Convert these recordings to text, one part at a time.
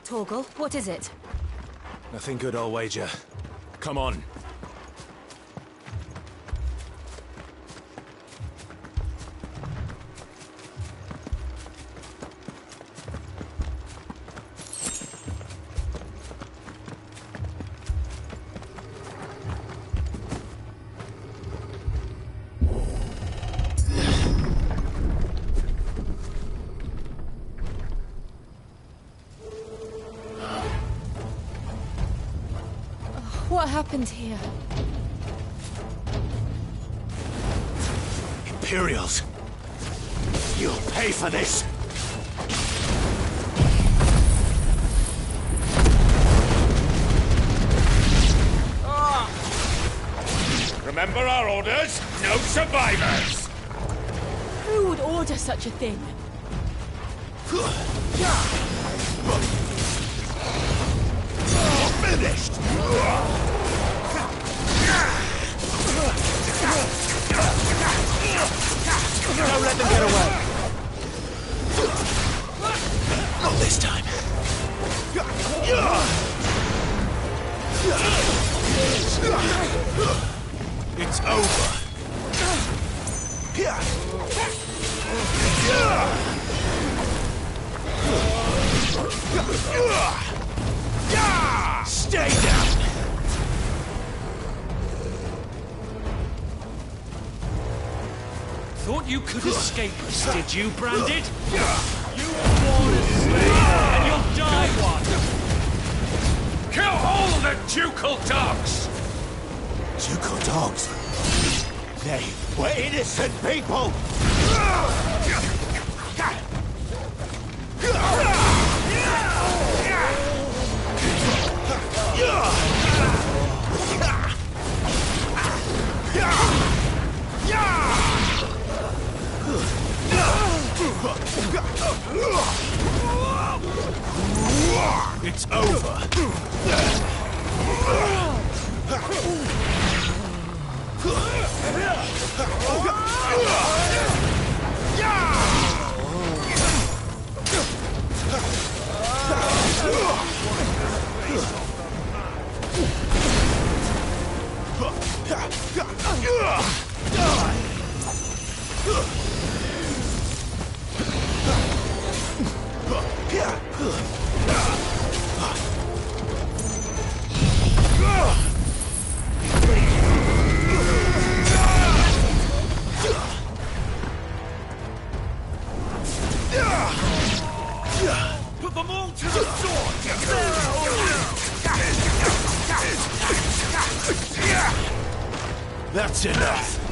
Torgal, what is it? Nothing good, I'll wager. Come on. What happened here? Imperials! You'll pay for this! Remember our orders? No survivors! Who would order such a thing? Finished! Don't let them get away! Not this time! It's over! Stay down! Thought you could escape us, did you, Branded? You were born a slave, and you'll die one! Kill all the ducal dogs! Ducal dogs? They were innocent people! It's over. Put them all to the sword! That's enough.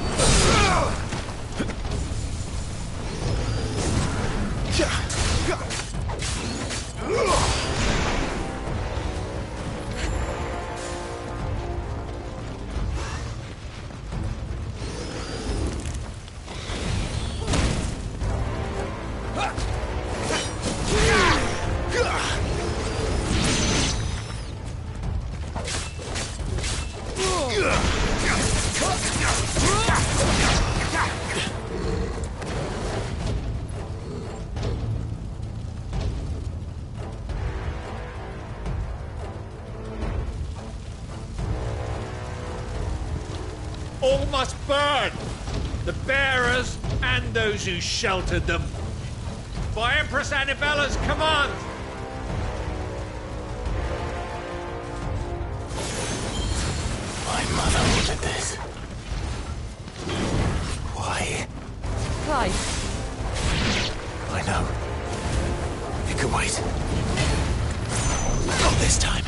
All must burn! The bearers and those who sheltered them. By Empress Annibella's command! My mother ordered this. Why? Clive. I know. It can wait. Not this time.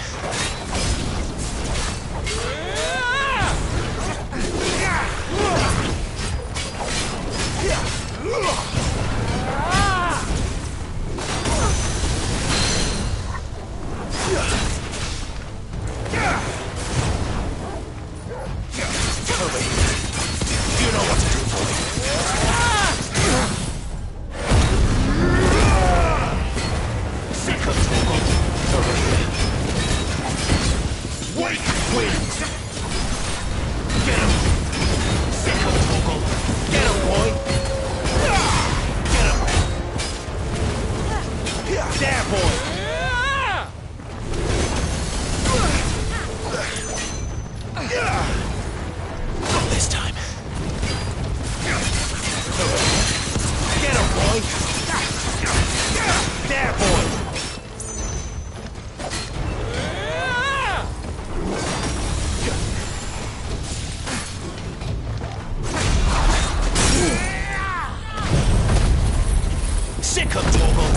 You know what to do for me. Over here. Sick of Torgal!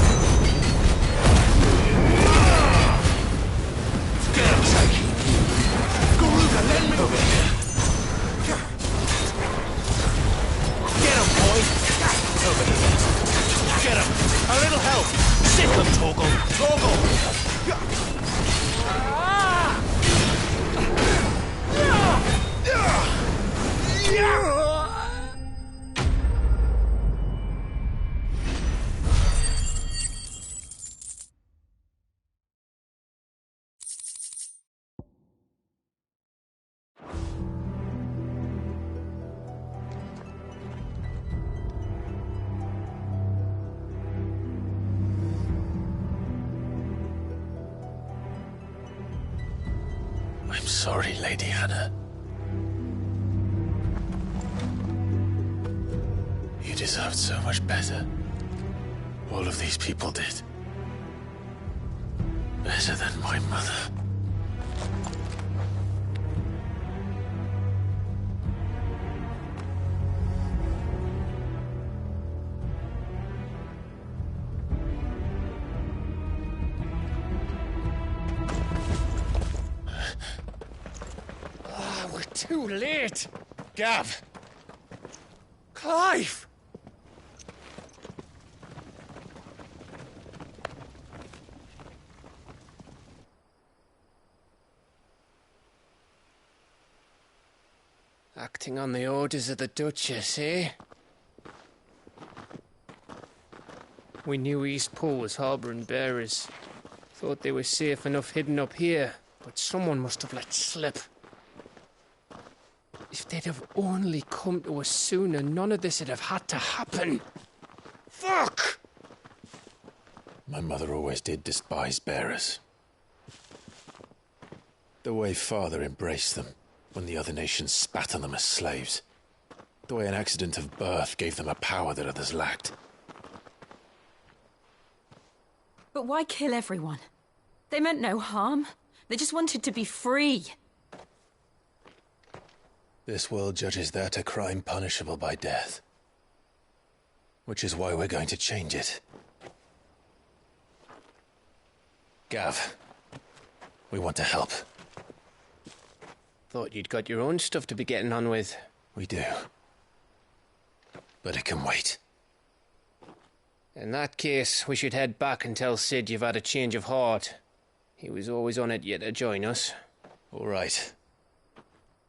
Get him, Psyche! Garuga, lend me over here! Get him, boy! Over here! Get him! A little help! Sick of Torgal! Torgal! I'm sorry, Lady Hannah. You deserved so much better. All of these people did. Better than my mother. We're too late! Gav! Clive! Acting on the orders of the Duchess, eh? We knew Eastpool was harbouring bearers. Thought they were safe enough hidden up here, but someone must have let slip. If they'd have only come to us sooner, none of this would have had to happen. Fuck! My mother always did despise bearers. The way Father embraced them when the other nations spat on them as slaves. The way an accident of birth gave them a power that others lacked. But why kill everyone? They meant no harm. They just wanted to be free. This world judges that a crime punishable by death. Which is why we're going to change it. Gav, we want to help. Thought you'd got your own stuff to be getting on with. We do. But it can wait. In that case, we should head back and tell Sid you've had a change of heart. He was always on it yet to join us. All right.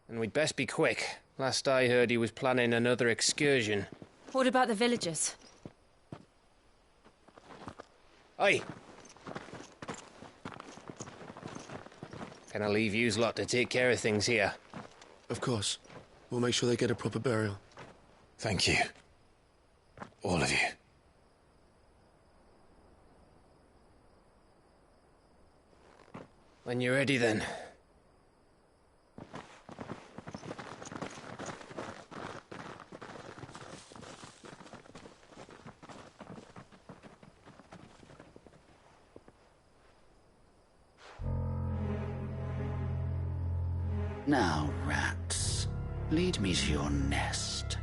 And we'd best be quick. Last I heard, he was planning another excursion. What about the villagers? Aye. Can I leave yous lot to take care of things here? Of course. We'll make sure they get a proper burial. Thank you. All of you. When you're ready, then. Now, rats, lead me to your nest.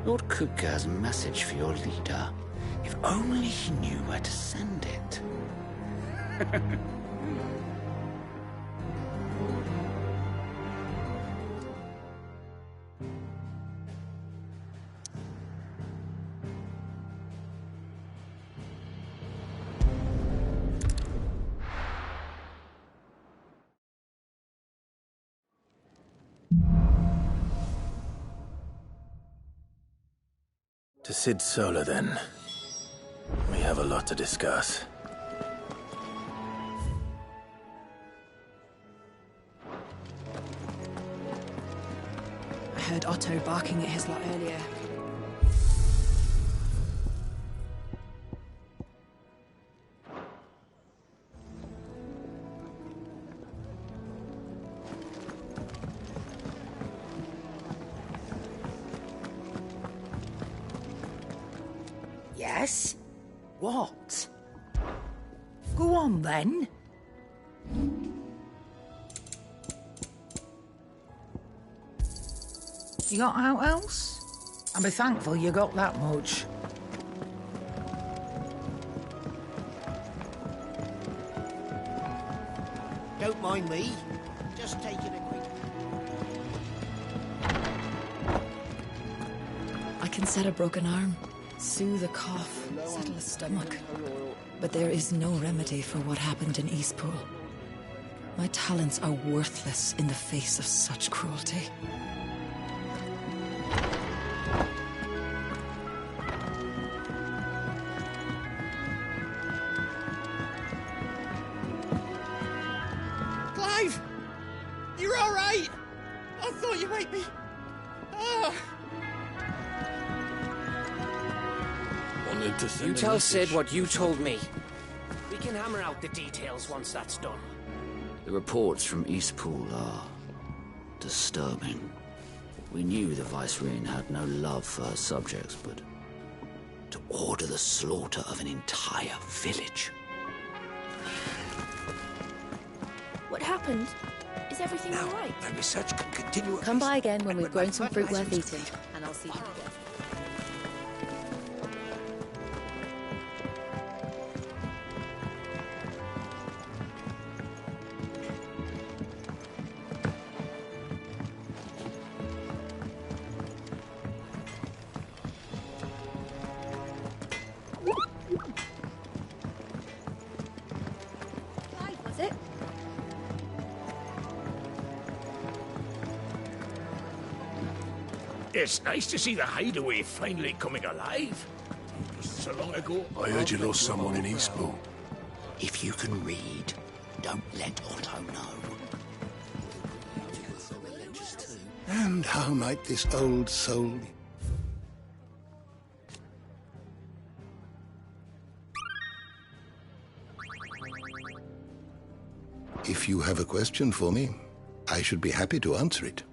Lord Kupka's message for your leader. If only he knew where to send it. To Sid Solar, then. We have a lot to discuss. I heard Otto barking at his lot earlier. Yes? What? Go on, then. You got out else? And be thankful you got that much. Don't mind me. Just taking a quick... I can set a broken arm, soothe a cough, settle a stomach. But there is no remedy for what happened in Eastpool. My talents are worthless in the face of such cruelty. Clive! You're all right! I thought you might be... Ah! Wanted to send You a tell message. Sid what you told me. We can hammer out the details once that's done. The reports from Eastpool are disturbing. We knew the Vicereine had no love for her subjects, but to order the slaughter of an entire village. What happened? Is everything all right? My research can continue... Come by again when we've grown some fruit worth eating, and I'll see you again. Was it? It's nice to see the hideaway finally coming alive. So long ago... I heard you lost someone in Eastpool. If you can read, don't let Otto know. And how might this old soul... If you have a question for me, I should be happy to answer it.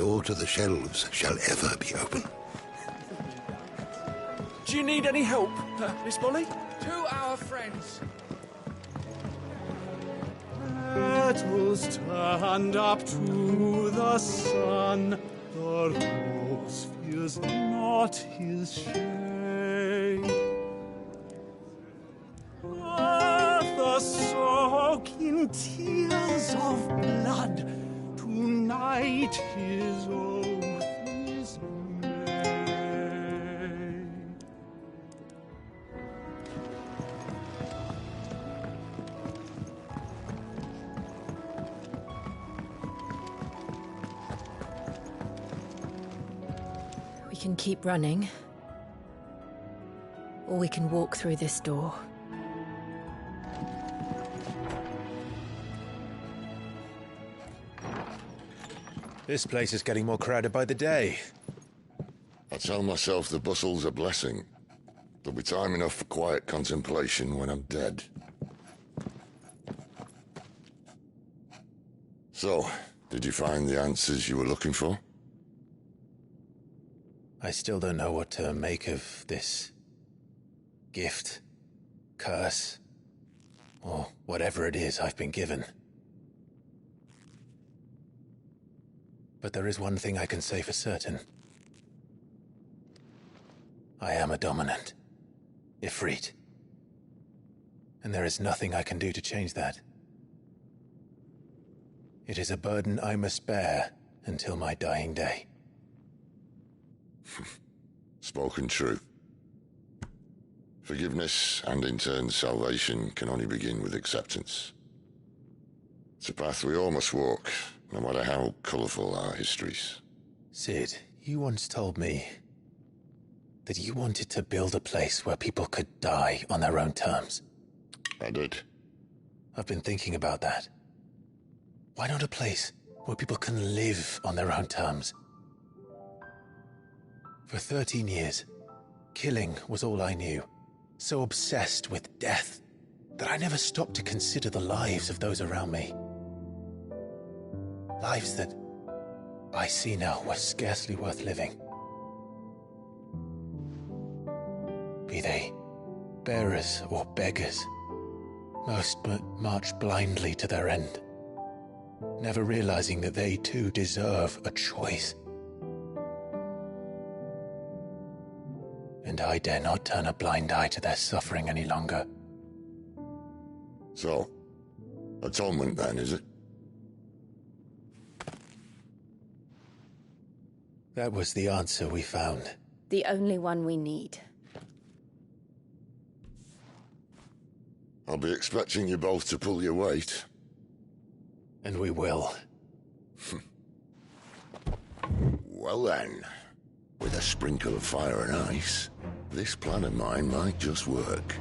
door to the shelves shall ever be open. Do you need any help, Miss Molly? To our friends. Petals turned up to the sun, the rose feels not his shade. The soaking tears of blood, tonight his oath is made. We can keep running, or we can walk through this door. This place is getting more crowded by the day. I tell myself the bustle's a blessing. There'll be time enough for quiet contemplation when I'm dead. So, did you find the answers you were looking for? I still don't know what to make of this gift, curse, or whatever it is I've been given. But there is one thing I can say for certain. I am a dominant, Ifrit. And there is nothing I can do to change that. It is a burden I must bear until my dying day. Spoken true. Forgiveness and in turn salvation can only begin with acceptance. It's a path we all must walk, no matter how colourful our histories. Sid, you once told me that you wanted to build a place where people could die on their own terms. I did. I've been thinking about that. Why not a place where people can live on their own terms? For 13 years, killing was all I knew. So obsessed with death that I never stopped to consider the lives of those around me. Lives that I see now were scarcely worth living. Be they bearers or beggars, most but march blindly to their end, never realizing that they too deserve a choice. And I dare not turn a blind eye to their suffering any longer. So, atonement then, is it? That was the answer we found. The only one we need. I'll be expecting you both to pull your weight. And we will. Well then, with a sprinkle of fire and ice, this plan of mine might just work.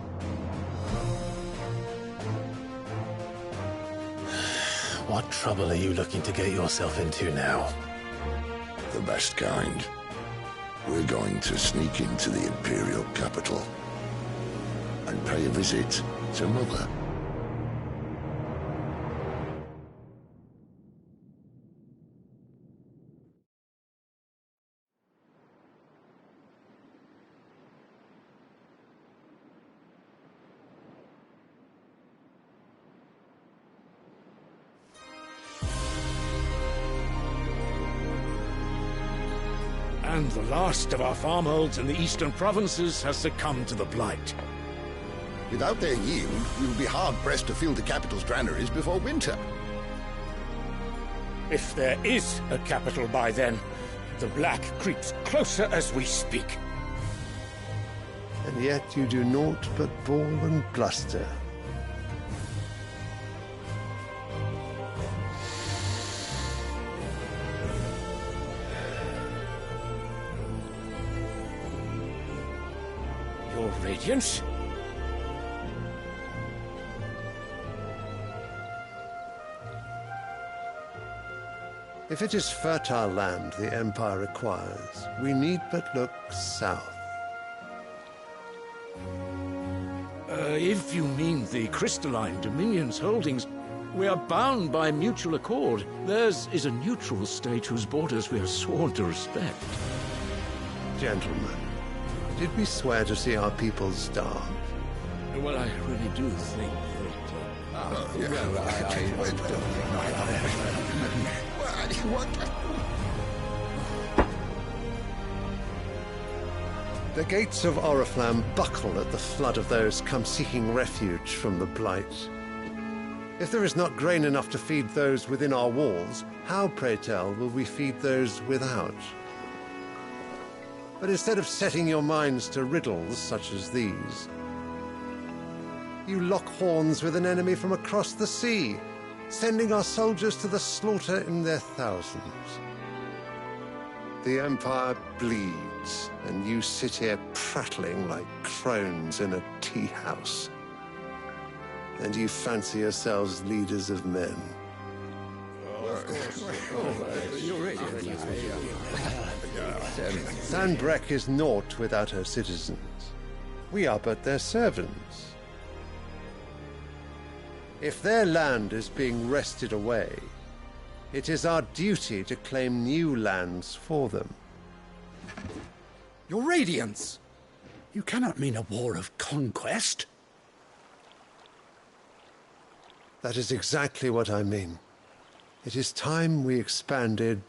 What trouble are you looking to get yourself into now? The best kind. We're going to sneak into the Imperial capital and pay a visit to Mother. And the last of our farmholds in the eastern provinces has succumbed to the blight. Without their yield, we will be hard-pressed to fill the capital's granaries before winter. If there is a capital by then, the black creeps closer as we speak. And yet you do naught but bawl and bluster. Your Radiance? If it is fertile land the Empire requires, we need but look south. If you mean the crystalline Dominion's holdings, We are bound by mutual accord. Theirs is a neutral state whose borders we are sworn to respect. Gentlemen, did we swear to see our people starve? Well, I really do think The gates of Oriflamme buckle at the flood of those come seeking refuge from the Blight. If there is not grain enough to feed those within our walls, how, pray tell, will we feed those without? But instead of setting your minds to riddles such as these, you lock horns with an enemy from across the sea, sending our soldiers to the slaughter in their thousands. The Empire bleeds, and you sit here prattling like crones in a tea house. And you fancy yourselves leaders of men. Sanbreque is naught without her citizens. We are but their servants. If their land is being wrested away, it is our duty to claim new lands for them. Your Radiance! You cannot mean a war of conquest. That is exactly what I mean. It is time we expanded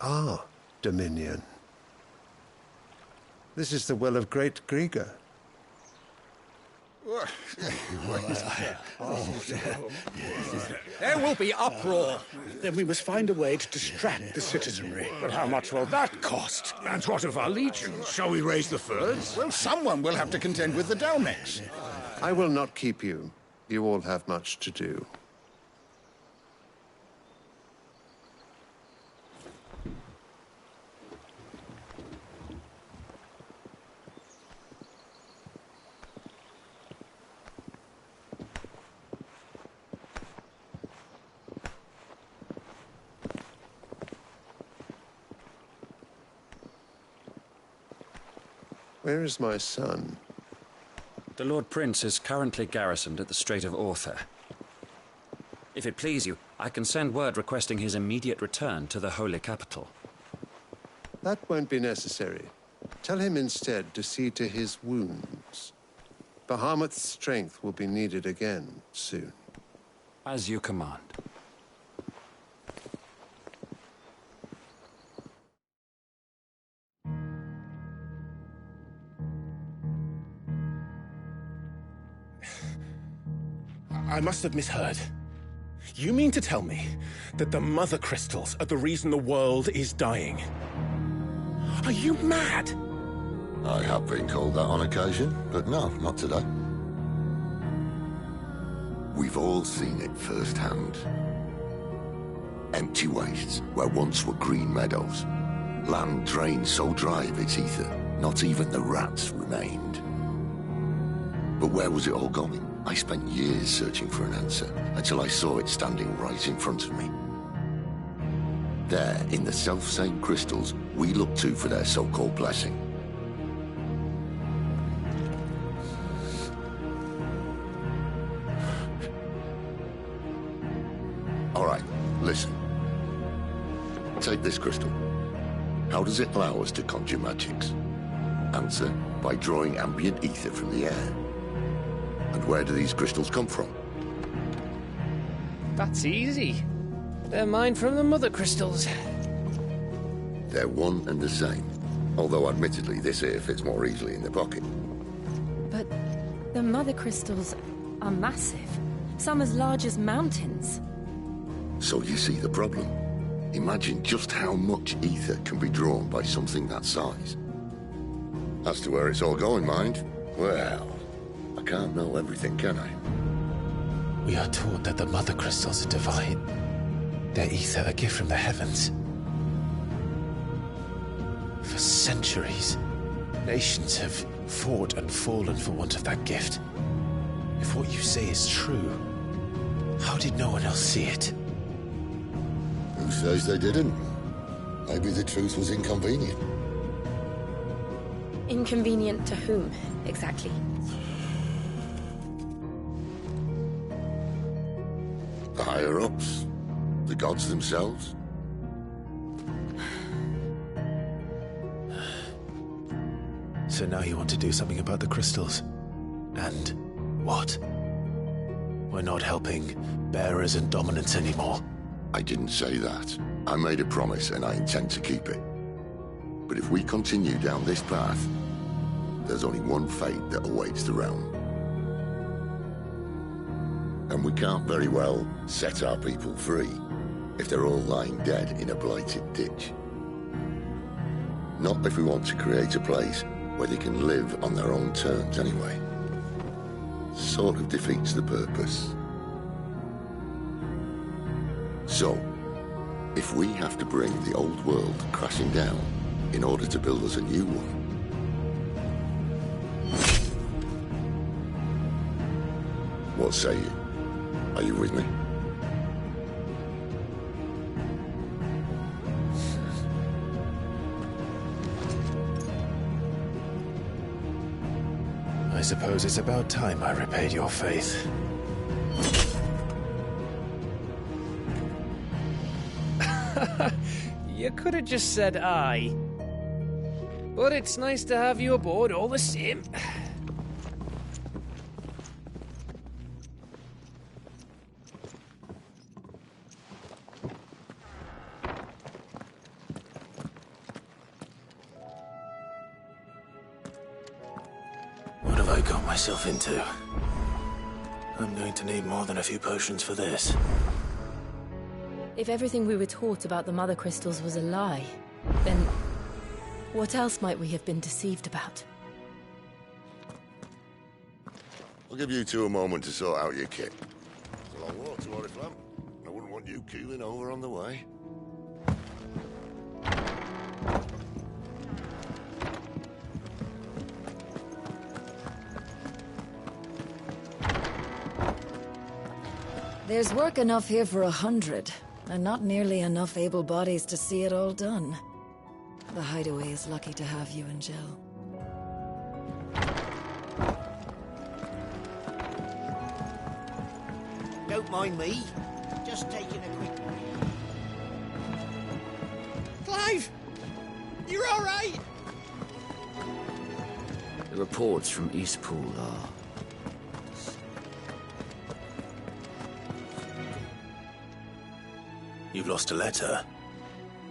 our dominion. This is the will of great Grieger. There will be uproar. Then we must find a way to distract the citizenry. But how much will that cost? And what of our legion? Shall we raise the furs? Well, someone will have to contend with the Dalmex. I will not keep you. You all have much to do. Where is my son? The Lord Prince is currently garrisoned at the Strait of Orther. If it please you, I can send word requesting his immediate return to the Holy Capital. That won't be necessary. Tell him instead to see to his wounds. Bahamut's strength will be needed again soon. As you command. I must have misheard. You mean to tell me that the Mother Crystals are the reason the world is dying? Are you mad? I have been called that on occasion, but no, not today. We've all seen it firsthand. Empty wastes where once were green meadows. Land drained so dry of its ether, not even the rats remained. But where was it all going? I spent years searching for an answer, until I saw it standing right in front of me. There, in the self-same crystals we look to for their so-called blessing. All right, listen. Take this crystal. How does it allow us to conjure magics? Answer, by drawing ambient ether from the air. And where do these crystals come from? That's easy. They're mine from the Mother Crystals. They're one and the same. Although admittedly this here fits more easily in the pocket. But the Mother Crystals are massive. Some as large as mountains. So you see the problem. Imagine just how much ether can be drawn by something that size. As to where it's all going, mind? Well, I can't know everything, can I? We are taught that the Mother Crystals are divine. Their ether a gift from the heavens. For centuries, nations have fought and fallen for want of that gift. If what you say is true, how did no one else see it? Who says they didn't? Maybe the truth was inconvenient. Inconvenient to whom, exactly? The High higher-ups? The gods themselves? So now you want to do something about the crystals? And what? We're not helping bearers and dominants anymore. I didn't say that. I made a promise and I intend to keep it. But if we continue down this path, there's only one fate that awaits the realm. And we can't very well set our people free if they're all lying dead in a blighted ditch. Not if we want to create a place where they can live on their own terms anyway. Sort of defeats the purpose. So, if we have to bring the old world crashing down in order to build us a new one, what say you? Are you with me? I suppose it's about time I repaid your faith. You could have just said aye. But it's nice to have you aboard all the same. What have I got myself into? I'm going to need more than a few potions for this. If everything we were taught about the Mother Crystals was a lie, then what else might we have been deceived about? I'll give you two a moment to sort out your kit. It's a long walk to Oriflamme. I wouldn't want you keeling over on the way. There's work enough here for 100, and not nearly enough able bodies to see it all done. The hideaway is lucky to have you and Jill. Don't mind me. Just taking a quick... Clive! You're all right? The reports from Eastpool are... You've lost a letter.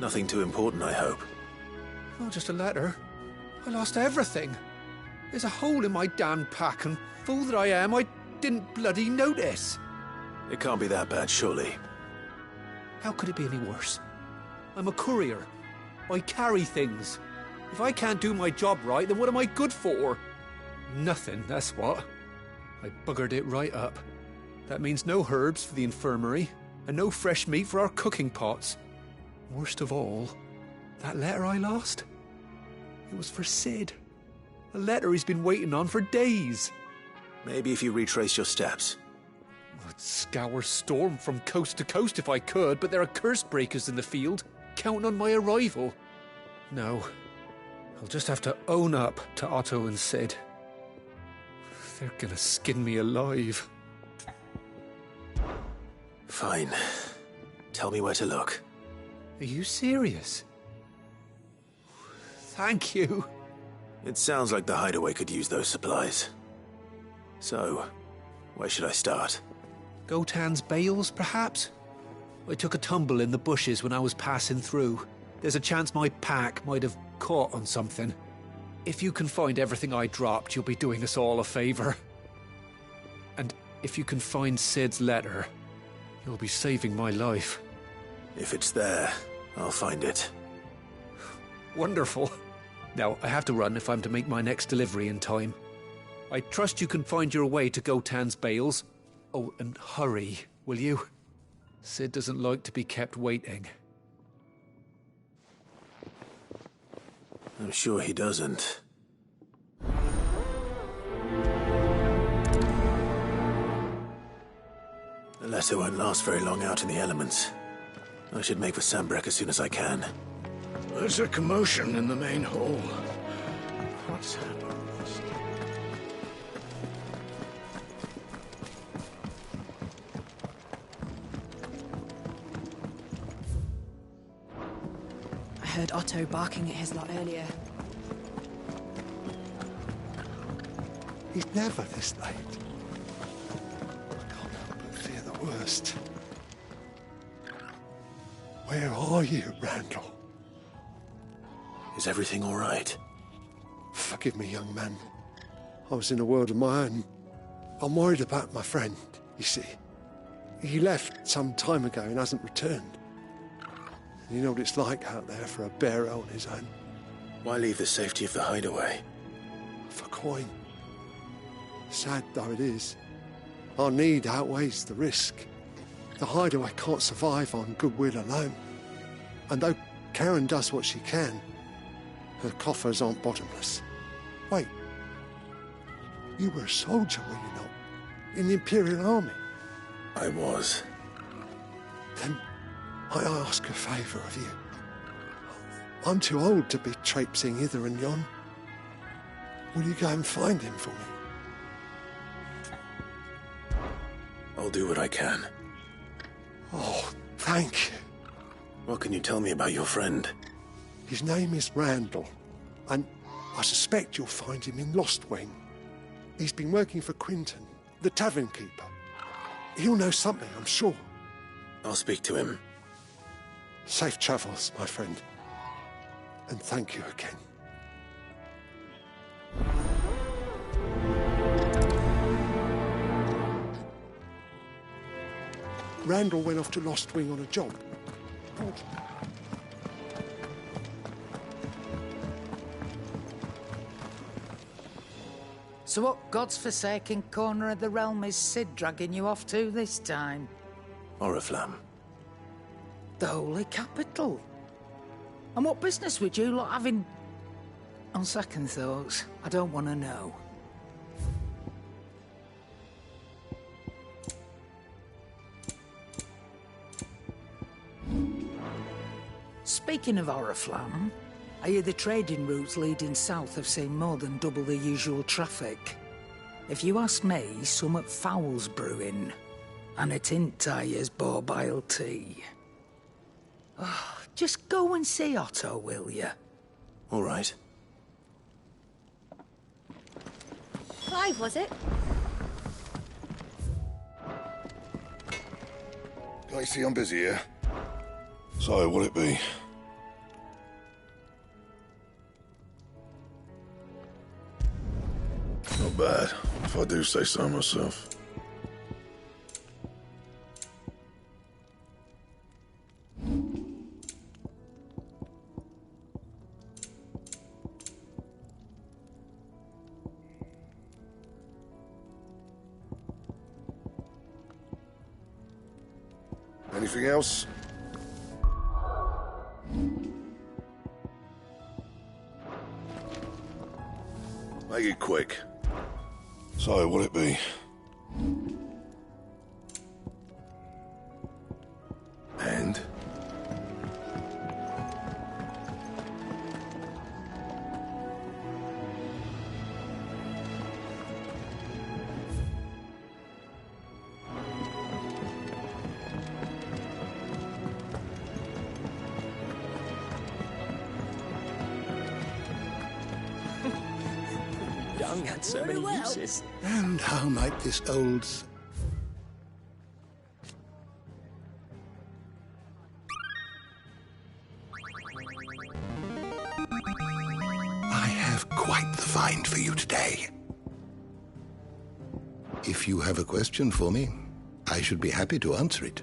Nothing too important, I hope. Not just a letter. I lost everything. There's a hole in my damn pack, and fool that I am, I didn't bloody notice. It can't be that bad, surely. How could it be any worse? I'm a courier. I carry things. If I can't do my job right, then what am I good for? Nothing, that's what. I buggered it right up. That means no herbs for the infirmary, and no fresh meat for our cooking pots. Worst of all, that letter I lost? It was for Sid. A letter he's been waiting on for days. Maybe if you retrace your steps. I'd scour Storm from coast to coast if I could, but there are curse breakers in the field, counting on my arrival. No, I'll just have to own up to Otto and Sid. They're gonna skin me alive. Fine. Tell me where to look. Are you serious? Thank you. It sounds like the hideaway could use those supplies. So, where should I start? Gotan's bales, perhaps? I took a tumble in the bushes when I was passing through. There's a chance my pack might have caught on something. If you can find everything I dropped, you'll be doing us all a favor. And if you can find Sid's letter, you'll be saving my life. If it's there, I'll find it. Wonderful. Now, I have to run if I'm to make my next delivery in time. I trust you can find your way to Gotan's bales. Oh, and hurry, will you? Sid doesn't like to be kept waiting. I'm sure he doesn't. The letter won't last very long out in the elements. I should make for Sambrek as soon as I can. There's a commotion in the main hall. What's happened? Otto barking at his lot earlier. He's never this late. I can't help but fear the worst. Where are you, Randall? Is everything all right? Forgive me, young man. I was in a world of my own. I'm worried about my friend, you see. He left some time ago and hasn't returned. You know what it's like out there for a bearer on his own. Why leave the safety of the hideaway? For coin. Sad though it is, our need outweighs the risk. The hideaway can't survive on goodwill alone. And though Karen does what she can, her coffers aren't bottomless. Wait, you were a soldier, were you not? In the Imperial Army? I was. Then I ask a favour of you. I'm too old to be traipsing hither and yon. Will you go and find him for me? I'll do what I can. Oh, thank you. What can you tell me about your friend? His name is Randall, and I suspect you'll find him in Lost Wing. He's been working for Quinton, the tavern keeper. He'll know something, I'm sure. I'll speak to him. Safe travels, my friend. And thank you again. Randall went off to Lost Wing on a job. So what God's forsaken corner of the realm is Sid dragging you off to this time? Oriflamme. The Holy Capital. And what business would you lot have in... On second thoughts, I don't want to know. Speaking of Oriflamme, I hear the trading routes leading south have seen more than double the usual traffic. If you ask me, summat foul's brewing. And it ain't Tyre's borbile tea. Oh, just go and see Otto, will you? All right. Clive, was it? Can't you see I'm busy here? So, what'll it be? Not bad, if I do say so myself. Anything else? Make it quick. So, what'll it be? And? Young had so many uses. And how might this old... I have quite the find for you today. If you have a question for me, I should be happy to answer it.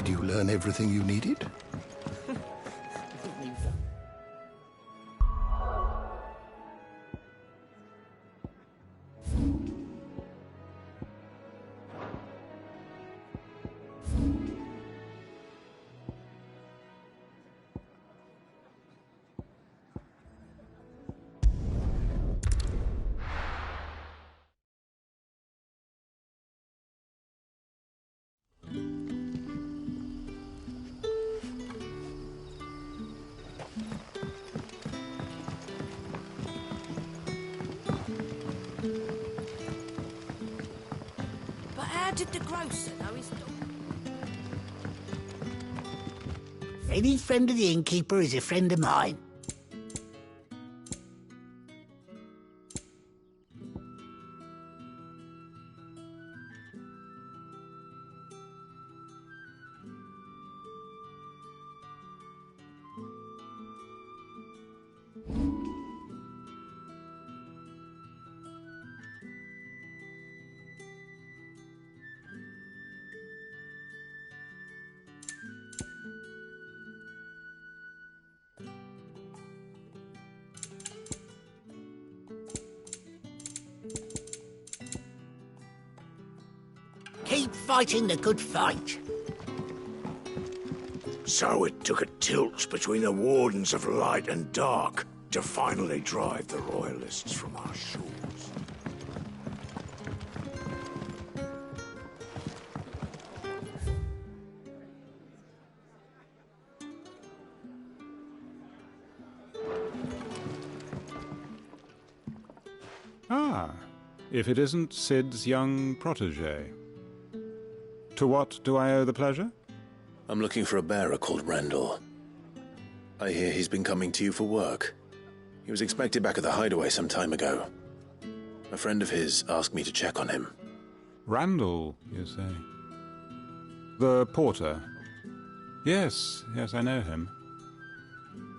Did you learn everything you needed? But how did the grocer know his dog? Any friend of the innkeeper is a friend of mine. Keep fighting the good fight. So it took a tilt between the Wardens of Light and Dark to finally drive the Royalists from our shores. Ah, if it isn't Sid's young protégé. To what do I owe the pleasure? I'm looking for a bearer called Randall. I hear he's been coming to you for work. He was expected back at the hideaway some time ago. A friend of his asked me to check on him. Randall, you say? The porter? Yes, I know him.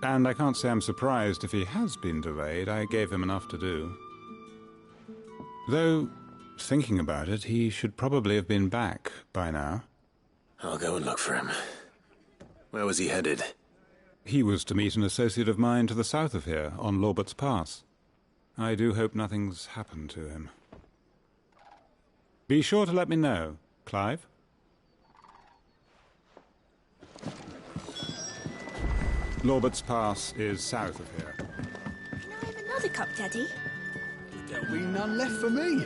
And I can't say I'm surprised if he has been delayed. I gave him enough to do. Though, thinking about it, he should probably have been back by now. I'll go and look for him. Where was he headed? He was to meet an associate of mine to the south of here, on Lorbert's Pass. I do hope nothing's happened to him. Be sure to let me know, Clive. Lorbert's Pass is south of here. Can I have another cup, Daddy? There'll be none left for me.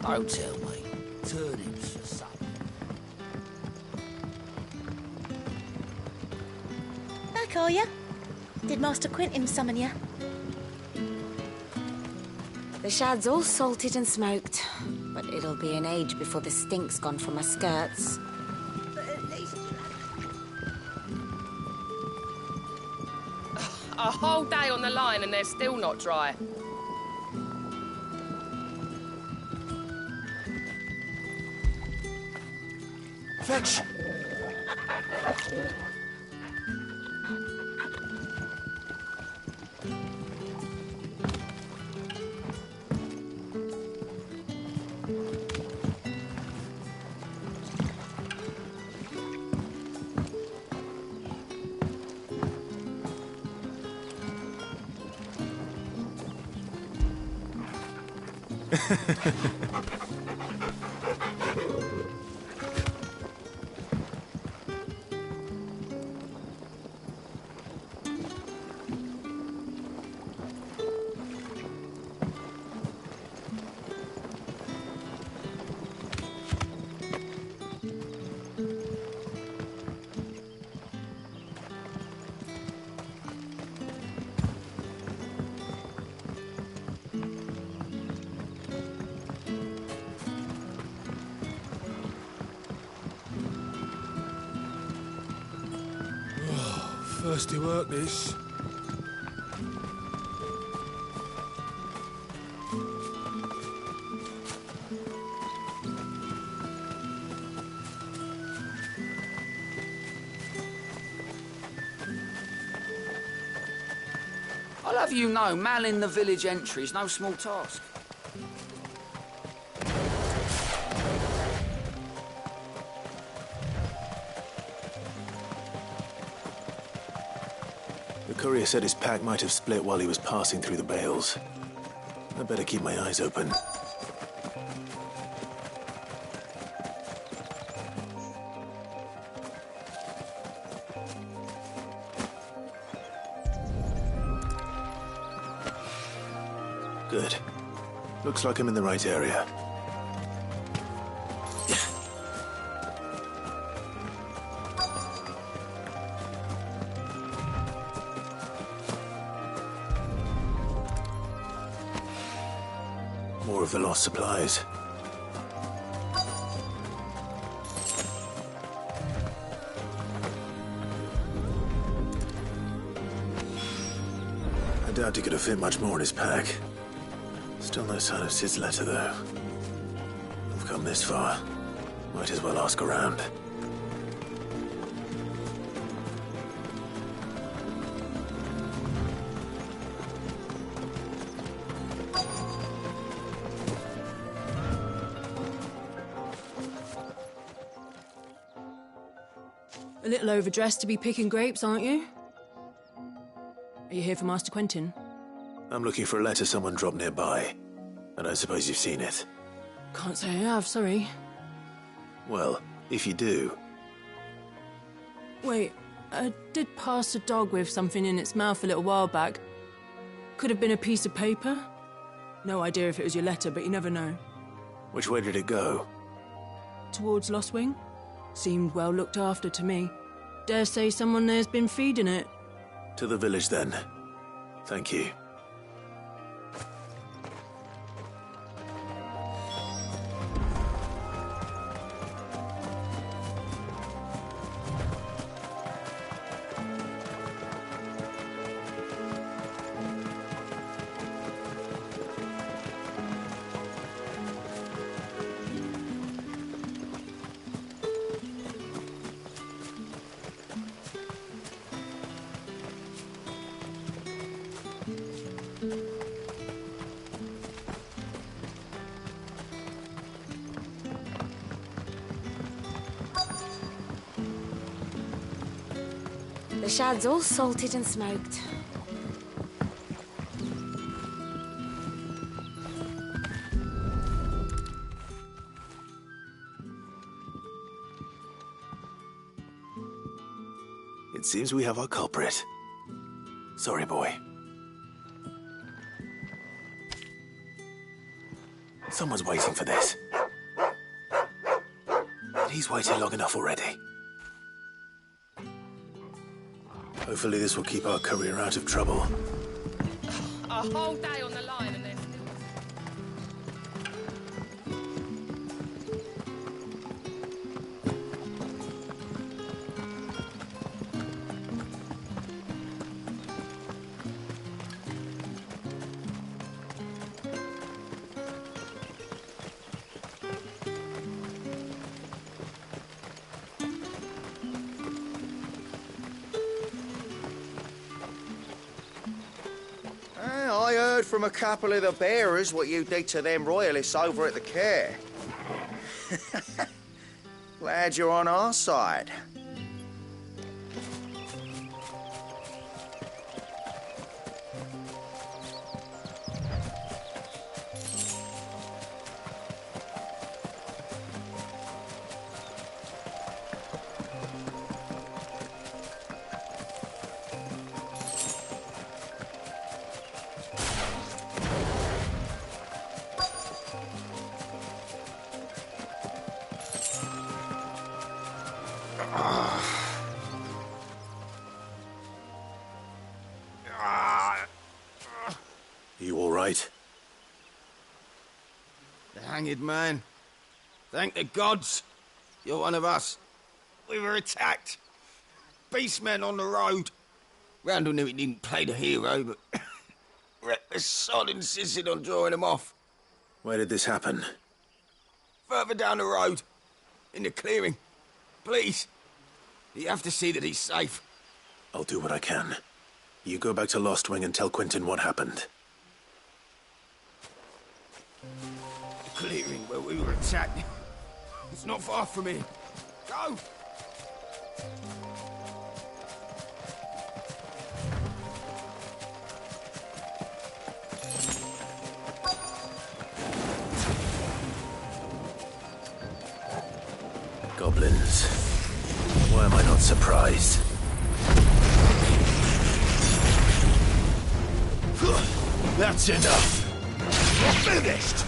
Don't tell me. Turnips for supper. Back, are ya? Did Master Quentin summon ya? The shad's all salted and smoked, but it'll be an age before the stink's gone from my skirts. But at least... A whole day on the line and they're still not dry. Fetch! Thirsty work, this. I'll have you know, manning the village entry is no small task. The courier said his pack might have split while he was passing through the bales. I better keep my eyes open. Good. Looks like I'm in the right area. More of the lost supplies. I doubt he could have fit much more in his pack. Still no sign of Sid's letter, though. We've come this far. Might as well ask around. A little overdressed to be picking grapes, aren't you? Are you here for Master Quentin? I'm looking for a letter someone dropped nearby. I don't suppose you've seen it. Can't say I have, sorry. Well, if you do... Wait, I did pass a dog with something in its mouth a little while back. Could have been a piece of paper. No idea if it was your letter, but you never know. Which way did it go? Towards Lost Wing? Seemed well looked after to me. Dare say someone there's been feeding it. To the village, then. Thank you. The shad's all salted and smoked. It seems we have our culprit. Sorry, boy. Someone's waiting for this. He's waited long enough already. Hopefully this will keep our courier out of trouble. A whole day on the line and they're still... I heard from a couple of the bearers what you did to them royalists over at the care. Glad you're on our side. You all right? The hanged man. Thank the gods. You're one of us. We were attacked. Beastmen on the road. Randall knew he didn't play the hero, but the sod insisted on drawing him off. Where did this happen? Further down the road. In the clearing. Please. You have to see that he's safe. I'll do what I can. You go back to Lost Wing and tell Quentin what happened. The clearing where we were attacked. It's not far from here. Go! Goblins. Why am I not surprised? That's enough. You're finished.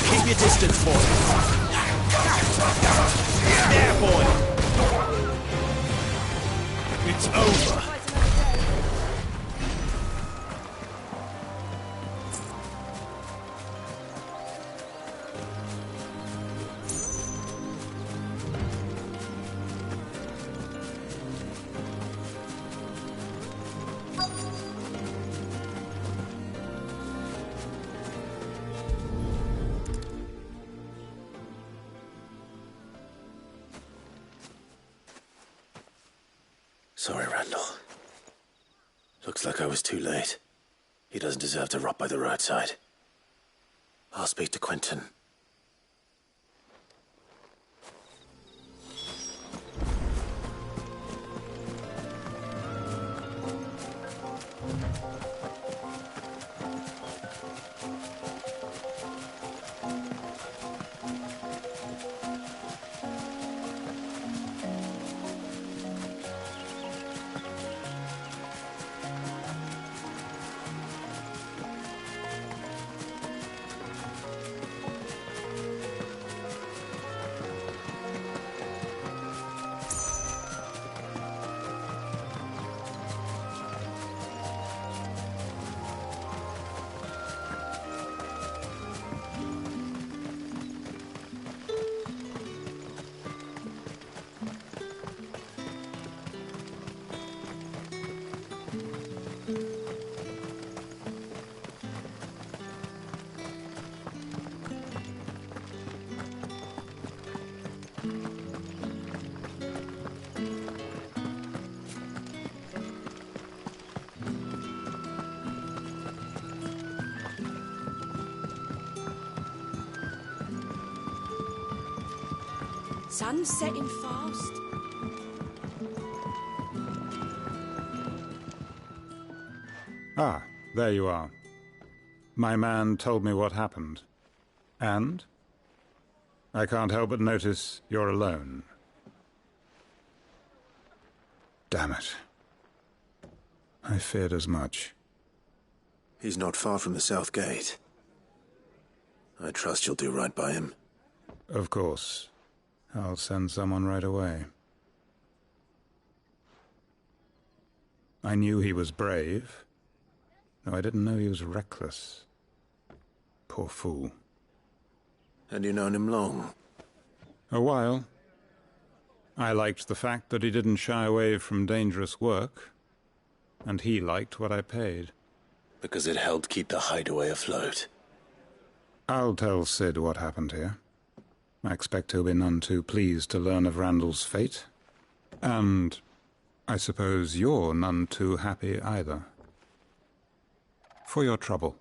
Keep your distance, boy. There, boy. It's over. Sorry, Randall. Looks like I was too late. He doesn't deserve to rot by the roadside. I'll speak to Quentin. sun's setting fast. Ah, there you are. My man told me what happened. And? I can't help but notice you're alone. Damn it. I feared as much. He's not far from the south gate. I trust you'll do right by him. Of course. I'll send someone right away. I knew he was brave, though I didn't know he was reckless. Poor fool. And you known him long? A while. I liked the fact that he didn't shy away from dangerous work, and he liked what I paid. Because it helped keep the hideaway afloat. I'll tell Sid what happened here. I expect he'll be none too pleased to learn of Randall's fate. And I suppose you're none too happy either. For your trouble.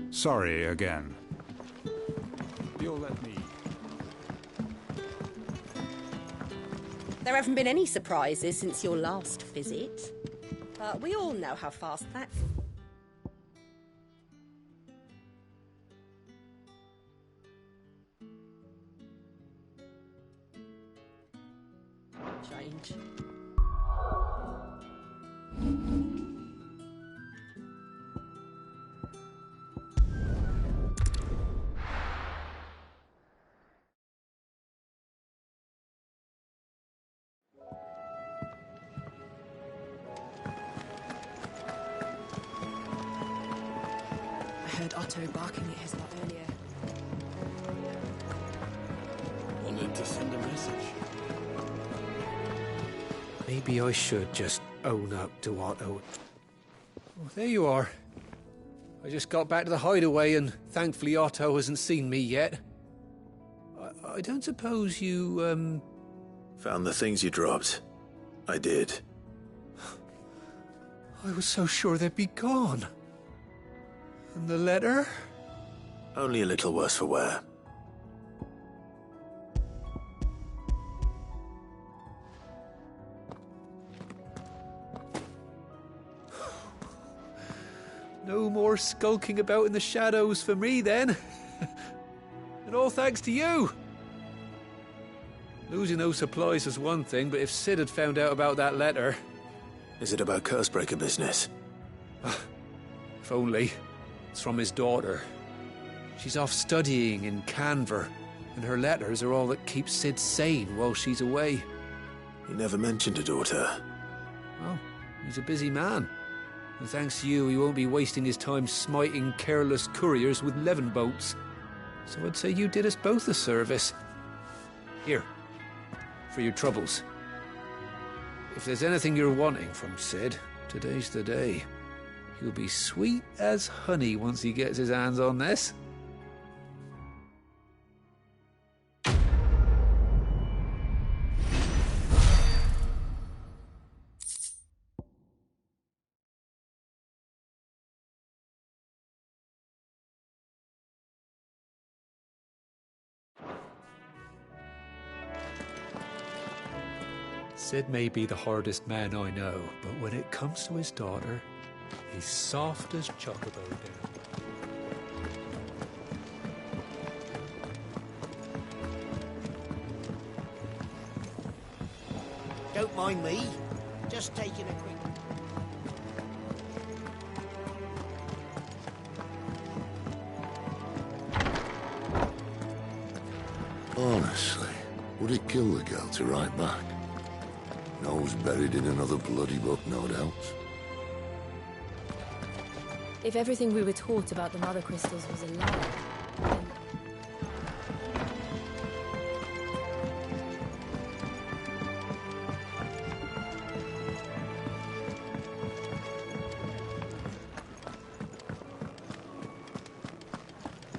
Sorry again. You'll let me... There haven't been any surprises since your last visit. But we all know how fast that... change. I heard Otto barking at his lot earlier. Wanted to send a message. Maybe I should just own up to Otto. Oh, there you are. I just got back to the hideaway and thankfully Otto hasn't seen me yet. I don't suppose you, Found the things you dropped. I did. I was so sure they'd be gone. And the letter? Only a little worse for wear. No more skulking about in the shadows for me, then. And all thanks to you. Losing those supplies is one thing, but if Sid had found out about that letter... Is it about Cursebreaker business? If only. It's from his daughter. She's off studying in Canver, and her letters are all that keeps Sid sane while she's away. He never mentioned a daughter. Well, he's a busy man. And thanks to you, he won't be wasting his time smiting careless couriers with levin boats. So I'd say you did us both a service. Here, for your troubles. If there's anything you're wanting from Sid, today's the day. He'll be sweet as honey once he gets his hands on this. Sid may be the hardest man I know, but when it comes to his daughter, he's soft as chocobo down. Don't mind me. Just taking a quick... Honestly, would it kill the girl to write back? Nose buried in another bloody book, no doubt. If everything we were taught about the Mother Crystals was a lie, then...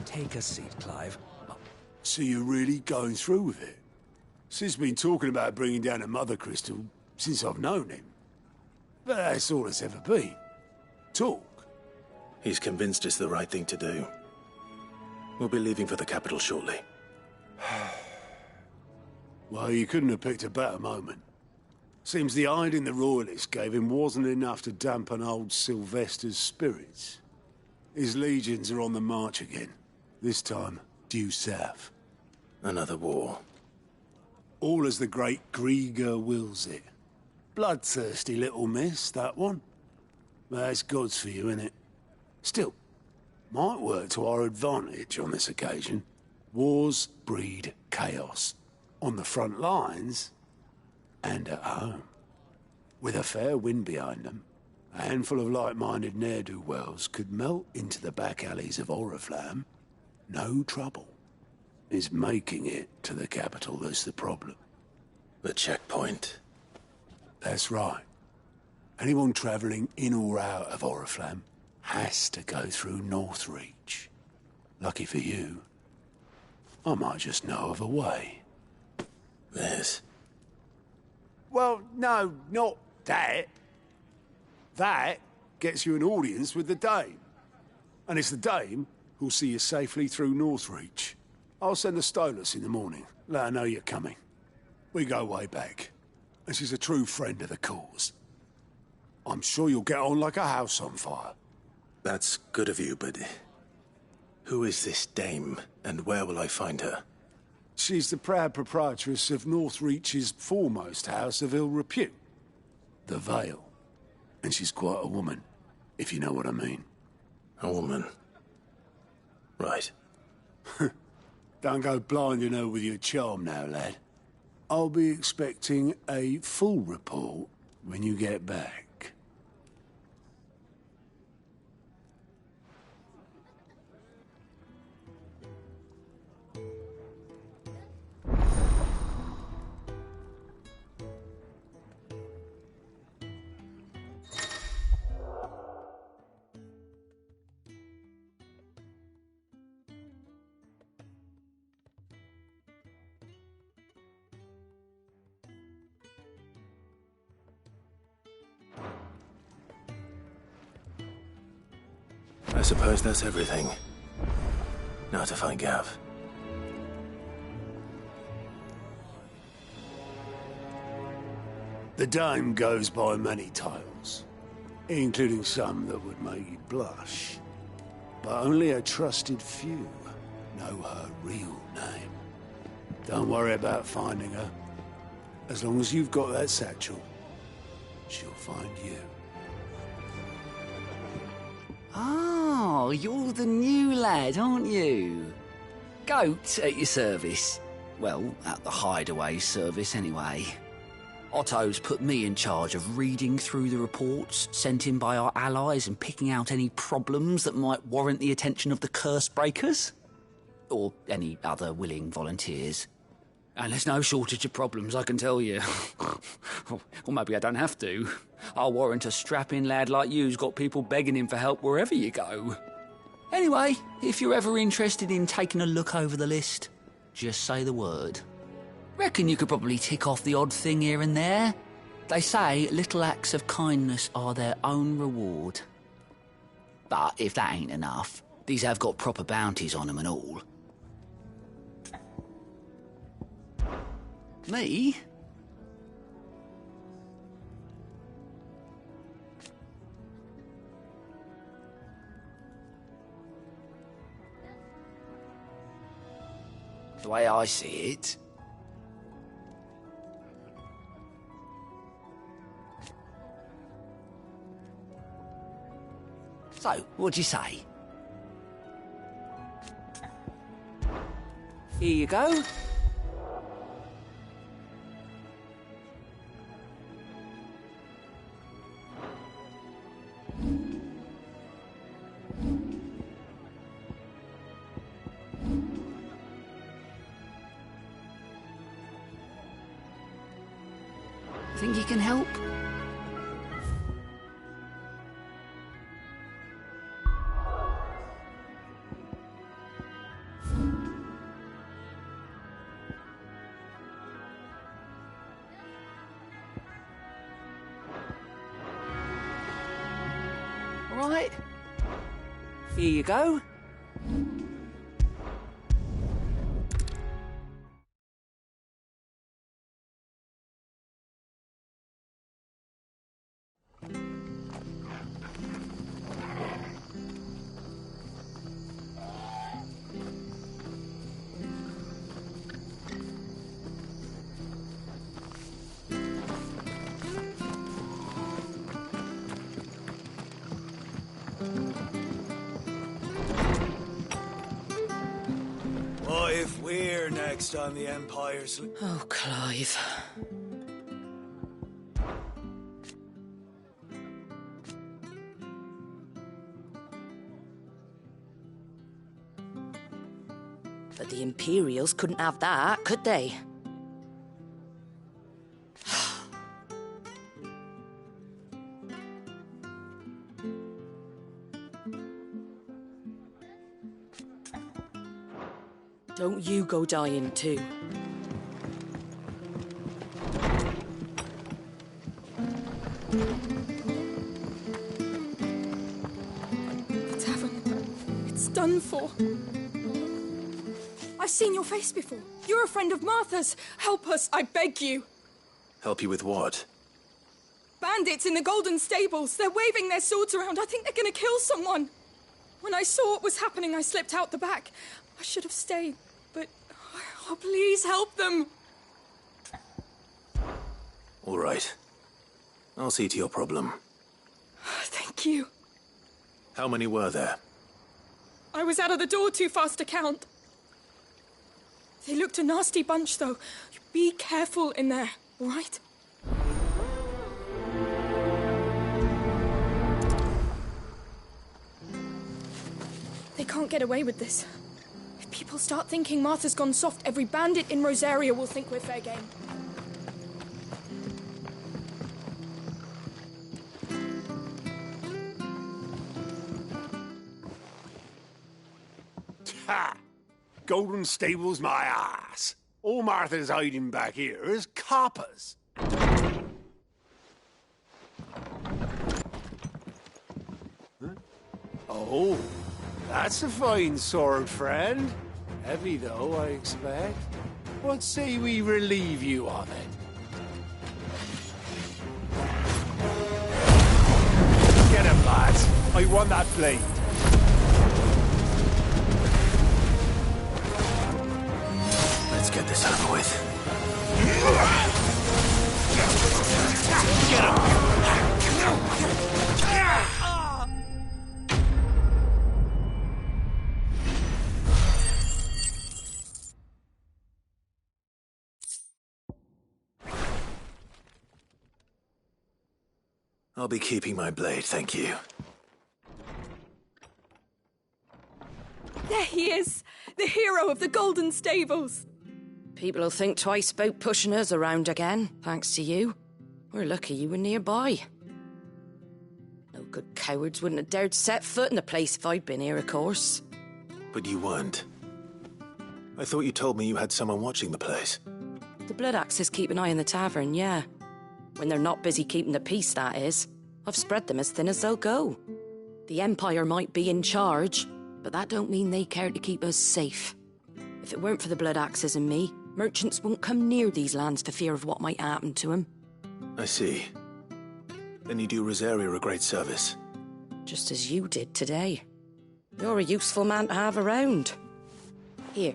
Take a seat, Clive. So you're really going through with it? Sid's been talking about bringing down a Mother Crystal since I've known him. But that's all it's ever been. Talk. He's convinced it's the right thing to do. We'll be leaving for the capital shortly. Well, you couldn't have picked a better moment. Seems the hiding the Royalists gave him wasn't enough to dampen old Sylvester's spirits. His legions are on the march again. This time, due south. Another war. All as the great Grieger wills it. Bloodthirsty little miss, that one. That's God's for you, innit? Still, might work to our advantage on this occasion. Wars breed chaos. On the front lines, and at home. With a fair wind behind them, a handful of like-minded ne'er-do-wells could melt into the back alleys of Oriflamme. No trouble. It's making it to the capital that's the problem. The checkpoint. That's right. Anyone travelling in or out of Oriflamme has to go through Northreach. Lucky for you, I might just know of a way. This? Well, no, not that. That gets you an audience with the Dame. And it's the Dame who'll see you safely through Northreach. I'll send the Stolas in the morning. Let her know you're coming. We go way back. And she's a true friend of the cause. I'm sure you'll get on like a house on fire. That's good of you, but... who is this Dame, and where will I find her? She's the proud proprietress of Northreach's foremost house of ill repute. The Vale. And she's quite a woman, if you know what I mean. A woman? Right. Don't go blinding her with your charm now, lad. I'll be expecting a full report when you get back. I suppose that's everything. Now to find Gav. The Dame goes by many titles, including some that would make you blush. But only a trusted few know her real name. Don't worry about finding her. As long as you've got that satchel, she'll find you. Oh, you're the new lad, aren't you? Goat at your service. Well, at the hideaway service, anyway. Otto's put me in charge of reading through the reports sent in by our allies and picking out any problems that might warrant the attention of the curse breakers. Or any other willing volunteers. And there's no shortage of problems, I can tell you. Or maybe I don't have to. I'll warrant a strapping lad like you's got people begging him for help wherever you go. Anyway, if you're ever interested in taking a look over the list, just say the word. Reckon you could probably tick off the odd thing here and there. They say little acts of kindness are their own reward. But if that ain't enough, these have got proper bounties on them and all. Me? The way I see it... So, what'd you say? Here you go. Think you can help? right. Here you go. What if we're next on the Empire's... Oh, Clive. But the Imperials couldn't have that, could they? Don't you go dying too. The tavern. It's done for. I've seen your face before. You're a friend of Martha's. Help us, I beg you. Help you with what? Bandits in the Golden Stables. They're waving their swords around. I think they're going to kill someone. When I saw what was happening, I slipped out the back. I should have stayed, but... Oh, please help them. All right. I'll see to your problem. Thank you. How many were there? I was out of the door too fast to count. They looked a nasty bunch, though. Be careful in there, all right? They can't get away with this. If people start thinking Martha's gone soft, every bandit in Rosaria will think we're fair game. Ha! Golden Stables my ass. All Martha's hiding back here is coppers. Huh? Oh, that's a fine sword, friend. Heavy, though, I expect. What say we relieve you of it? Get him, lads. I want that blade. Let's get this over with. Get him! I'll be keeping my blade, thank you. There he is, the hero of the Golden Stables. People will think twice about pushing us around again, thanks to you. We're lucky you were nearby. No good cowards wouldn't have dared set foot in the place if I'd been here, of course. But you weren't. I thought you told me you had someone watching the place. The Blood Axes keep an eye on the tavern, yeah. When they're not busy keeping the peace, that is. I've spread them as thin as they'll go. The Empire might be in charge, but that don't mean they care to keep us safe. If it weren't for the Blood Axes and me, merchants won't come near these lands for fear of what might happen to them. I see. Then you do Rosaria a great service. Just as you did today. You're a useful man to have around. Here.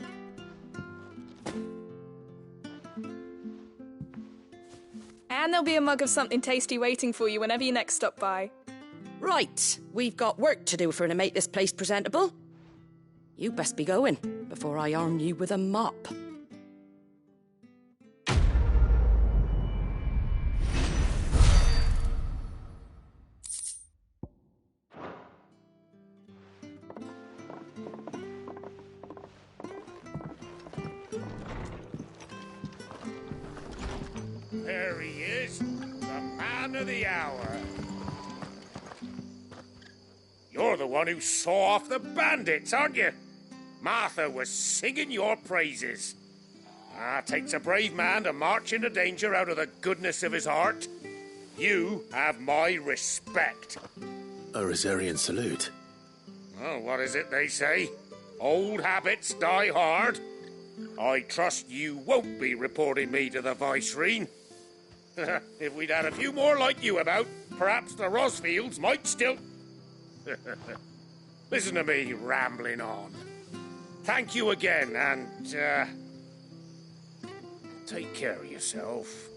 And there'll be a mug of something tasty waiting for you whenever you next stop by. Right, we've got work to do for to make this place presentable. You best be going, before I arm you with a mop. There he is, the man of the hour. You're the one who saw off the bandits, aren't you? Martha was singing your praises. Takes a brave man to march into danger out of the goodness of his heart. You have my respect. A Rosarian salute. Oh, what is it they say? Old habits die hard. I trust you won't be reporting me to the Vicereine. If we'd had a few more like you about, perhaps the Rosfields might still... Listen to me rambling on. Thank you again, and, take care of yourself.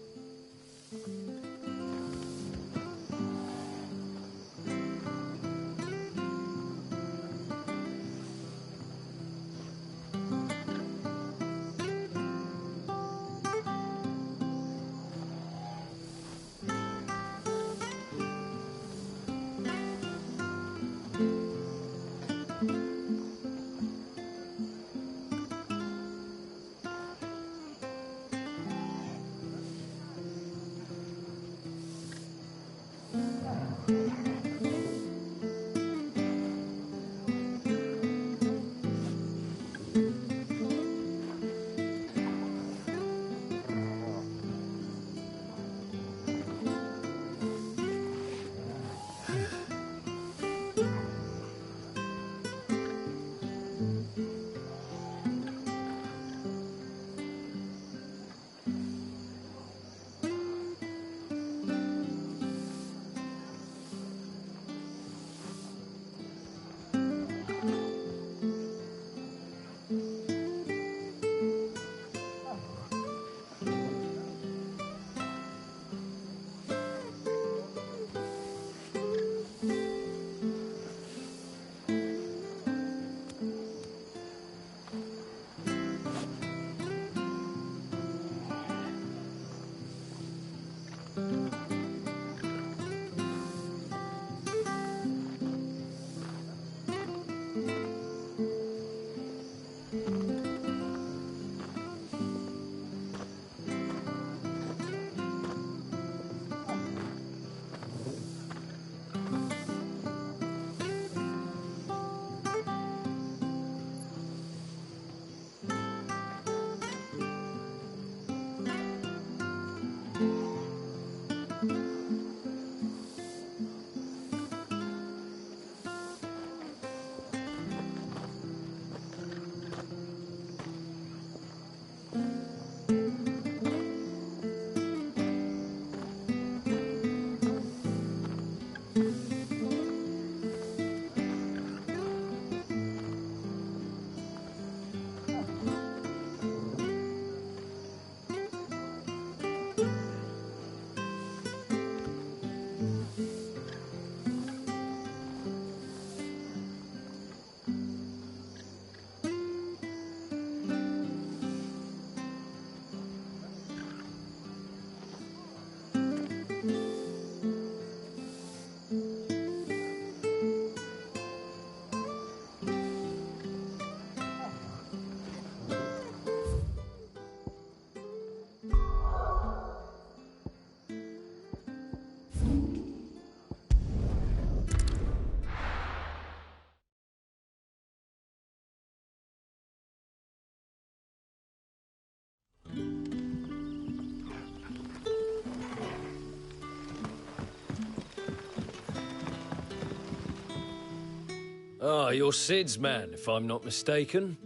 Ah, you're Sid's man, if I'm not mistaken.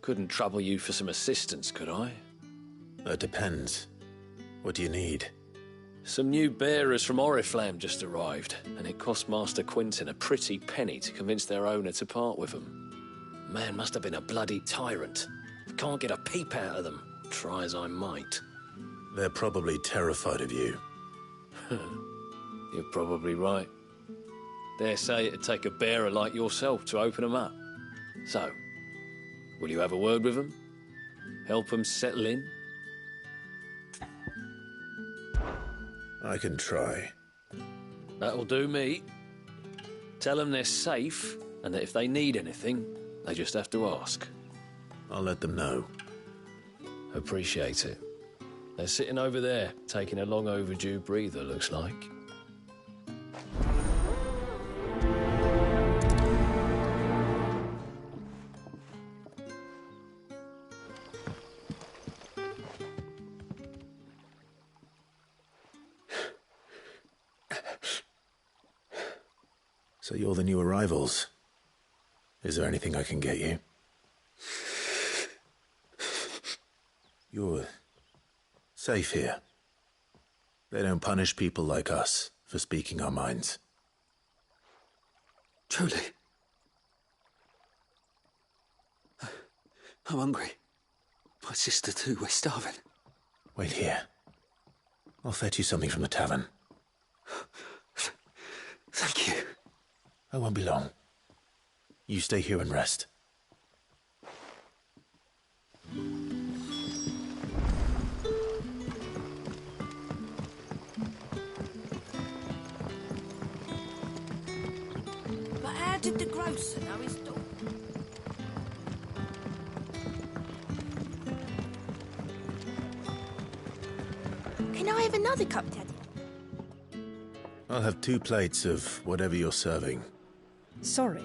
Couldn't trouble you for some assistance, could I? Depends. What do you need? Some new bearers from Oriflamme just arrived, and it cost Master Quinton a pretty penny to convince their owner to part with them. Man must have been a bloody tyrant. Can't get a peep out of them, try as I might. They're probably terrified of you. You're probably right. Dare say it'd take a bearer like yourself to open them up. So, will you have a word with them? Help them settle in? I can try. That'll do me. Tell them they're safe, and that if they need anything, they just have to ask. I'll let them know. Appreciate it. They're sitting over there, taking a long overdue breather, looks like. So you're the new arrivals. Is there anything I can get you? You're safe here. They don't punish people like us for speaking our minds. Truly. I'm hungry. My sister too, we're starving. Wait here. I'll fetch you something from the tavern. Thank you. I won't be long. You stay here and rest. But how did the grocer know his dog? Can I have another cup, Daddy? I'll have 2 plates of whatever you're serving. Sorry.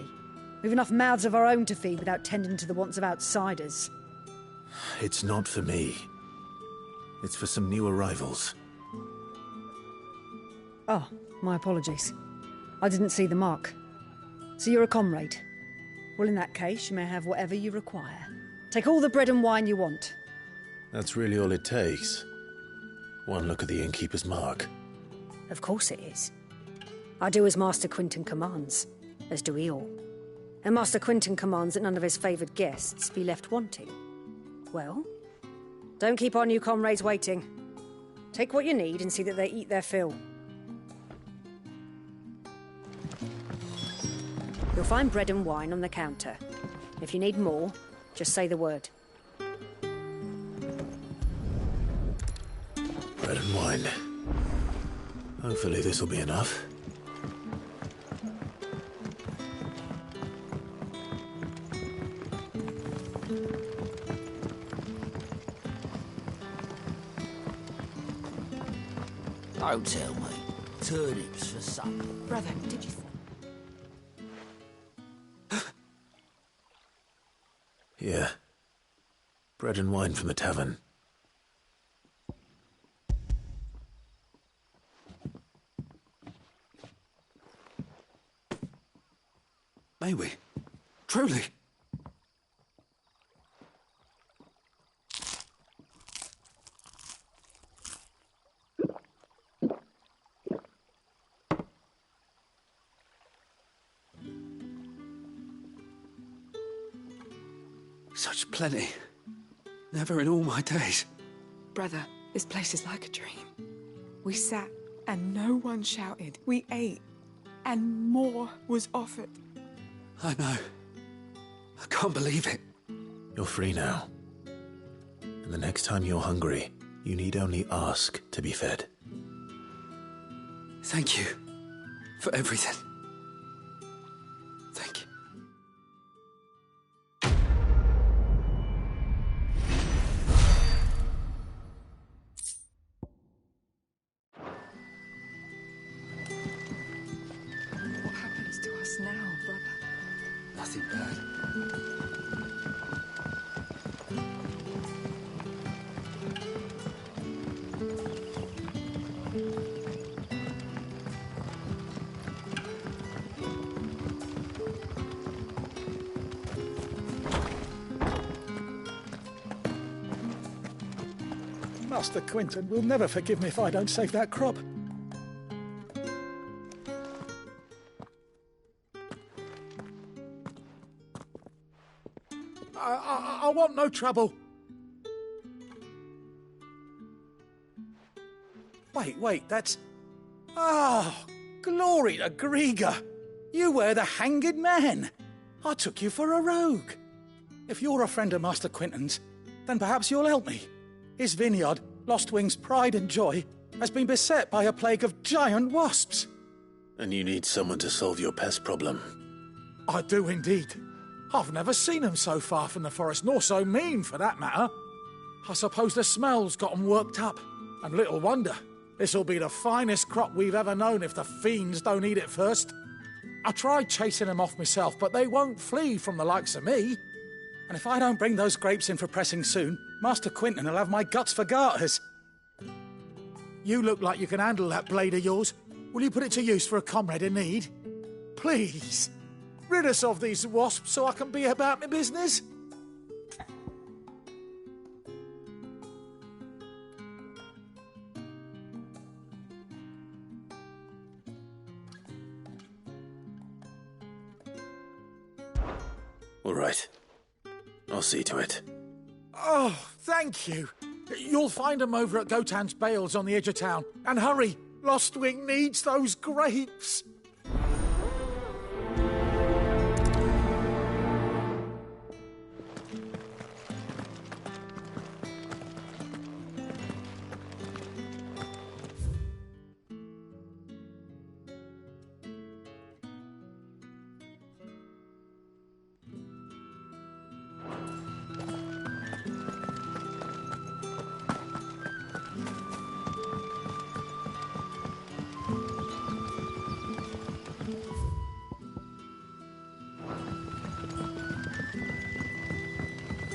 We've enough mouths of our own to feed without tending to the wants of outsiders. It's not for me. It's for some new arrivals. Oh, my apologies. I didn't see the mark. So you're a comrade? Well, in that case, you may have whatever you require. Take all the bread and wine you want. That's really all it takes. One look at the innkeeper's mark. Of course it is. I do as Master Quinton commands, as do we all. And Master Quinton commands that none of his favoured guests be left wanting. Well, don't keep our new comrades waiting. Take what you need and see that they eat their fill. You'll find bread and wine on the counter. If you need more, just say the word. Bread and wine. Hopefully this'll be enough. Don't tell me. Turnips for supper. Brother, did you... Here. Bread and wine from the tavern. May we? Truly? Such plenty. Never in all my days. Brother, this place is like a dream. We sat and no one shouted. We ate and more was offered. I know. I can't believe it. You're free now. And the next time you're hungry, you need only ask to be fed. Thank you for everything. Thank you. What happens to us now, brother? Nothing bad. Master Quinton will never forgive me if I don't save that crop. I want no trouble. Wait, that's... Oh, glory to Grieger. You were the hanged man. I took you for a rogue. If you're a friend of Master Quinton's, then perhaps you'll help me. His vineyard, Lostwing's pride and joy, has been beset by a plague of giant wasps. And you need someone to solve your pest problem. I do indeed. I've never seen them so far from the forest, nor so mean, for that matter. I suppose the smell's got 'em worked up. And little wonder. This'll be the finest crop we've ever known if the fiends don't eat it first. I tried chasing them off myself, but they won't flee from the likes of me. And if I don't bring those grapes in for pressing soon, Master Quinton will have my guts for garters. You look like you can handle that blade of yours. Will you put it to use for a comrade in need? please. Rid us of these wasps so I can be about my business. All right. I'll see to it. Oh, thank you. You'll find them over at Gotan's Bales on the edge of town. And hurry, Lostwing needs those grapes.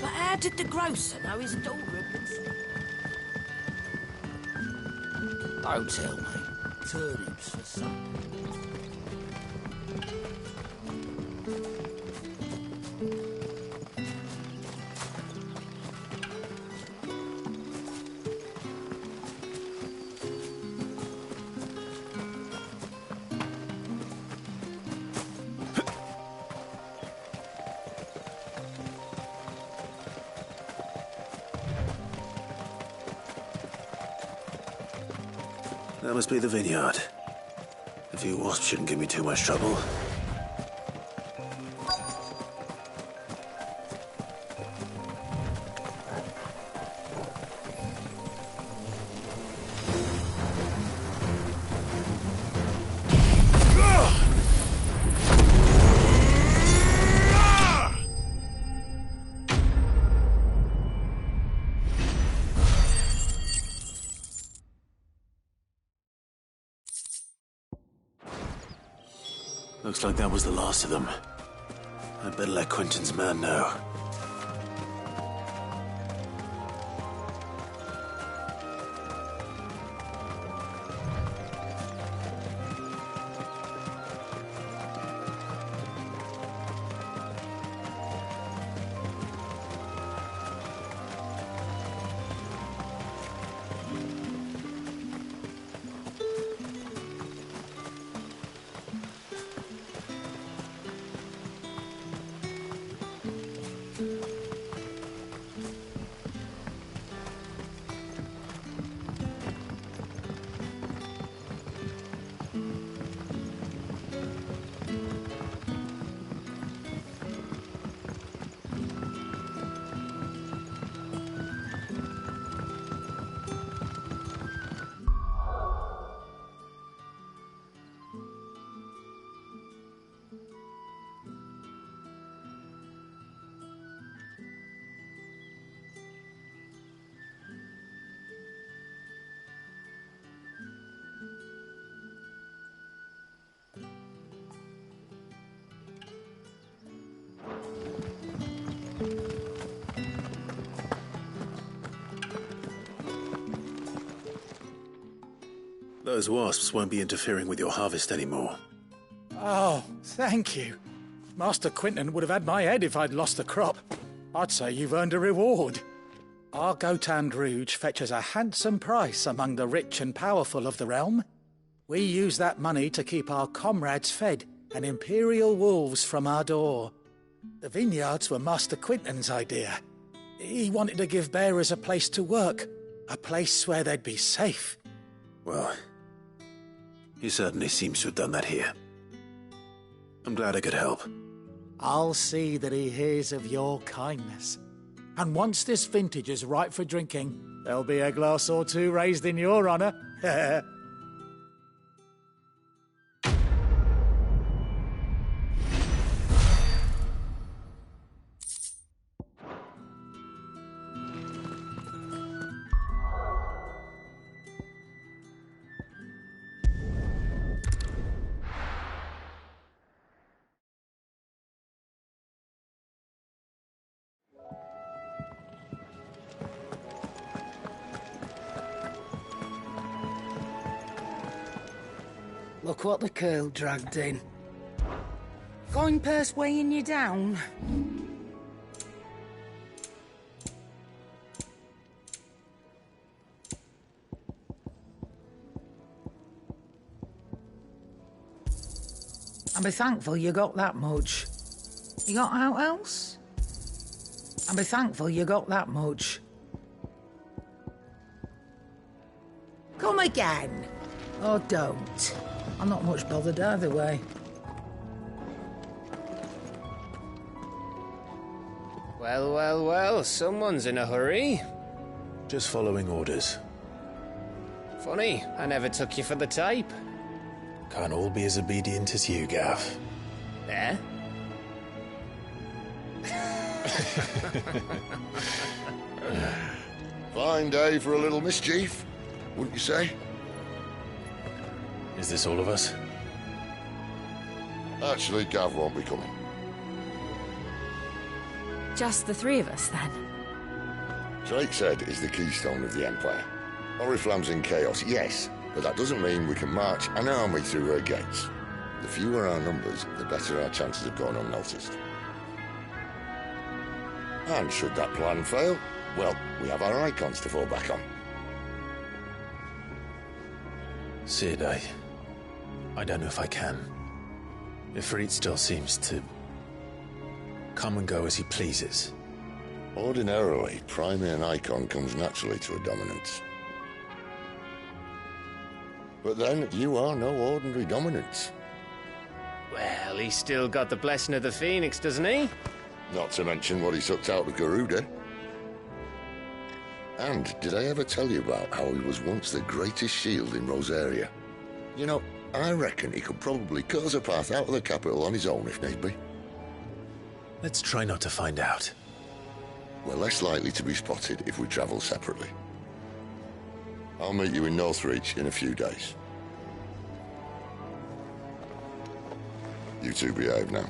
How did the grocer know his daughter had been... Don't tell me. Turnips for supper. That must be the vineyard. A few wasps shouldn't give me too much trouble. Looks like that was the last of them. I'd better let Quentin's man know. Those wasps won't be interfering with your harvest anymore. Oh, thank you. Master Quentin would have had my head if I'd lost the crop. I'd say you've earned a reward. Our Gotan Rouge fetches a handsome price among the rich and powerful of the realm. We use that money to keep our comrades fed and imperial wolves from our door. The vineyards were Master Quentin's idea. He wanted to give bearers a place to work, a place where they'd be safe. Well, he certainly seems to have done that here. I'm glad I could help. I'll see that he hears of your kindness. And once this vintage is ripe for drinking, there'll be a glass or two raised in your honour. Look what the curl dragged in. Coin purse weighing you down? I'll be thankful you got that much. You got out else? I'll be thankful you got that much. Come again. Or don't. I'm not much bothered either way. Well, well, well, someone's in a hurry. Just following orders. Funny, I never took you for the type. Can't all be as obedient as you, Gav. Eh? Fine day for a little mischief, wouldn't you say? Is this all of us? Actually, Gav won't be coming. Just the three of us, then? Drake said is the keystone of the Empire. Oriflamme's in chaos, yes, but that doesn't mean we can march an army through her gates. The fewer our numbers, the better our chances of going unnoticed. And should that plan fail, well, we have our icons to fall back on. Sid, I don't know if I can. Ifrit still seems to come and go as he pleases. Ordinarily, priming an icon comes naturally to a dominance. But then, you are no ordinary dominance. Well, he's still got the blessing of the Phoenix, doesn't he? Not to mention what he sucked out of Garuda. And did I ever tell you about how he was once the greatest shield in Rosaria? You know, I reckon he could probably cut us a path out of the capital on his own if need be. Let's try not to find out. We're less likely to be spotted if we travel separately. I'll meet you in Northreach in a few days. You two behave now.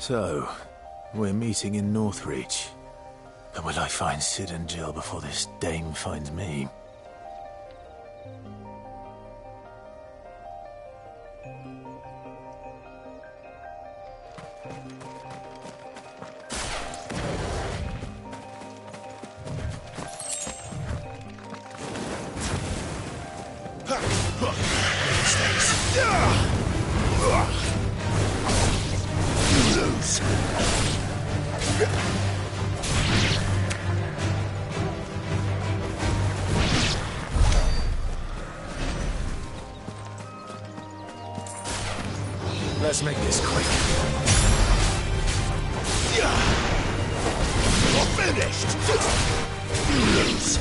So, we're meeting in Northreach. But will I find Sid and Jill before this dame finds me? Let's make this quick. You're finished! You lose!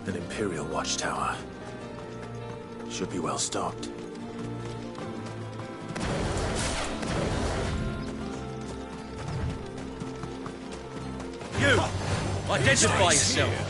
An Imperial watchtower. Should be well stocked. You! Identify yourself!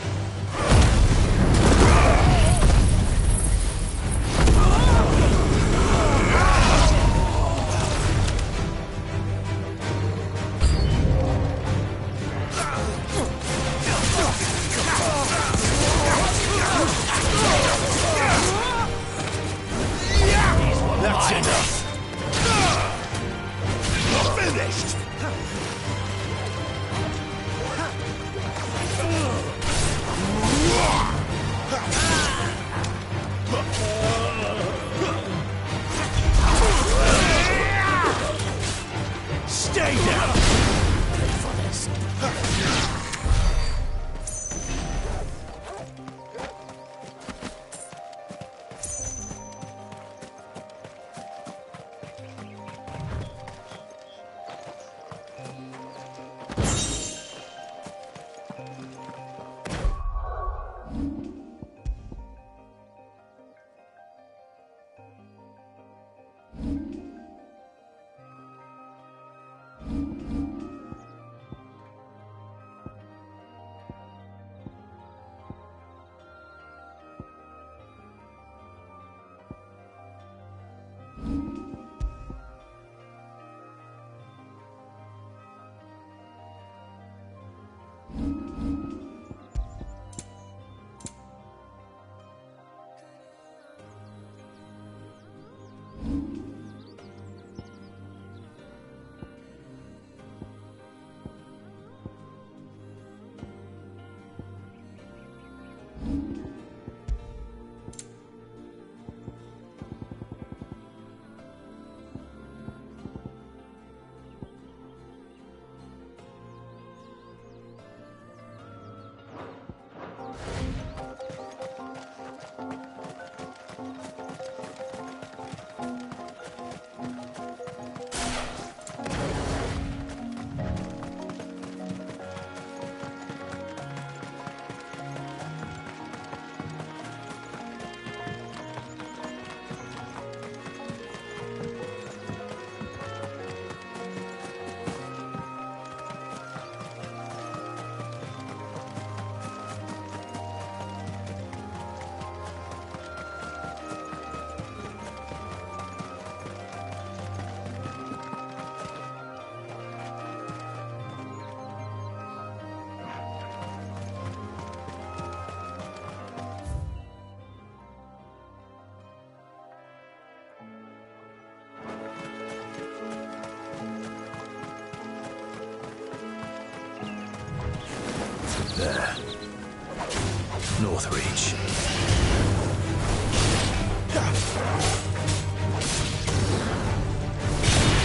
Northreach.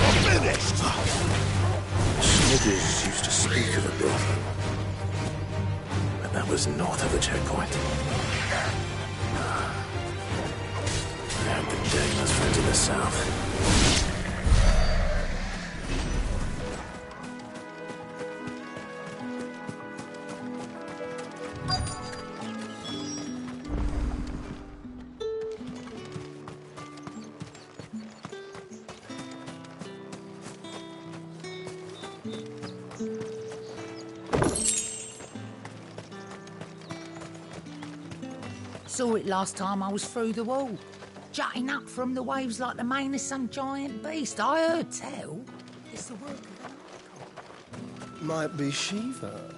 I'm finished! Smithers used to speak of a bit. But that was north of the checkpoint. I hope the Dane has friends in the south. Saw it last time I was through the wall. Jutting up from the waves like the mane of some giant beast. I heard tell. It's the work of Might be Shiva.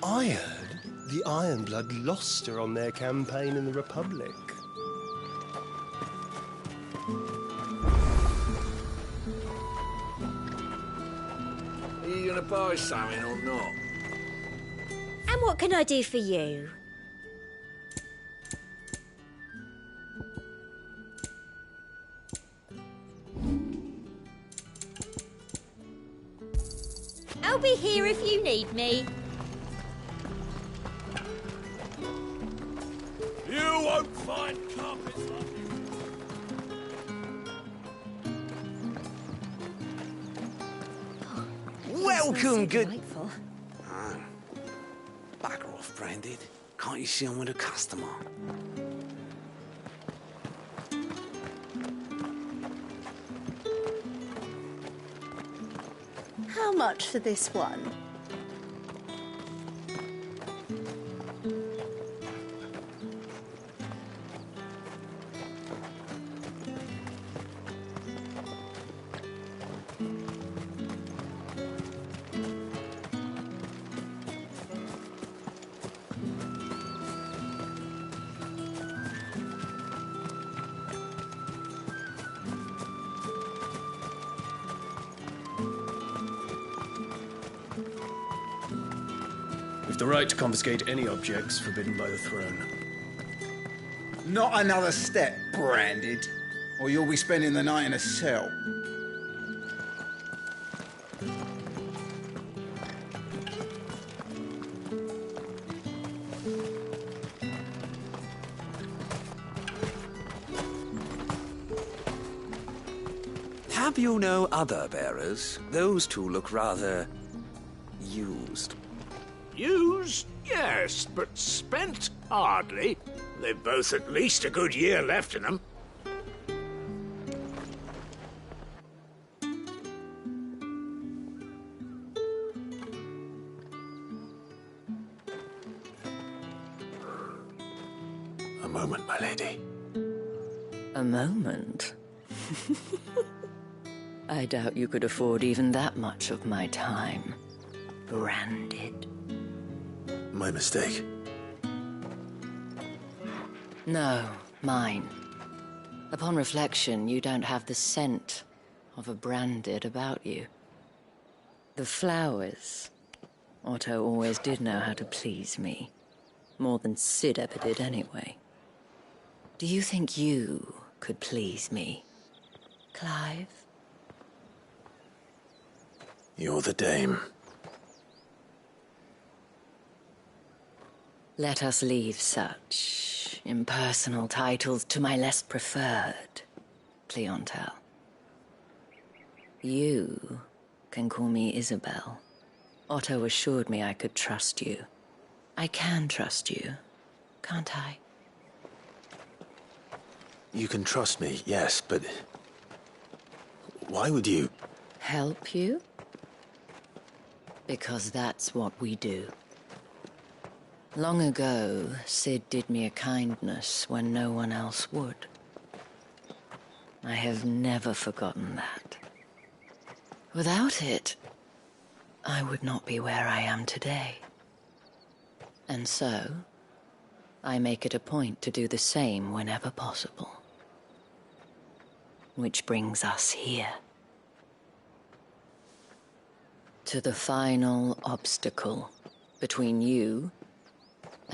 I heard the Ironblood lost her on their campaign in the Republic. Are you going to buy something or not? And what can I do for you? I'll be here if you need me. You won't find carpets like Welcome, good... Bugger off, Branded. Can't you see I'm with a customer? How much for this one? We've the right to confiscate any objects forbidden by the throne. Not another step, Branded, or you'll be spending the night in a cell. Have you no other bearers? Those two look rather... used. Used? Yes, but spent? Hardly. They've both at least a good year left in them. A moment, my lady. A moment? I doubt you could afford even that much of my time. Branded. My mistake. No, mine. Upon reflection, you don't have the scent of a Branded about you. The flowers. Otto always did know how to please me. More than Sid ever did anyway. Do you think you could please me, Clive? You're the dame. Let us leave such impersonal titles to my less preferred clientele. You can call me Isabel. Otto assured me I could trust you. I can trust you, can't I? You can trust me, yes, but... why would you... Help you? Because that's what we do. Long ago, Sid did me a kindness when no one else would. I have never forgotten that. Without it, I would not be where I am today. And so, I make it a point to do the same whenever possible. Which brings us here. To the final obstacle between you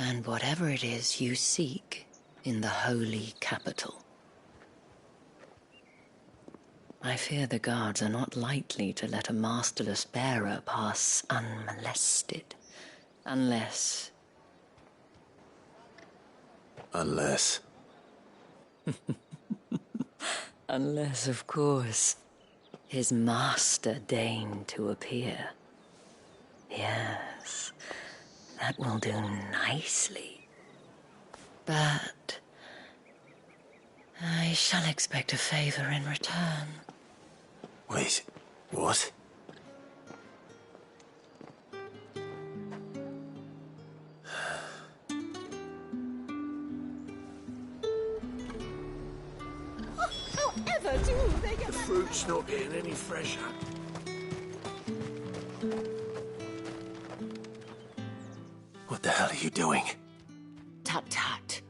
And whatever it is you seek in the holy capital. I fear the guards are not likely to let a masterless bearer pass unmolested. Unless... Unless... Unless, of course, his master deigned to appear. Yes, that will do nicely. But... I shall expect a favor in return. Wait, what? However do they get The fruit's not getting any fresher. What the hell are you doing? Tut tut.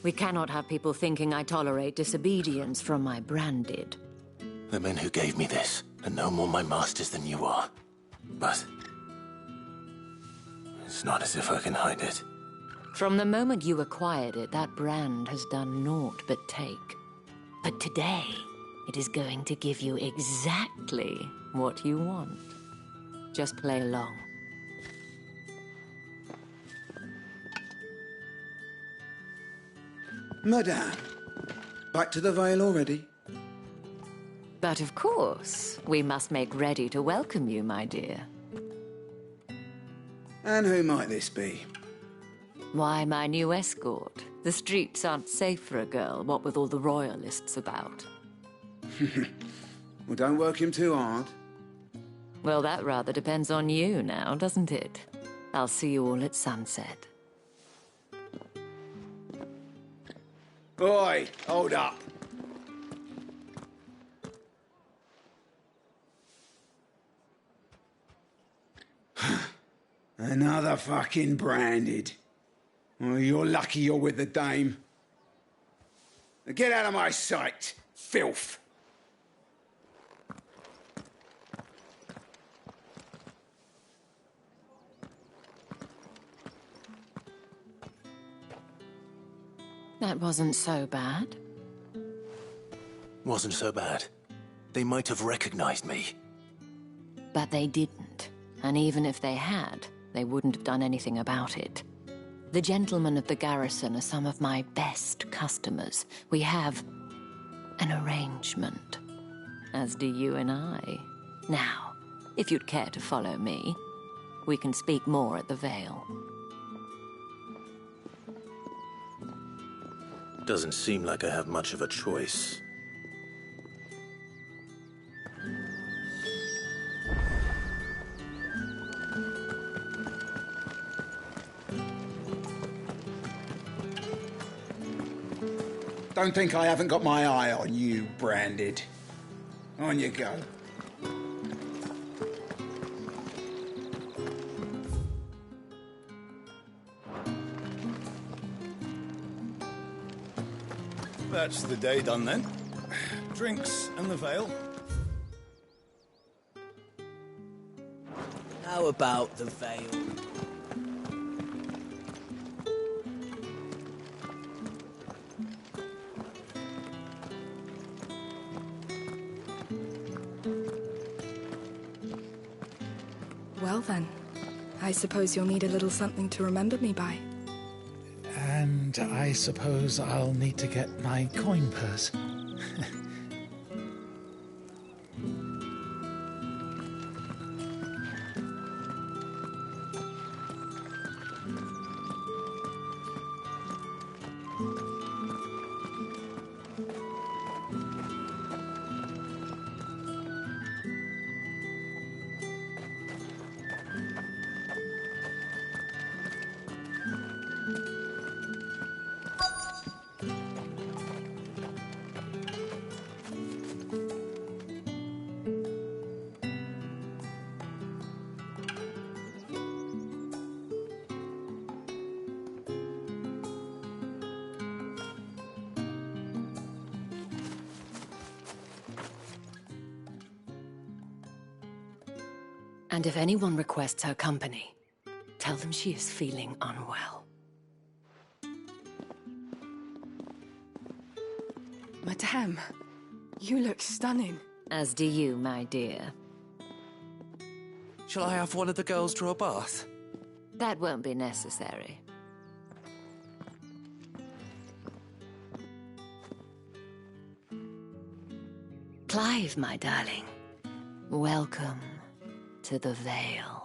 We cannot have people thinking I tolerate disobedience from my branded. The men who gave me this are no more my masters than you are. But... it's not as if I can hide it. From the moment you acquired it, that brand has done naught but take. But today, it is going to give you exactly what you want. Just play along. Madame, back to the Vale already? But of course, we must make ready to welcome you, my dear. And who might this be? Why, my new escort. The streets aren't safe for a girl, what with all the royalists about. Well, don't work him too hard. Well, that rather depends on you now, doesn't it? I'll see you all at sunset. Oi, hold up. Another fucking branded. Well, you're lucky you're with the dame. Now get out of my sight, filth. That wasn't so bad. Wasn't so bad. They might have recognized me. But they didn't. And even if they had, they wouldn't have done anything about it. The gentlemen of the garrison are some of my best customers. We have an arrangement, as do you and I. Now, if you'd care to follow me, we can speak more at the Vale. Doesn't seem like I have much of a choice. Don't think I haven't got my eye on you, branded. On you go. That's the day done then. Drinks and the Vale. How about the Vale? Well then, I suppose you'll need a little something to remember me by. And I suppose I'll need to get my coin purse. And if anyone requests her company, tell them she is feeling unwell. Madame, you look stunning. As do you, my dear. Shall I have one of the girls draw a bath? That won't be necessary. Clive, my darling, welcome to the Vale.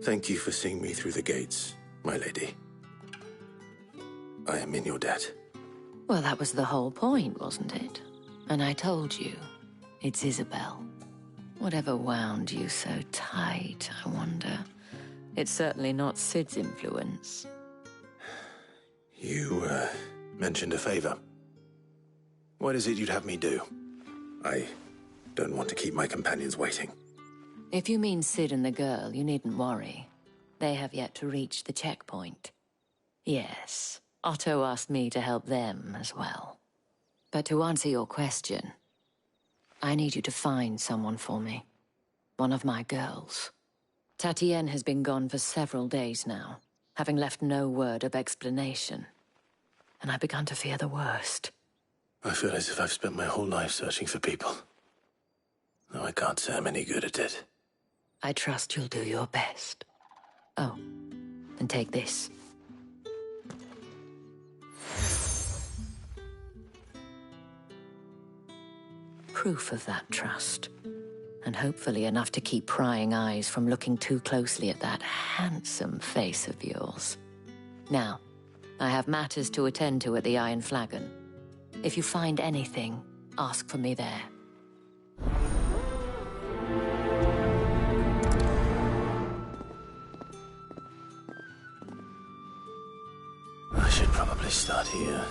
Thank you for seeing me through the gates, my lady. I am in your debt. Well, that was the whole point, wasn't it? And I told you, it's Isabel. Whatever wound you so tight, I wonder. It's certainly not Sid's influence. You, mentioned a favor. What is it you'd have me do? I don't want to keep my companions waiting. If you mean Sid and the girl, you needn't worry. They have yet to reach the checkpoint. Yes, Otto asked me to help them as well. But to answer your question, I need you to find someone for me. One of my girls. Tatienne has been gone for several days now, having left no word of explanation. And I've begun to fear the worst. I feel as if I've spent my whole life searching for people. Though I can't say I'm any good at it. I trust you'll do your best. Oh, and take this. Proof of that trust. And hopefully enough to keep prying eyes from looking too closely at that handsome face of yours. Now, I have matters to attend to at the Iron Flagon. If you find anything, ask for me there. I should probably start here.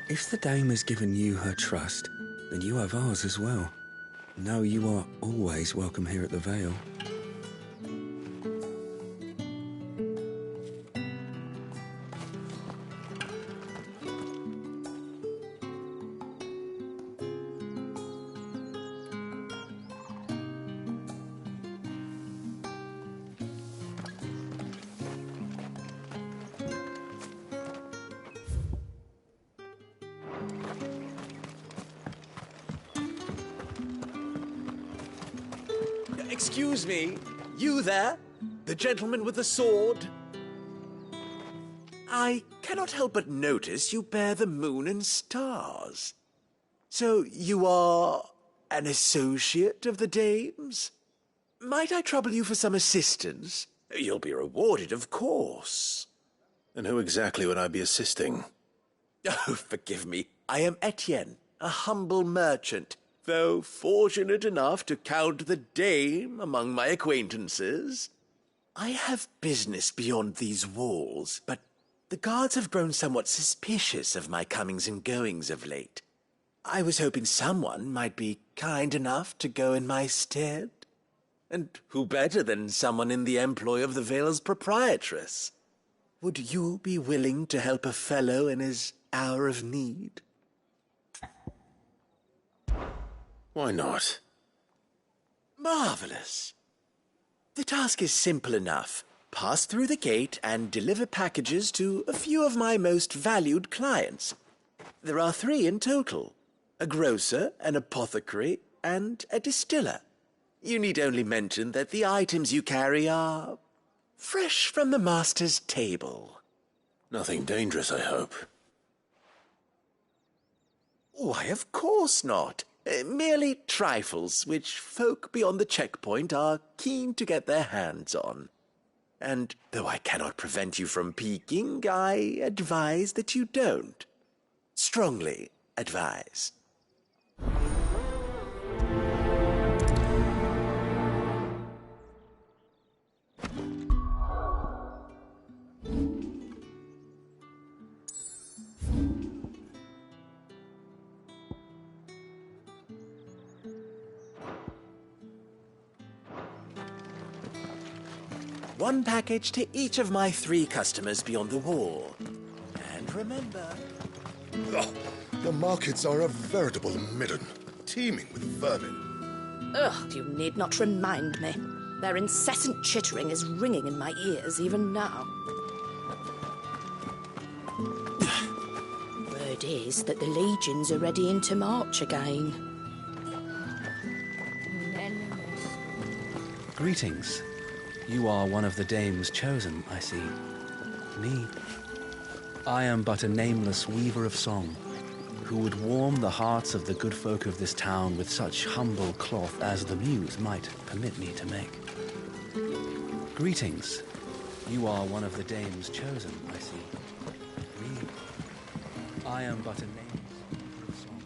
If the dame has given you her trust, then you have ours as well. Know you are always welcome here at the Vale. Excuse me, you there? The gentleman with the sword? I cannot help but notice you bear the moon and stars. So you are an associate of the dame's? Might I trouble you for some assistance? You'll be rewarded, of course. And who exactly would I be assisting? Oh, forgive me. I am Etienne, a humble merchant, though fortunate enough to count the dame among my acquaintances. I have business beyond these walls, but the guards have grown somewhat suspicious of my comings and goings of late. I was hoping someone might be kind enough to go in my stead. And who better than someone in the employ of the Vale's proprietress? Would you be willing to help a fellow in his hour of need? Why not? Marvelous. The task is simple enough. Pass through the gate and deliver packages to a few of my most valued clients. There are 3 in total: a grocer, an apothecary, and a distiller. You need only mention that the items you carry are fresh from the master's table. Nothing dangerous, I hope. Why, of course not. Merely trifles which folk beyond the checkpoint are keen to get their hands on. And though I cannot prevent you from peeking, I advise that you don't. Strongly advise. One package to each of my 3 customers beyond the wall. And remember... Oh, the markets are a veritable midden, teeming with vermin. Ugh, you need not remind me. Their incessant chittering is ringing in my ears even now. Word is that the legions are ready into march again. Greetings. You are one of the dames chosen, I see. Me. I am but a nameless weaver of song, who would warm the hearts of the good folk of this town with such humble cloth as the muse might permit me to make. Greetings. You are one of the dames chosen, I see. Me. I am but a nameless weaver of song.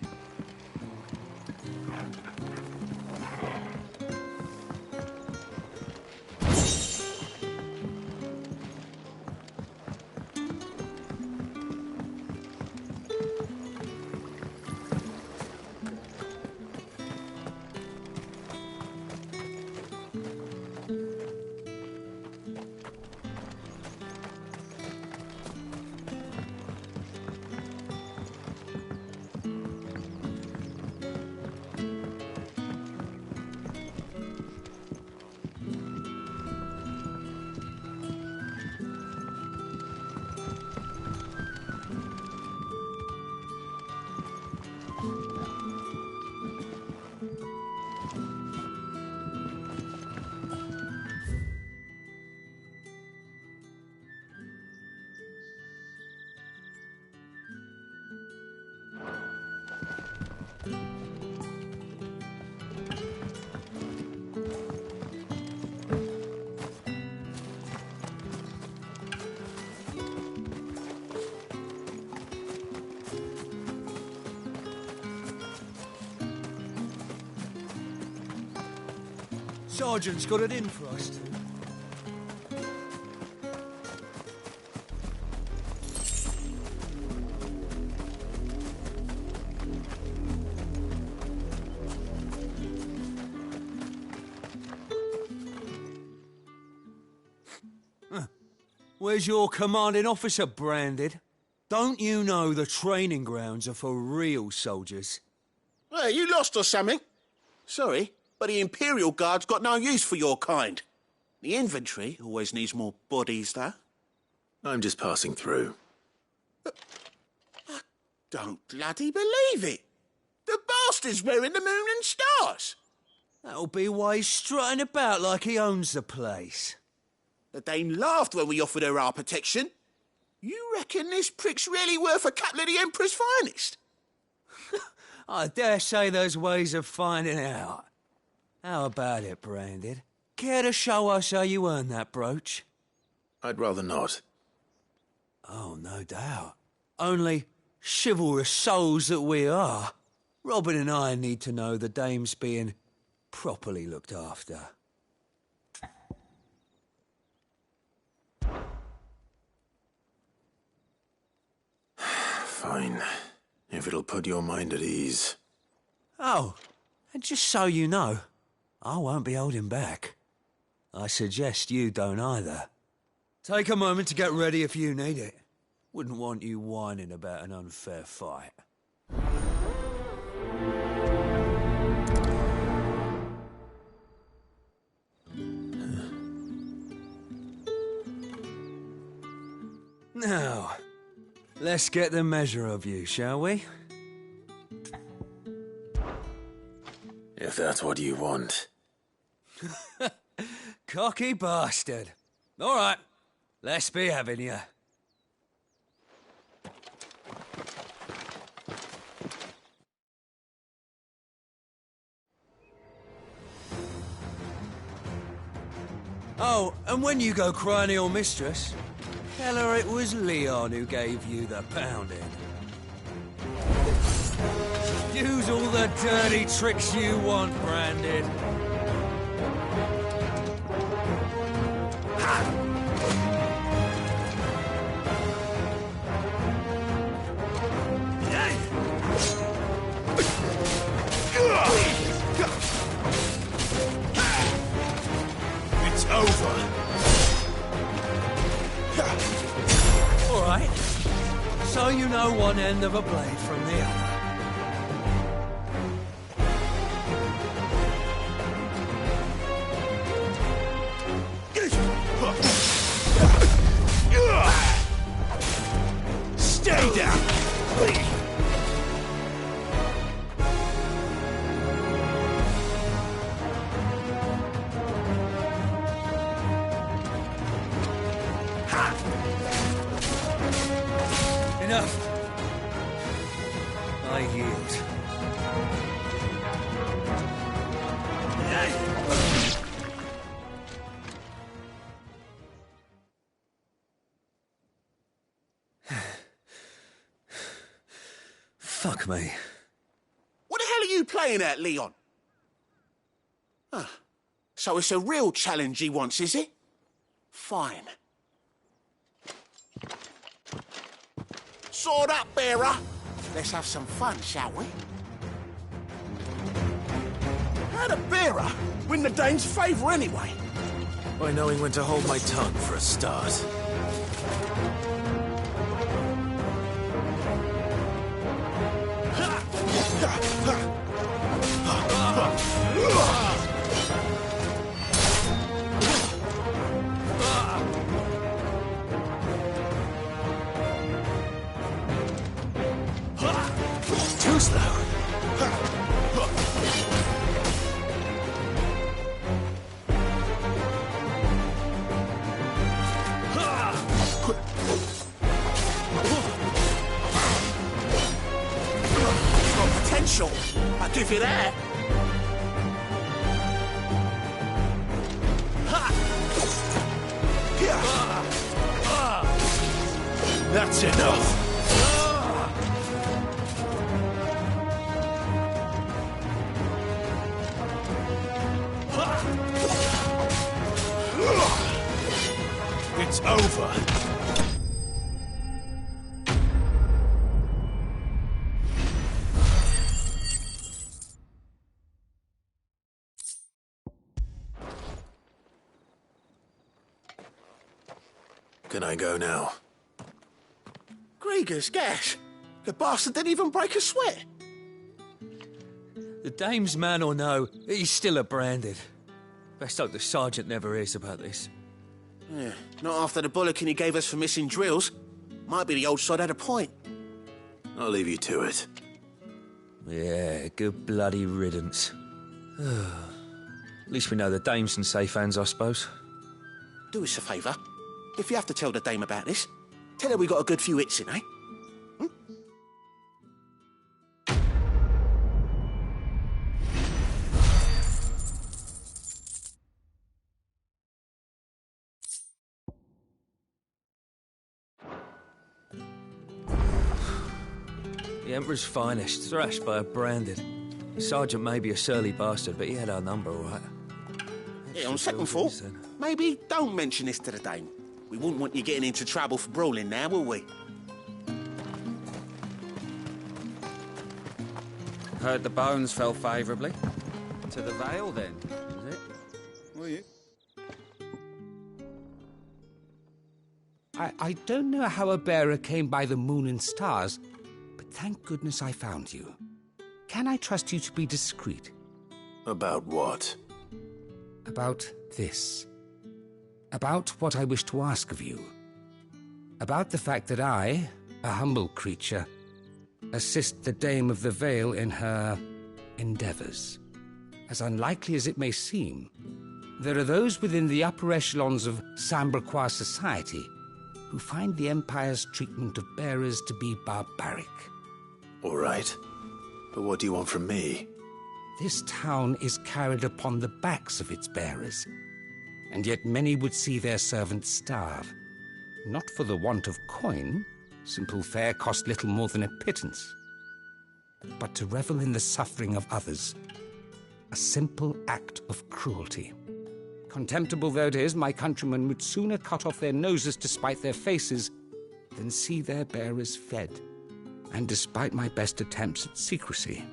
Sergeant's got it in for us. Where's your commanding officer branded? Don't you know the training grounds are for real soldiers? Hey, you lost or something? Sorry, but the Imperial Guard's got no use for your kind. The infantry always needs more bodies, though. I'm just passing through. I don't bloody believe it. The bastard's wearing the moon and stars. That'll be why he's strutting about like he owns the place. The Dame laughed when we offered her our protection. You reckon this prick's really worth a couple of the Emperor's finest? I dare say there's ways of finding out. How about it, Branded? Care to show us how you earned that brooch? I'd rather not. Oh, no doubt. Only chivalrous souls that we are, Robin and I need to know the Dame's being properly looked after. Fine. If it'll put your mind at ease. Oh, and just so you know, I won't be holding back. I suggest you don't either. Take a moment to get ready if you need it. Wouldn't want you whining about an unfair fight. Now, let's get the measure of you, shall we? If that's what you want. Cocky bastard. All right, let's be having you. Oh, and when you go crying to your mistress, tell her it was Leon who gave you the pounding. Use all the dirty tricks you want, Brandon. It's over. All right. So you know one end of a blade from the other. Stay down, please. Enough. I yield. Fuck me. What the hell are you playing at, Leon? So it's a real challenge he wants, is it? Fine. Sword up, bearer. Let's have some fun, shall we? How'd a bearer win the Dane's favour anyway? By knowing when to hold my tongue for a start. Too slow. Potential. I'll give you that. That's enough. It's over. Can I go now? Grieger's gas. The bastard didn't even break a sweat. The dame's man or no, he's still a branded. Best hope the sergeant never hears about this. Yeah, not after the bollocking he gave us for missing drills. Might be the old sod had a point. I'll leave you to it. Yeah, good bloody riddance. At least we know the dame's in safe hands, I suppose. Do us a favour. If you have to tell the dame about this, tell her we got a good few hits in, eh? The Emperor's finest, thrashed by a branded. The sergeant may be a surly bastard, but he had our number, all right. Yeah, on second thought, maybe don't mention this to the dame. We wouldn't want you getting into trouble for brawling now, will we? Heard the bones fell favourably. To the Vale, then, is it? Will you? I don't know how a bearer came by the moon and stars, but thank goodness I found you. Can I trust you to be discreet? About what? About this. About what I wish to ask of you. About the fact that I, a humble creature, assist the Dame of the Vale in her endeavours. As unlikely as it may seem, there are those within the upper echelons of Samberquois society who find the Empire's treatment of bearers to be barbaric. All right. But what do you want from me? This town is carried upon the backs of its bearers, and yet many would see their servants starve. Not for the want of coin, simple fare cost little more than a pittance, but to revel in the suffering of others, a simple act of cruelty. Contemptible though it is, my countrymen would sooner cut off their noses to spite their faces than see their bearers fed. And despite my best attempts at secrecy,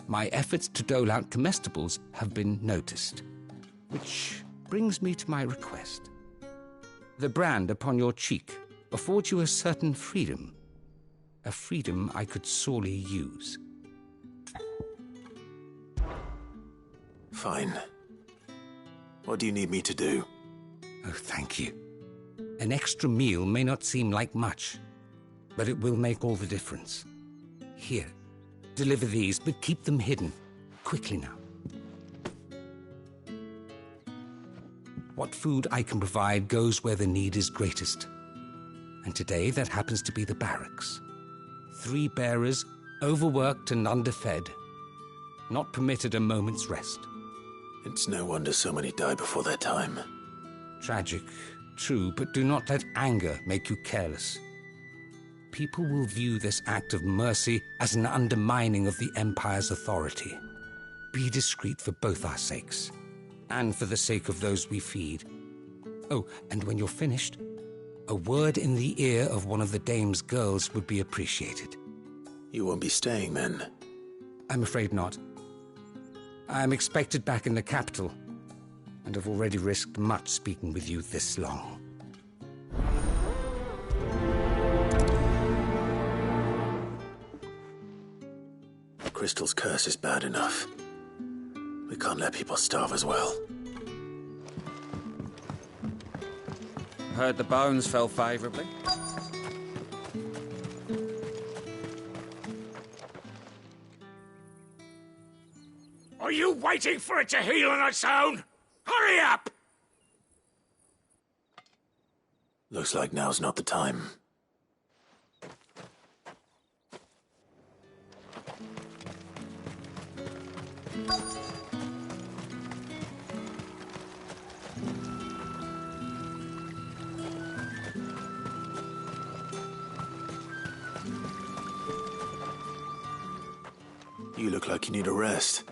my efforts to dole out comestibles have been noticed. Which brings me to my request. The brand upon your cheek affords you a certain freedom. A freedom I could sorely use. Fine. What do you need me to do? Oh, thank you. An extra meal may not seem like much, but it will make all the difference. Here, deliver these, but keep them hidden. Quickly now. What food I can provide goes where the need is greatest. And today that happens to be the barracks. 3 bearers, overworked and underfed. Not permitted a moment's rest. It's no wonder so many die before their time. Tragic, true, but do not let anger make you careless. People will view this act of mercy as an undermining of the Empire's authority. Be discreet for both our sakes, and for the sake of those we feed. Oh, and when you're finished, a word in the ear of one of the dame's girls would be appreciated. You won't be staying, then? I'm afraid not. I'm expected back in the capital, and have already risked much speaking with you this long. Crystal's curse is bad enough. We can't let people starve as well. Heard the bones fell favourably. Are you waiting for it to heal on its own? Hurry up! Looks like now's not the time. You look like you need a rest.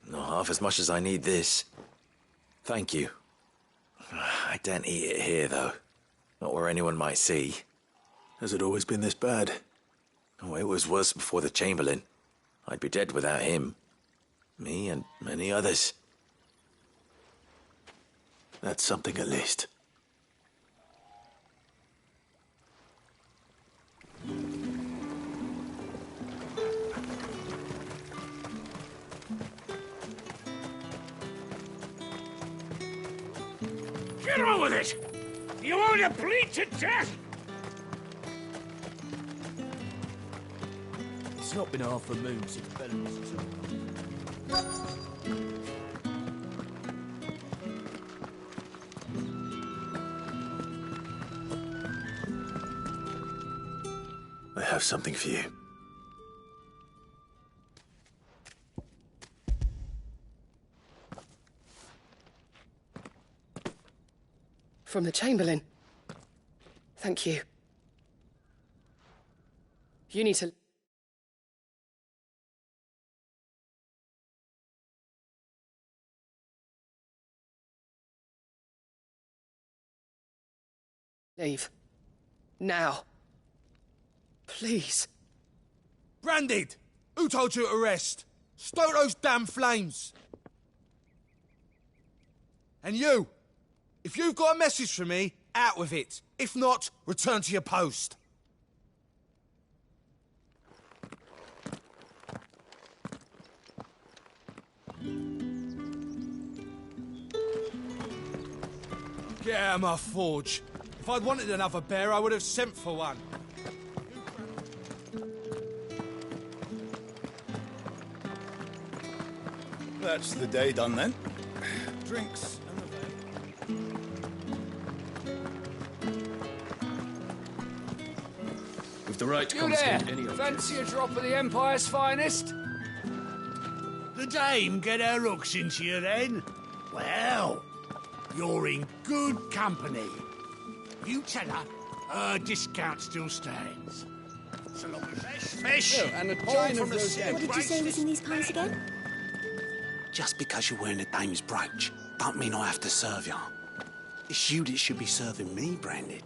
Not half as much as I need this. Thank you. I daren't eat it here, though. Not where anyone might see. Has it always been this bad? Oh, it was worse before the Chamberlain. I'd be dead without him. Me and many others. That's something at least. Get on with it! You want to bleed to death? It's not been half a moon since Belarus. I have something for you. From the Chamberlain. Thank you. You need to... leave. Now. Please. Branded! Who told you to rest? Stoke those damn flames! And you! If you've got a message for me, out with it. If not, return to your post. Get out of my forge. If I'd wanted another bear, I would have sent for one. That's the day done then. Drinks. With the right You there! constant, any Fancy a drop of the Empire's finest? The dame get her hooks into you then? Well, you're in good company. You tell her her discount still stands. So long as fish, Oh, and a all chain from of the rosé. sea What did you say was in these pies again? Just because you're wearing the dame's brooch, don't mean I have to serve you. It's you that should be serving me, Branded.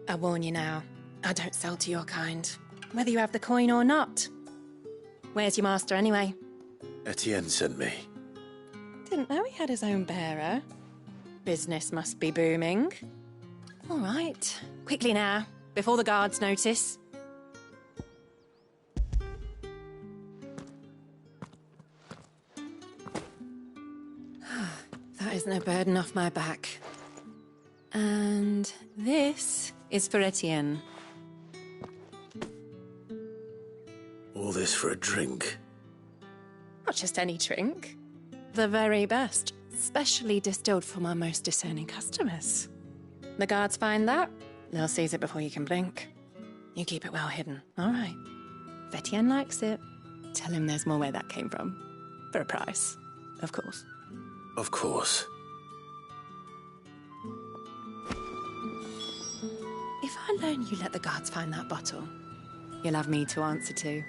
I warn you now, I don't sell to your kind. whether you have the coin or not. Where's your master, anyway? Etienne sent me. Didn't know he had his own bearer. Business must be booming. All right, quickly now, before the guards notice. That is no burden off my back. And this is for Etienne. All this for a drink? Not just any drink. The very best, specially distilled for my most discerning customers. The guards find that, they'll seize it before you can blink. You keep it well hidden, all right? If Etienne likes it, tell him there's more where that came from. For a price, of course. Of course. If I learn you let the guards find that bottle, you'll have me to answer to.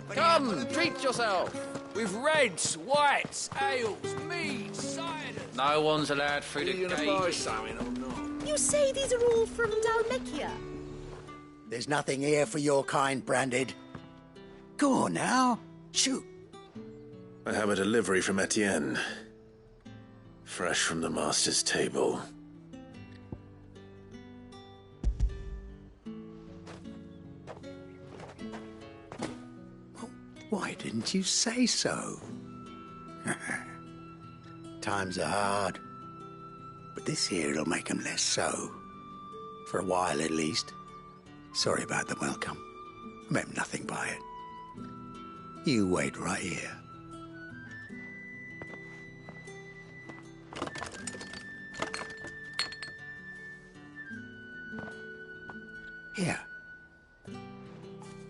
Come, treat yourself. With reds, whites, ales, meads, ciders. No one's allowed through the gate. Something or not? You say these are all from Dalmekia? There's nothing here for your kind, Branded. Go on now, shoot. I have a delivery from Etienne. Fresh from the master's table. Why didn't you say so? Times are hard. But this here'll make 'em less so. For a while, at least. Sorry about the welcome. I meant nothing by it. You wait right here. Here.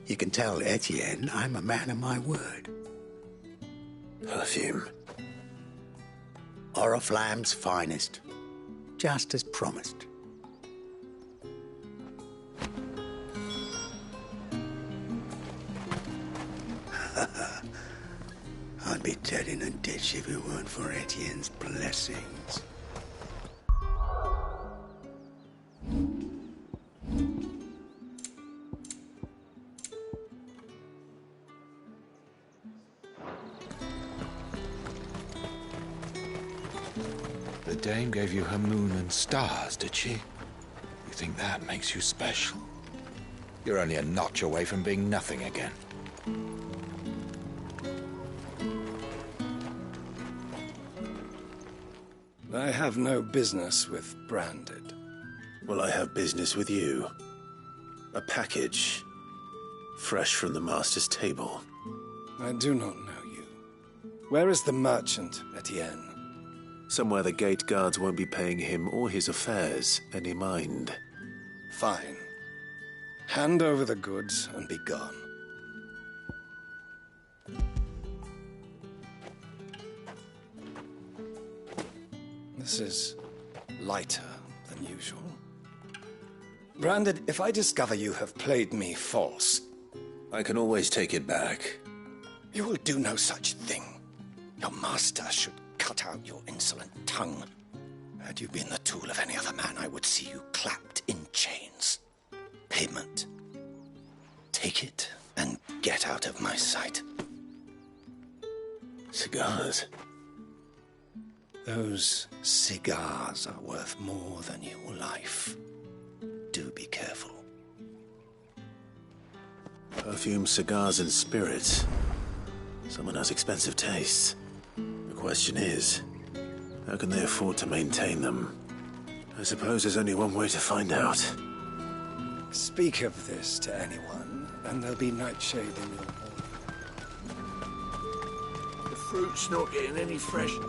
You can tell Etienne I'm a man of my word. Perfume. Oriflamme's finest. Just as promised. I'd be dead in a ditch if it weren't for Etienne's blessings. The dame gave you her moon and stars, did she? You think that makes you special? You're only a notch away from being nothing again. I have no business with Branded. Well, I have business with you. A package. Fresh from the master's table. I do not know you. Where is the merchant, Etienne? Somewhere the gate guards won't be paying him or his affairs any mind. Fine. Hand over the goods and be gone. This is lighter than usual. Branded, if I discover you have played me false... I can always take it back. You will do no such thing. Your master should cut out your insolent tongue. Had you been the tool of any other man, I would see you clapped in chains. Payment. Take it and get out of my sight. Cigars. Those cigars are worth more than your life. Do be careful. Perfume, cigars, and spirits. Someone has expensive tastes. The question is, how can they afford to maintain them? I suppose there's only one way to find out. Speak of this to anyone, and there'll be nightshade in your morning. The fruit's not getting any fresher.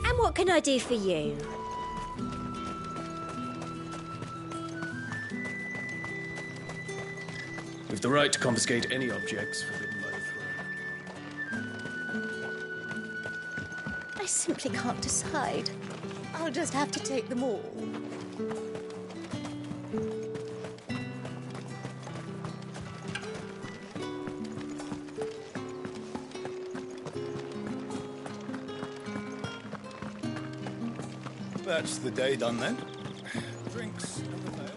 And what can I do for you? We've the right to confiscate any objects forbidden by the throne. I simply can't decide. I'll just have to take them all. That's the day done then. Drinks in the vale.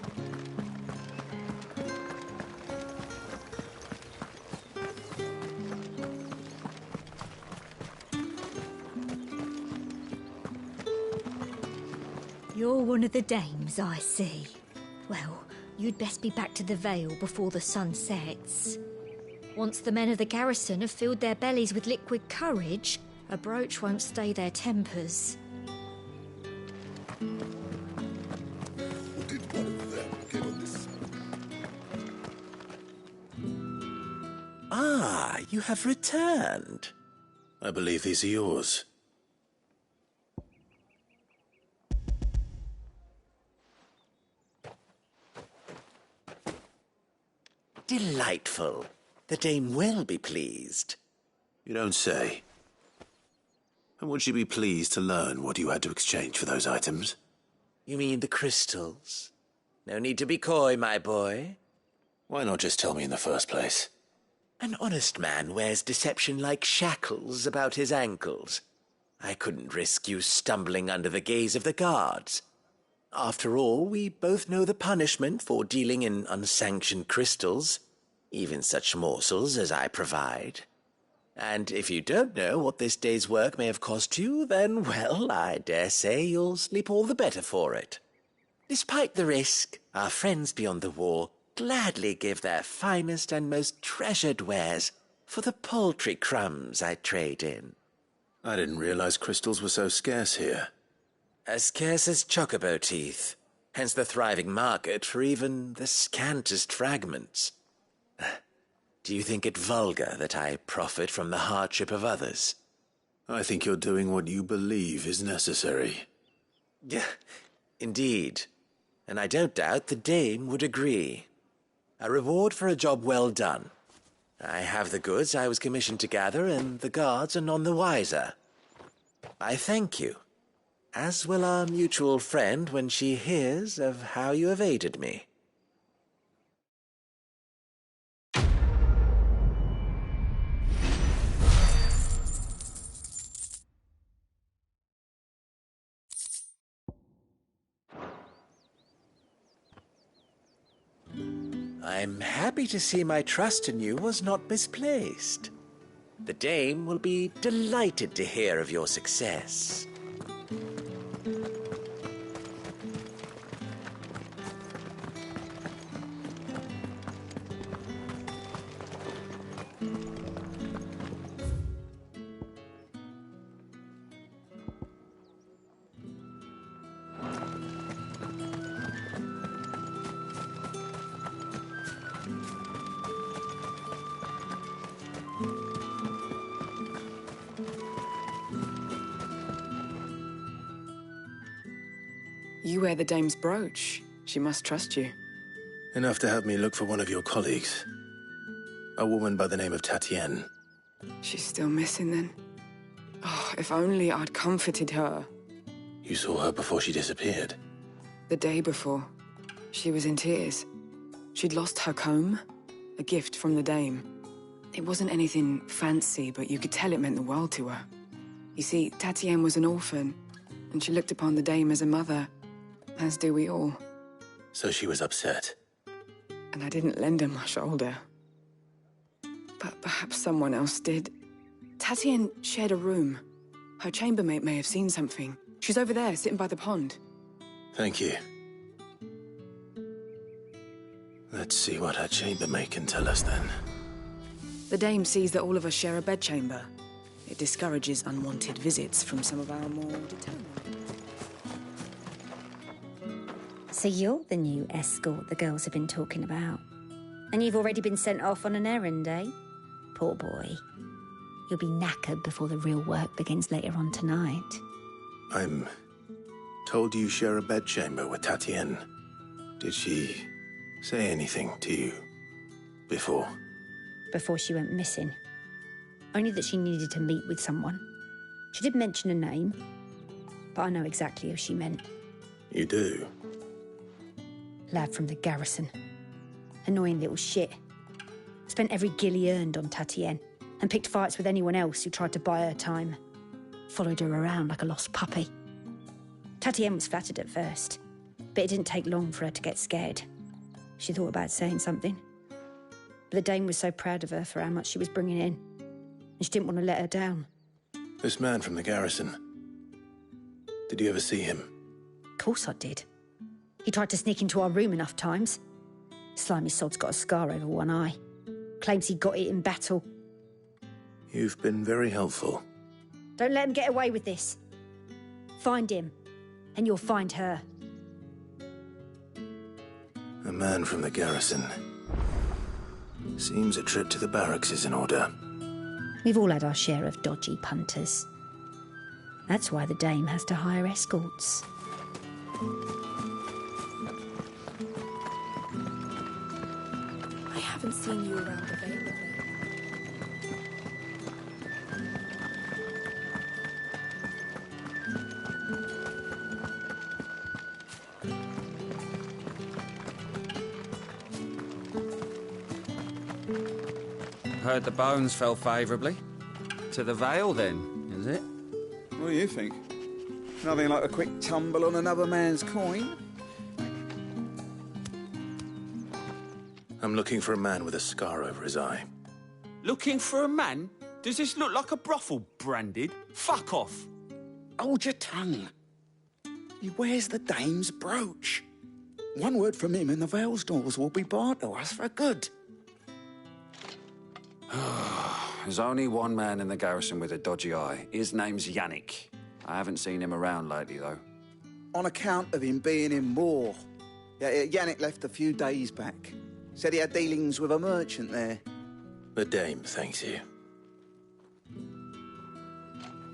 You're one of the dames, I see. Well, you'd best be back to the Vale before the sun sets. Once the men of the garrison have filled their bellies with liquid courage, a brooch won't stay their tempers. Did one of them get on this? Ah, you have returned. I believe these are yours. Delightful. The dame will be pleased. You don't say. And would she be pleased to learn what you had to exchange for those items? You mean the crystals? No need to be coy, my boy. Why not just tell me in the first place? An honest man wears deception like shackles about his ankles. I couldn't risk you stumbling under the gaze of the guards. After all, we both know the punishment for dealing in unsanctioned crystals, even such morsels as I provide. And if you don't know what this day's work may have cost you, then, well, I dare say you'll sleep all the better for it. Despite the risk, our friends beyond the wall gladly give their finest and most treasured wares for the paltry crumbs I trade in. I didn't realize crystals were so scarce here. As scarce as chocobo teeth, hence the thriving market for even the scantest fragments. Do you think it vulgar that I profit from the hardship of others? I think you're doing what you believe is necessary. Indeed, and I don't doubt the dame would agree. A reward for a job well done. I have the goods I was commissioned to gather, and the guards are none the wiser. I thank you, as will our mutual friend when she hears of how you have aided me. I'm happy to see my trust in you was not misplaced. The dame will be delighted to hear of your success. You wear the dame's brooch. She must trust you. Enough to have me look for one of your colleagues. A woman by the name of Tatienne. She's still missing then. Oh, if only I'd comforted her. You saw her before she disappeared? The day before. She was in tears. She'd lost her comb, a gift from the dame. It wasn't anything fancy, but you could tell it meant the world to her. You see, Tatienne was an orphan, and she looked upon the dame as a mother, as do we all. So she was upset. And I didn't lend her my shoulder. But perhaps someone else did. Tatienne shared a room. Her chambermaid may have seen something. She's over there, sitting by the pond. Thank you. Let's see what her chambermaid can tell us then. The dame sees that all of us share a bedchamber. It discourages unwanted visits from some of our more determined. So you're the new escort the girls have been talking about. And you've already been sent off on an errand, eh? Poor boy. You'll be knackered before the real work begins later on tonight. I'm told you share a bedchamber with Tatienne. Did she say anything to you? Before? Before she went missing. Only that she needed to meet with someone. She did mention a name, but I know exactly who she meant. You do? Lad from the garrison. Annoying little shit. Spent every guil he earned on Tatienne, and picked fights with anyone else who tried to buy her time. Followed her around like a lost puppy. Tatienne was flattered at first, but it didn't take long for her to get scared. She thought about saying something. But the Dame was so proud of her for how much she was bringing in, and she didn't want to let her down. This man from the garrison. Did you ever see him? Of course I did. He tried to sneak into our room enough times. Slimy sod's got a scar over one eye. Claims he got it in battle. You've been very helpful. Don't let him get away with this. Find him, and you'll find her. A man from the garrison. Seems a trip to the barracks is in order. We've all had our share of dodgy punters. That's why the Dame has to hire escorts. I haven't seen you around the Vale. Heard the bones fell favourably. To the Vale, then, is it? What do you think? Nothing like a quick tumble on another man's coin? I'm looking for a man with a scar over his eye. Looking for a man? Does this look like a brothel branded? Fuck off! Hold your tongue. He wears the Dame's brooch. One word from him and the Vale's doors will be barred to us for good. There's only one man in the garrison with a dodgy eye. His name's Yannick. I haven't seen him around lately, though. On account of him being in war. Yeah, Yannick left a few days back. Said he had dealings with a merchant there. The Dame thanks you.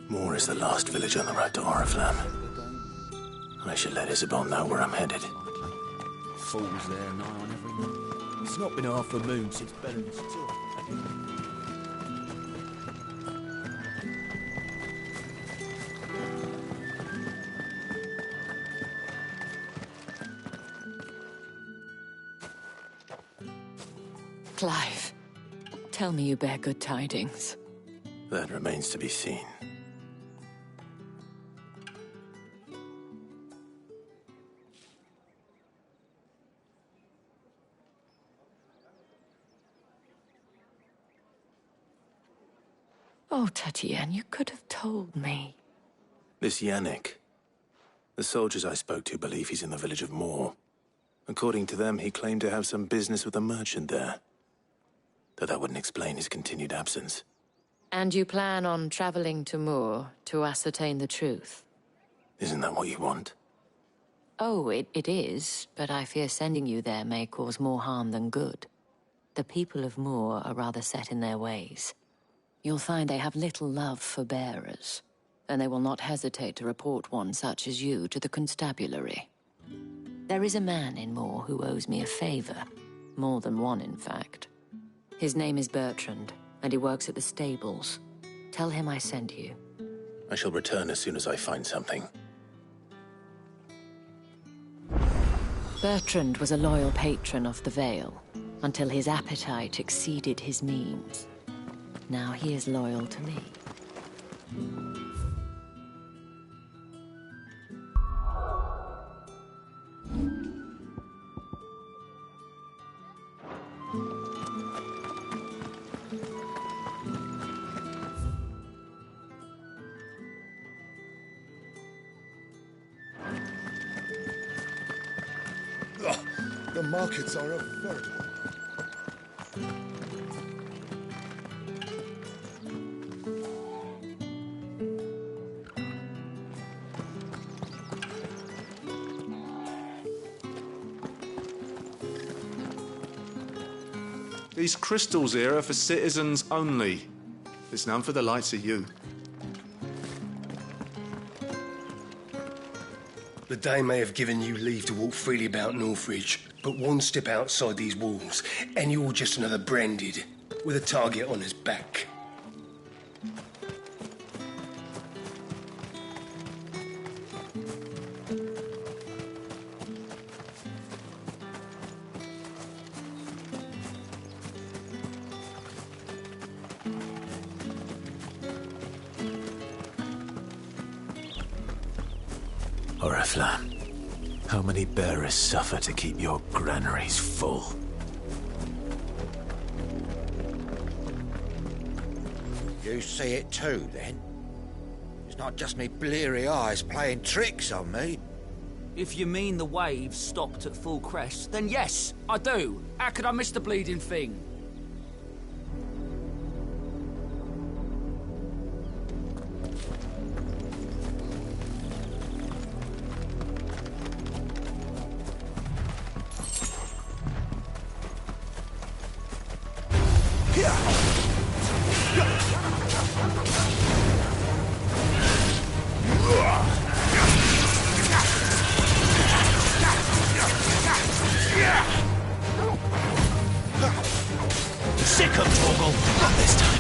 Moor is the last village on the road to Oriflamme. I should let Isabel know where I'm headed. Falls there nigh on every night. It's not been half a moon since Bellen's tour. Clive, tell me you bear good tidings. That remains to be seen. Oh, Tatienne, you could have told me. This Yannick. The soldiers I spoke to believe he's in the village of Moor. According to them, he claimed to have some business with a merchant there. Though that wouldn't explain his continued absence. And you plan on traveling to Moor to ascertain the truth? Isn't that what you want? Oh, it is, but I fear sending you there may cause more harm than good. The people of Moor are rather set in their ways. You'll find they have little love for bearers, and they will not hesitate to report one such as you to the constabulary. There is a man in Moor who owes me a favor. More than one, in fact. His name is Bertrand, and he works at the stables. Tell him I sent you. I shall return as soon as I find something. Bertrand was a loyal patron of the Vale, until his appetite exceeded his means. Now he is loyal to me. The markets are a veritable... These crystals here are for citizens only. There's none for the likes of you. The Dame may have given you leave to walk freely about Northridge, But one step outside these walls, and you're just another branded with a target on his back. Oriflamme, how many bearers suffer to keep your granaries full? You see it too, then? It's not just me bleary eyes playing tricks on me. If you mean the waves stopped at full crest, then yes, I do. How could I miss the bleeding thing? Sick of Torgal, not this time.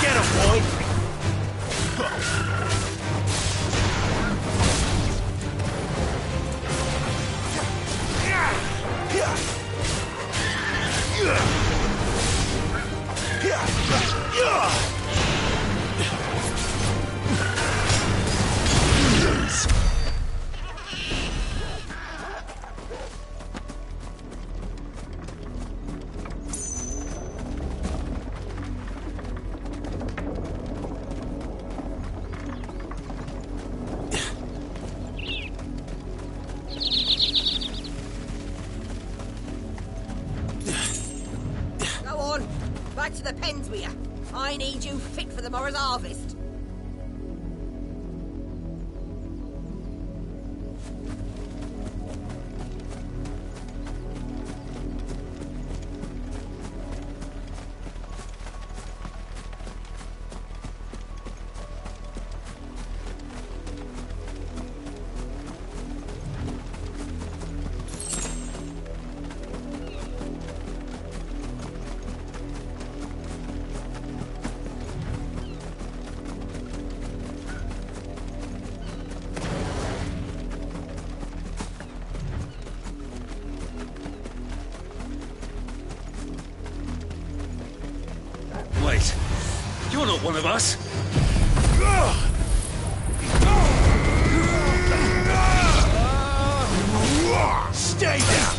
Get him, boy! Back to the pens with you. I need you fit for the morrow's harvest. Wait, you're not one of us. Stay down.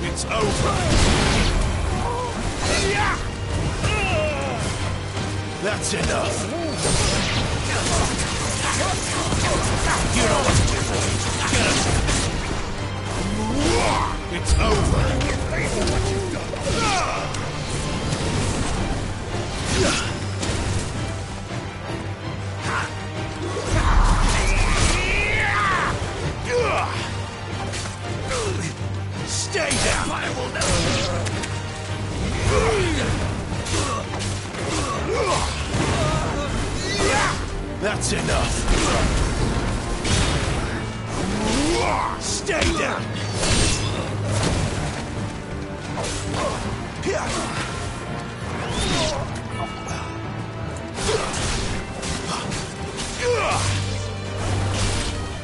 It's over. That's enough. You know what to do, boy. Get him. It's over. Stay down. I will never. That's enough. Stay down.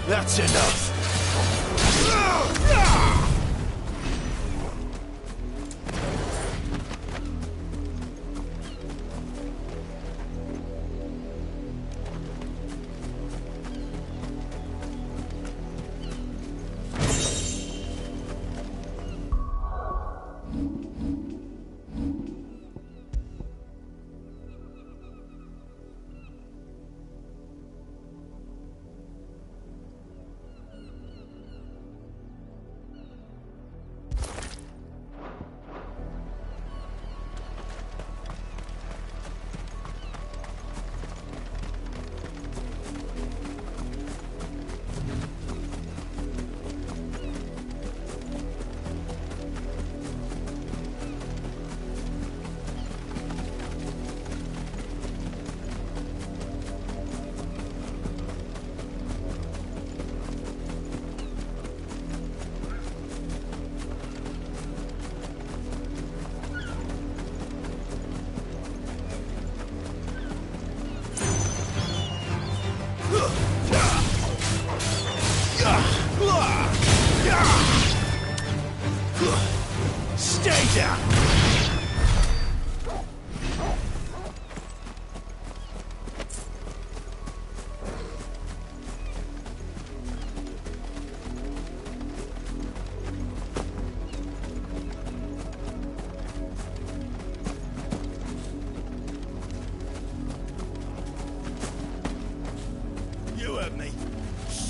That's enough.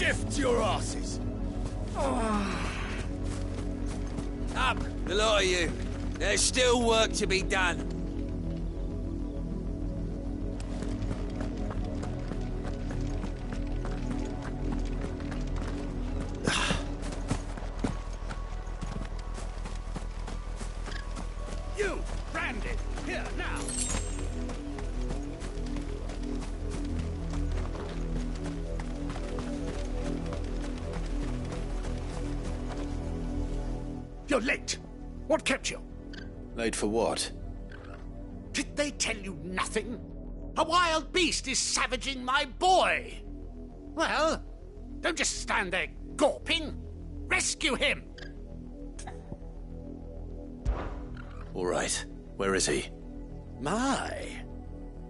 Shift your asses! Up, the lot of you. There's still work to be done. You, branded, here, now! You're late. What kept you? Late for what? Did they tell you nothing? A wild beast is savaging my boy. Well, don't just stand there gawping. Rescue him. All right. Where is he? My.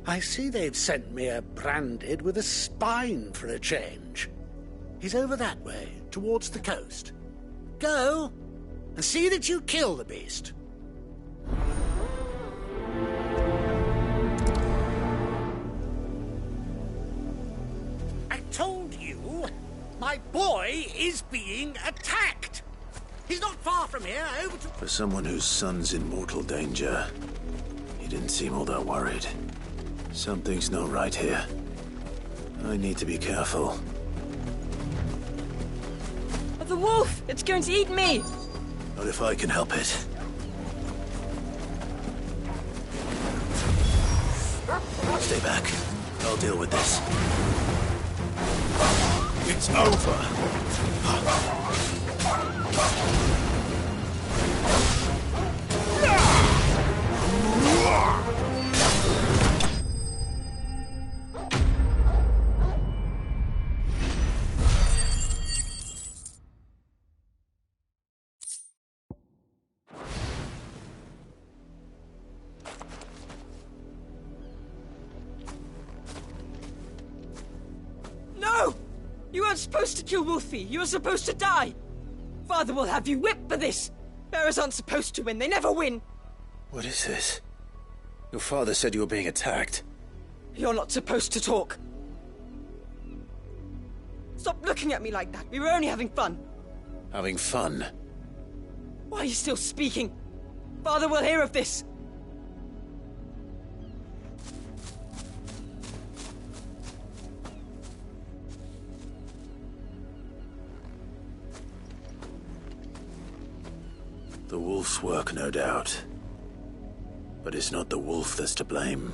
I see they've sent me a branded with a spine for a change. He's over that way, towards the coast. Go, and see that you kill the beast. I told you, my boy is being attacked. He's not far from here, over to... For someone whose son's in mortal danger, he didn't seem all that worried. Something's not right here. I need to be careful. The wolf! It's going to eat me! Not if I can help it. Stay back. I'll deal with this. It's over. No! You weren't supposed to kill Wolfie. You were supposed to die. Father will have you whipped for this. Bearers aren't supposed to win. They never win. What is this? Your father said you were being attacked. You're not supposed to talk. Stop looking at me like that. We were only having fun. Having fun? Why are you still speaking? Father will hear of this. The wolf's work, no doubt. But it's not the wolf that's to blame.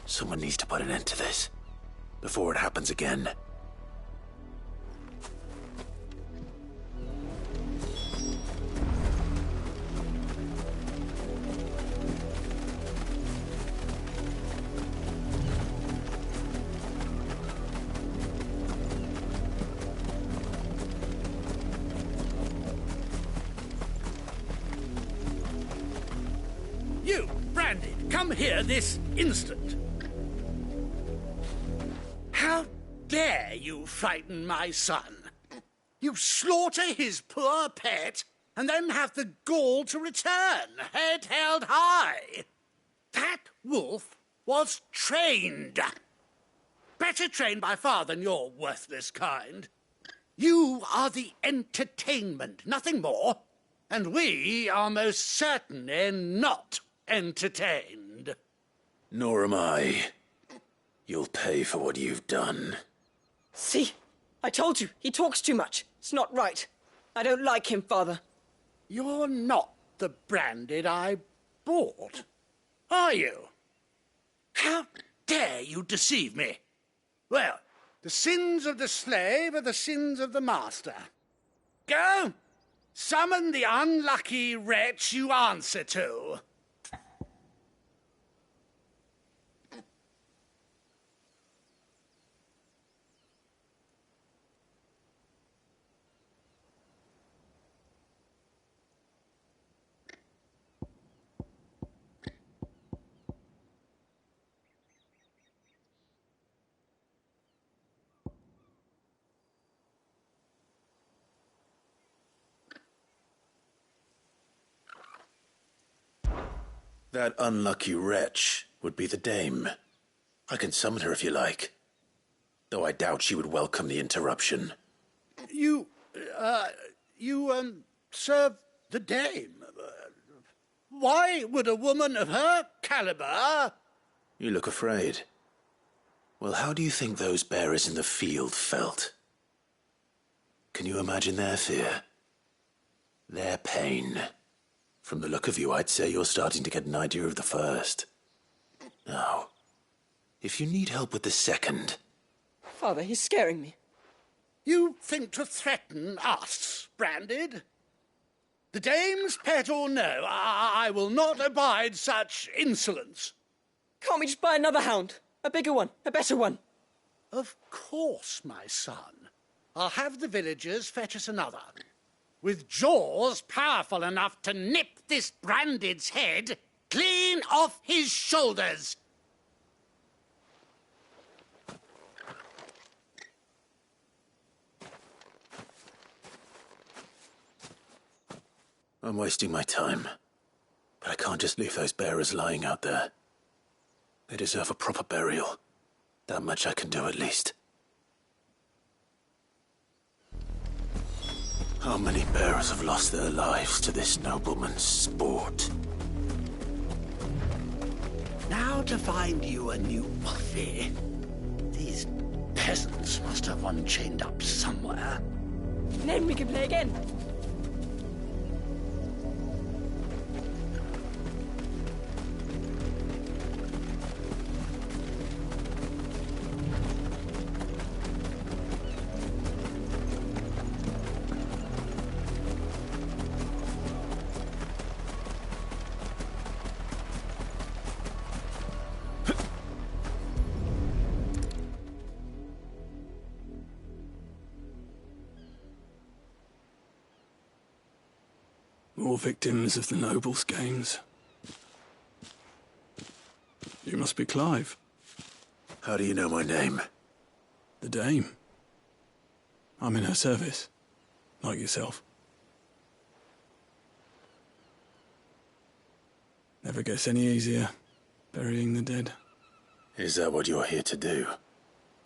Someone needs to put an end to this, before it happens again. You, Branded, come here this instant. How dare you frighten my son? You slaughter his poor pet, and then have the gall to return, head held high. That wolf was trained. Better trained by far than your worthless kind. You are the entertainment, nothing more. And we are most certainly not entertained. Nor am I. You'll pay for what you've done. See? I told you. He talks too much. It's not right. I don't like him, Father. You're not the Branded I bought, are you? How dare you deceive me? Well, the sins of the slave are the sins of the master. Go! Summon the unlucky wretch you answer to. That unlucky wretch would be the dame. I can summon her if you like. Though I doubt she would welcome the interruption. You serve the dame. Why would a woman of her caliber... You look afraid. Well, how do you think those bearers in the field felt? Can you imagine their fear? Their pain? From the look of you, I'd say you're starting to get an idea of the first. Now, if you need help with the second... Father, he's scaring me. You think to threaten us, Branded? The dame's pet or no, I will not abide such insolence. Can't we just buy another hound? A bigger one, a better one. Of course, my son. I'll have the villagers fetch us another. With jaws powerful enough to nip this Branded's head clean off his shoulders. I'm wasting my time. But I can't just leave those bearers lying out there. They deserve a proper burial. That much I can do at least. How many bearers have lost their lives to this nobleman's sport? Now to find you a new Wolfie. These peasants must have one chained up somewhere. Then we can play again. More victims of the nobles' games. You must be Clive. How do you know my name? The Dame. I'm in her service, like yourself. Never gets any easier, burying the dead. Is that what you're here to do?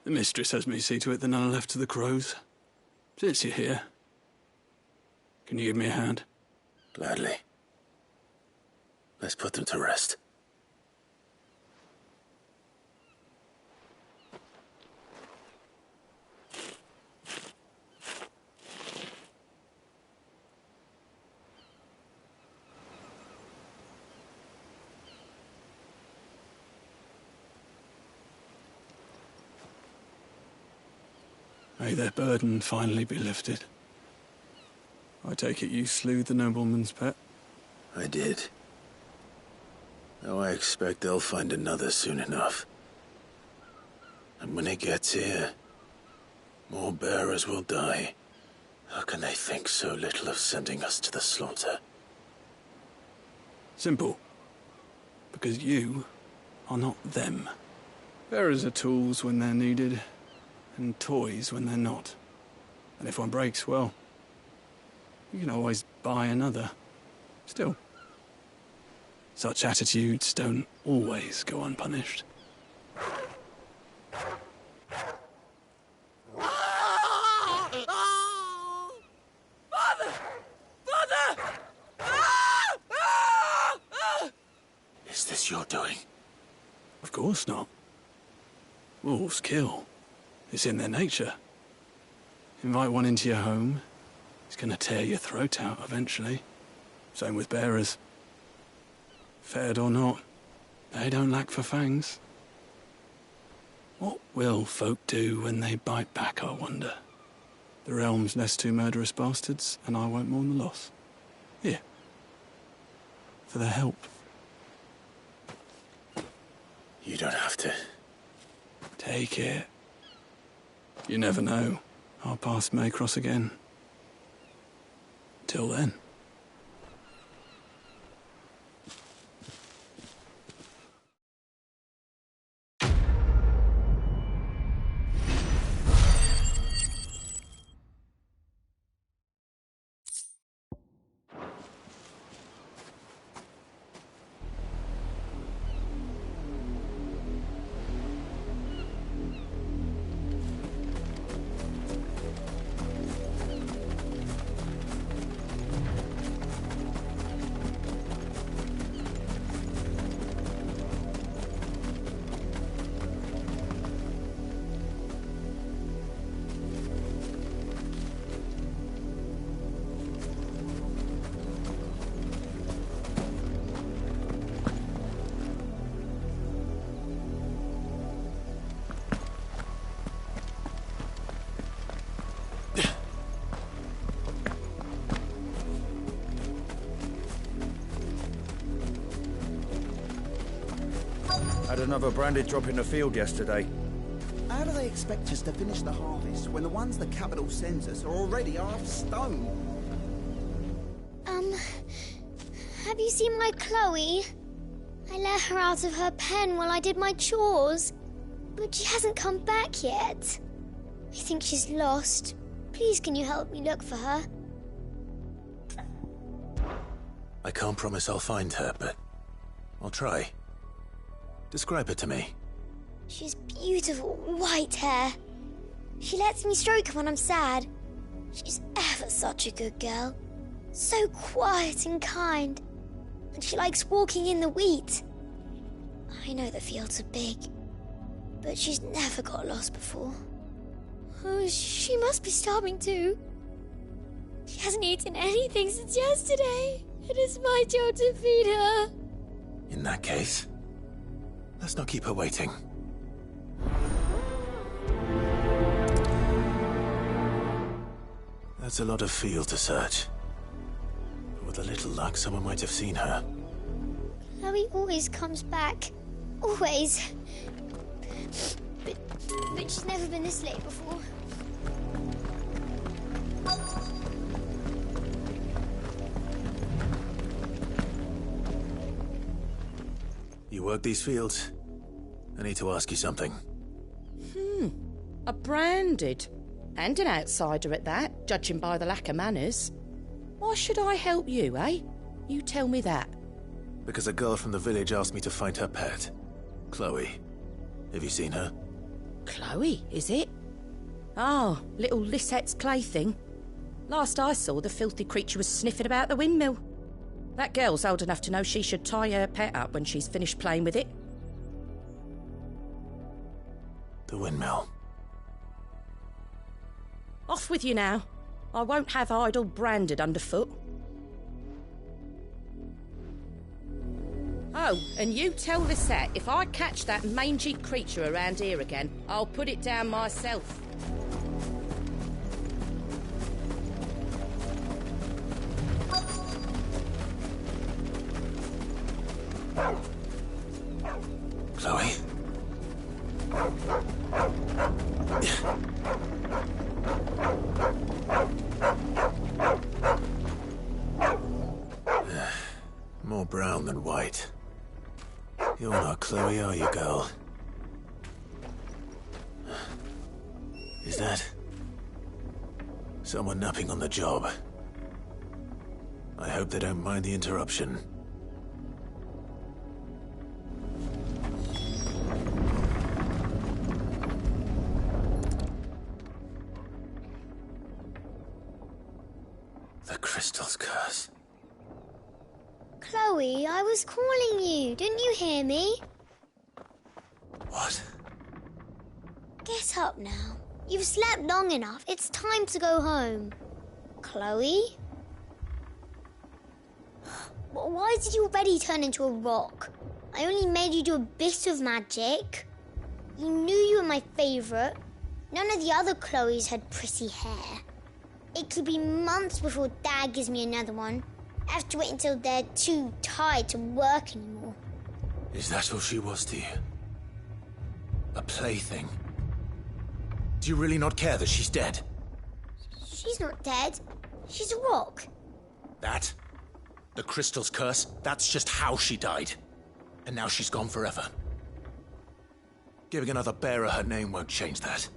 The mistress has me see to it that none are left to the crows. Since you're here, can you give me a hand? Gladly. Let's put them to rest. May their burden finally be lifted. I take it you slew the nobleman's pet? I did. Though I expect they'll find another soon enough. And when it gets here, more bearers will die. How can they think so little of sending us to the slaughter? Simple. Because you are not them. Bearers are tools when they're needed, and toys when they're not. And if one breaks, well, you can always buy another. Still, such attitudes don't always go unpunished. Father! Father! Is this your doing? Of course not. Wolves kill. It's in their nature. Invite one into your home, he's gonna tear your throat out eventually. Same with bearers. Fed or not, they don't lack for fangs. What will folk do when they bite back, I wonder? The realm's less two murderous bastards, and I won't mourn the loss. Here. For their help. You don't have to. Take it. You never know. Our paths may cross again. Till then. Had another branded drop in the field yesterday. How do they expect us to finish the harvest when the ones the capital sends us are already half stone? Have you seen my Chloe? I let her out of her pen while I did my chores, but she hasn't come back yet. I think she's lost. Please, can you help me look for her? I can't promise I'll find her, but I'll try. Describe her to me. She's beautiful, white hair. She lets me stroke her when I'm sad. She's ever such a good girl. So quiet and kind. And she likes walking in the wheat. I know the fields are big, but she's never got lost before. Oh, she must be starving too. She hasn't eaten anything since yesterday. It is my job to feed her. In that case, let's not keep her waiting. That's a lot of field to search. But with a little luck, someone might have seen her. Chloe always comes back. Always. But she's never been this late before. You work these fields? I need to ask you something. A branded. And an outsider at that, judging by the lack of manners. Why should I help you, eh? You tell me that. Because a girl from the village asked me to find her pet, Chloe. Have you seen her? Chloe, is it? Oh, little Lisette's plaything. Last I saw, the filthy creature was sniffing about the windmill. That girl's old enough to know she should tie her pet up when she's finished playing with it. The windmill. Off with you now. I won't have idle branded underfoot. Oh, and you tell Lisette, if I catch that mangy creature around here again, I'll put it down myself. Chloe? More brown than white. You're not Chloe, are you, girl? Is that someone napping on the job? I hope they don't mind the interruption. The crystal's curse. Chloe, I was calling you. Didn't you hear me? What? Get up now. You've slept long enough. It's time to go home. Chloe? Why did you already turn into a rock? I only made you do a bit of magic. You knew you were my favourite. None of the other Chloes had pretty hair. It could be months before Dad gives me another one. I have to wait until they're too tired to work anymore. Is that all she was to you? A plaything? Do you really not care that she's dead? She's not dead. She's a rock. That? The crystal's curse? That's just how she died. And now she's gone forever. Giving another bearer her name won't change that.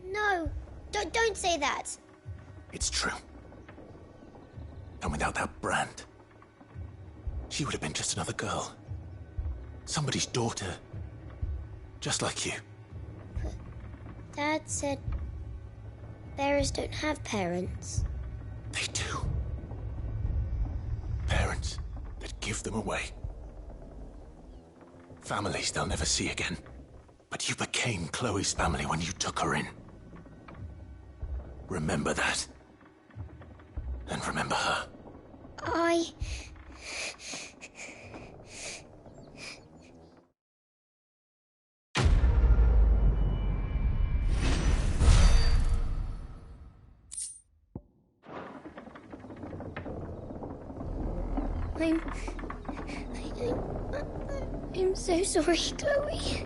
No, don't say that. It's true. And without that brand, she would have been just another girl. Somebody's daughter. Just like you. But Dad said bearers don't have parents. They do. Parents that give them away. Families they'll never see again. But you became Chloe's family when you took her in. Remember that. And remember her. I'm so sorry, Chloe.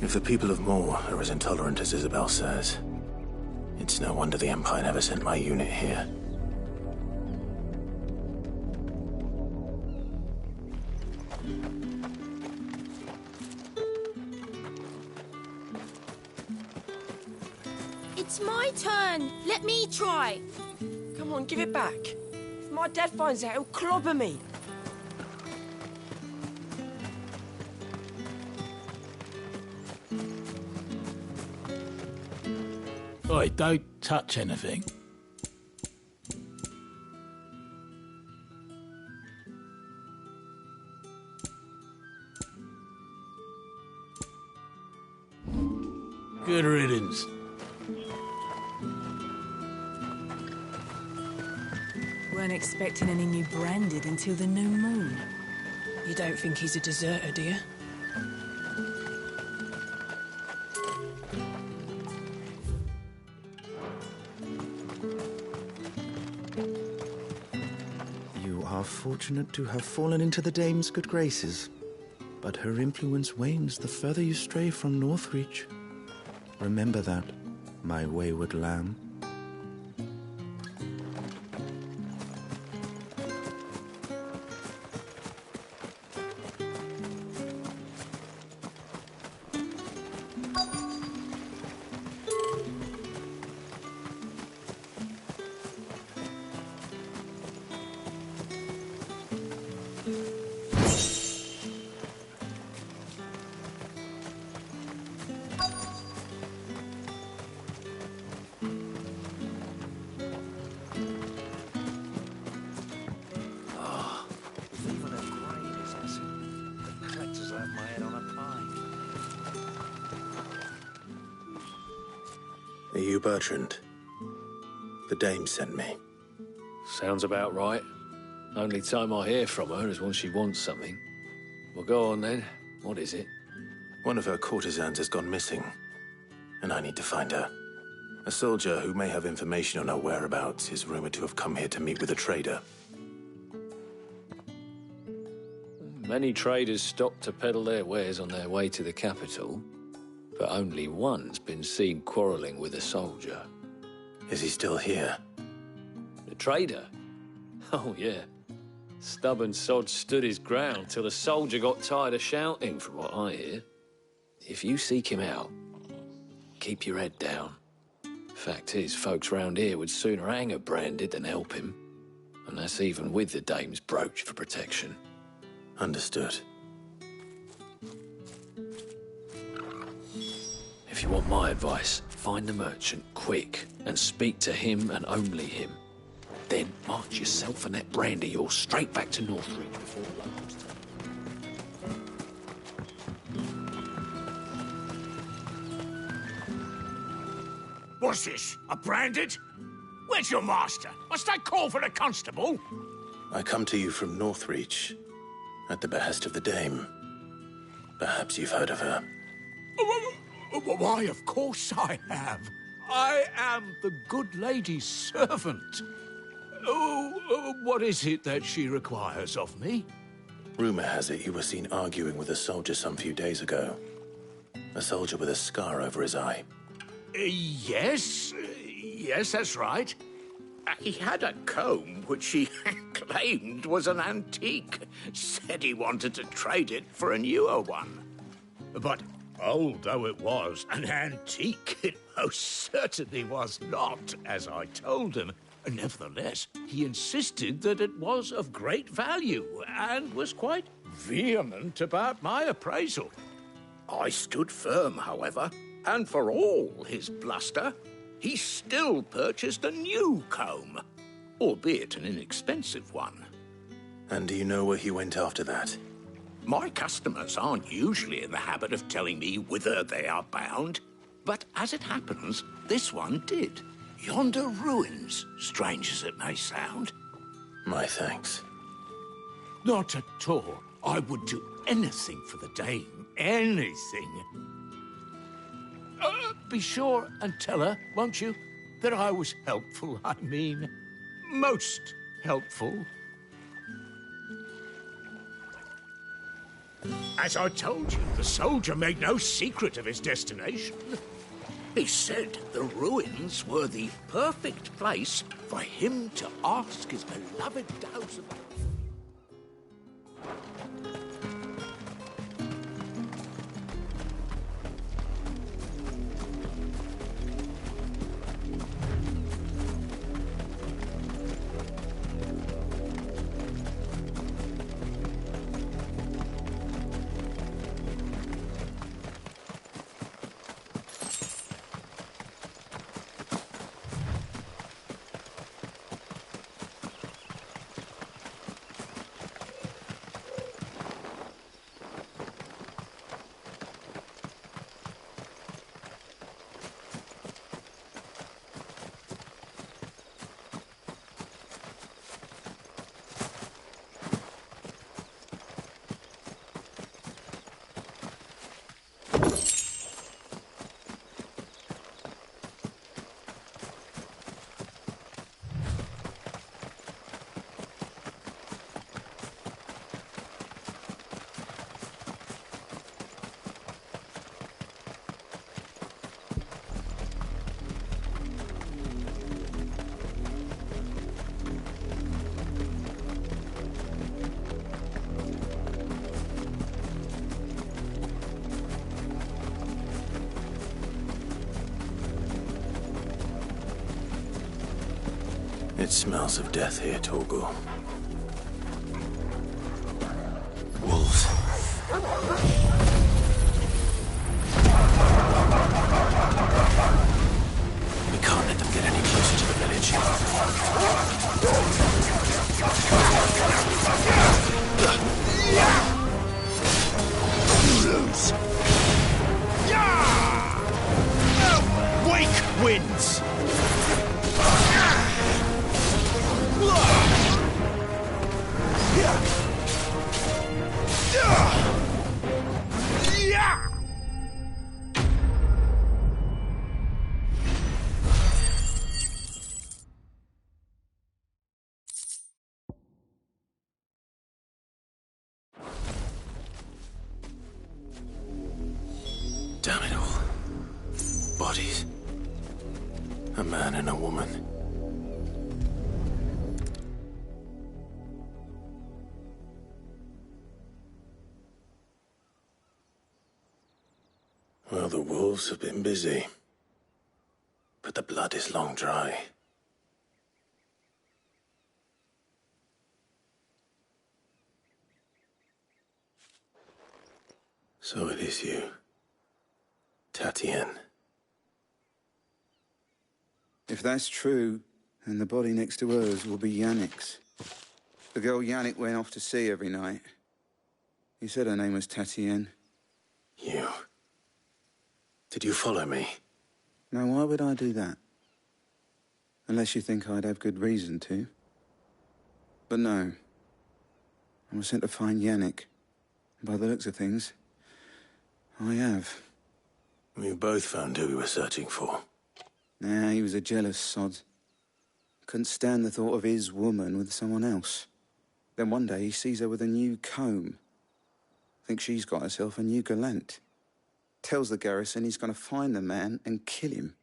If the people of Moor are as intolerant as Isabel says, it's no wonder the Empire never sent my unit here. It's my turn. Let me try. Come on, give it back. If my dad finds out, he'll clobber me. Oi, don't touch anything. Good riddance. Weren't expecting any new branded until the new moon. You don't think he's a deserter, do you? You are fortunate to have fallen into the dame's good graces, but her influence wanes the further you stray from Northreach. Remember that, my wayward lamb. Are you Bertrand? The dame sent me. Sounds about right. Only time I hear from her is when she wants something. Well, go on then. What is it? One of her courtesans has gone missing, and I need to find her. A soldier who may have information on her whereabouts is rumored to have come here to meet with a trader. Many traders stop to peddle their wares on their way to the capital, but only one's been seen quarrelling with a soldier. Is he still here? The trader? Oh, yeah. Stubborn sod stood his ground till the soldier got tired of shouting, from what I hear. If you seek him out, keep your head down. Fact is, folks round here would sooner hang a branded than help him. And that's even with the dame's brooch for protection. Understood. If you want my advice, find the merchant quick and speak to him and only him. Then march yourself and that brandy horse straight back to Northridge before the locals turn. What's this? A branded? Where's your master? Must I call for the constable? I come to you from Northreach, at the behest of the Dame. Perhaps you've heard of her. Why, of course I have. I am the good lady's servant. What is it that she requires of me? Rumor has it you were seen arguing with a soldier some few days ago. A soldier with a scar over his eye. Yes, that's right. He had a comb which he claimed was an antique. Said he wanted to trade it for a newer one. But old though it was, an antique it most certainly was not, as I told him. Nevertheless, he insisted that it was of great value and was quite vehement about my appraisal. I stood firm, however, and for all his bluster, he still purchased a new comb, albeit an inexpensive one. And do you know where he went after that? My customers aren't usually in the habit of telling me whither they are bound, but as it happens, this one did. Yonder ruins, strange as it may sound. My thanks. Not at all. I would do anything for the Dame. Anything. Be sure and tell her, won't you, that I was helpful, I mean. Most helpful. As I told you, the soldier made no secret of his destination. He said the ruins were the perfect place for him to ask his beloved damsel. It smells of death here, Torgal. Wolves. We can't let them get any closer to the village. You lose. Wake winds! Damn it all. Bodies. A man and a woman. Well, the wolves have been busy. But the blood is long dry. So it is you, Tatienne. If that's true, then the body next to hers will be Yannick's. The girl Yannick went off to see every night. He said her name was Tatienne. You... Did you follow me? Now, why would I do that? Unless you think I'd have good reason to. But no. I was sent to find Yannick. And by the looks of things, I have. We both found who we were searching for. Nah, he was a jealous sod. Couldn't stand the thought of his woman with someone else. Then one day he sees her with a new comb. Thinks she's got herself a new gallant. Tells the garrison he's going to find the man and kill him.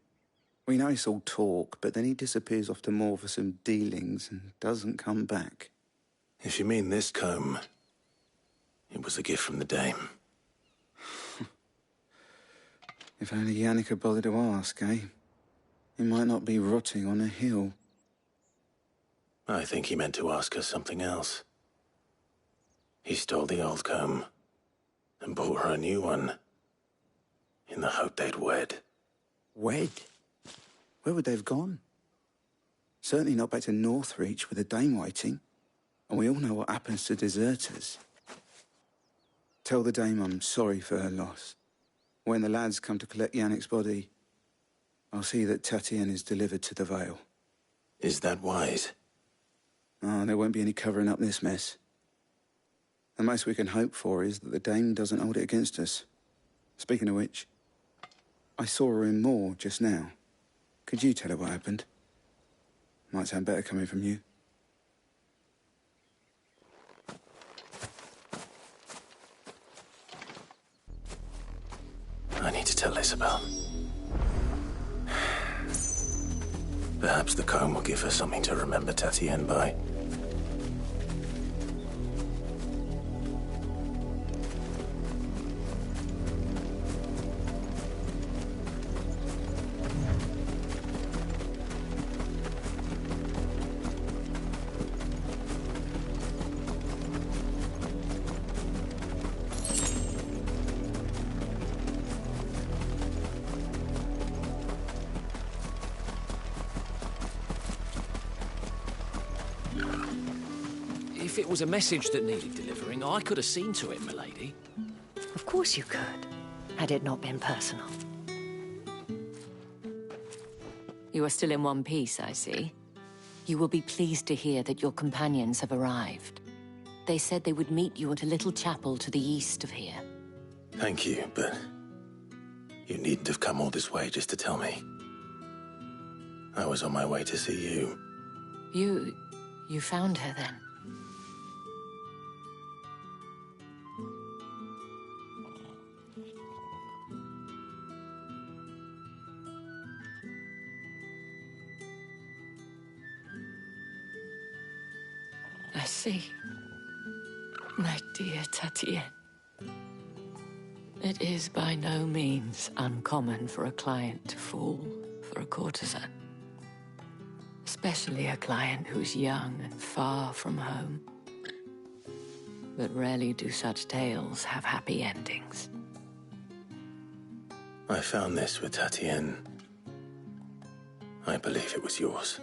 We know it's all talk, but then he disappears off to Moor for some dealings and doesn't come back. If you mean this comb, it was a gift from the dame. If only Yannick had bothered to ask, eh? He might not be rotting on a hill. I think he meant to ask her something else. He stole the old comb and bought her a new one in the hope they'd wed. Wed? Where would they have gone? Certainly not back to Northreach with a dame waiting. And we all know what happens to deserters. Tell the dame I'm sorry for her loss. When the lads come to collect Yannick's body, I'll see that Tatienne is delivered to the Vale. Is that wise? Oh, there won't be any covering up this mess. The most we can hope for is that the dame doesn't hold it against us. Speaking of which, I saw her in Moor just now. Could you tell her what happened? Might sound better coming from you. I need to tell Isabel. Perhaps the comb will give her something to remember Tatienne by. If it was a message that needed delivering, I could have seen to it, milady. Of course you could, had it not been personal. You are still in one piece, I see. You will be pleased to hear that your companions have arrived. They said they would meet you at a little chapel to the east of here. Thank you, but you needn't have come all this way just to tell me. I was on my way to see you. You found her then? I see. My dear Tatienne. It is by no means uncommon for a client to fall for a courtesan. Especially a client who's young and far from home. But rarely do such tales have happy endings. I found this with Tatienne. I believe it was yours.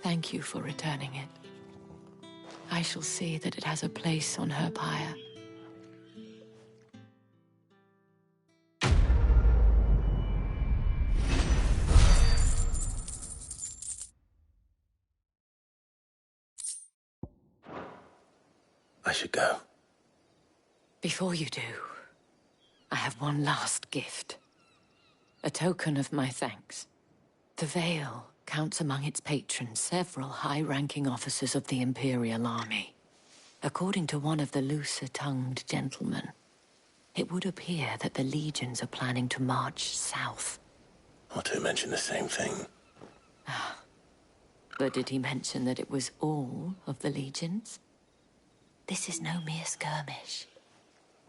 Thank you for returning it. I shall see that it has a place on her pyre. I should go. Before you do, I have one last gift. A token of my thanks. The Vale counts among its patrons several high-ranking officers of the Imperial Army. According to one of the looser-tongued gentlemen, it would appear that the legions are planning to march south. Otto mentioned the same thing. But did he mention that it was all of the legions? This is no mere skirmish.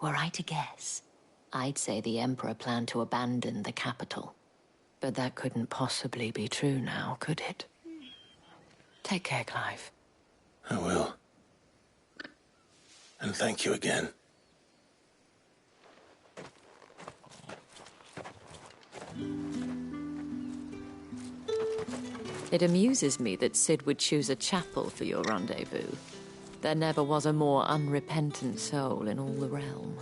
Were I to guess, I'd say the Emperor planned to abandon the capital. But that couldn't possibly be true now, could it? Take care, Clive. I will. And thank you again. It amuses me that Cid would choose a chapel for your rendezvous. There never was a more unrepentant soul in all the realm.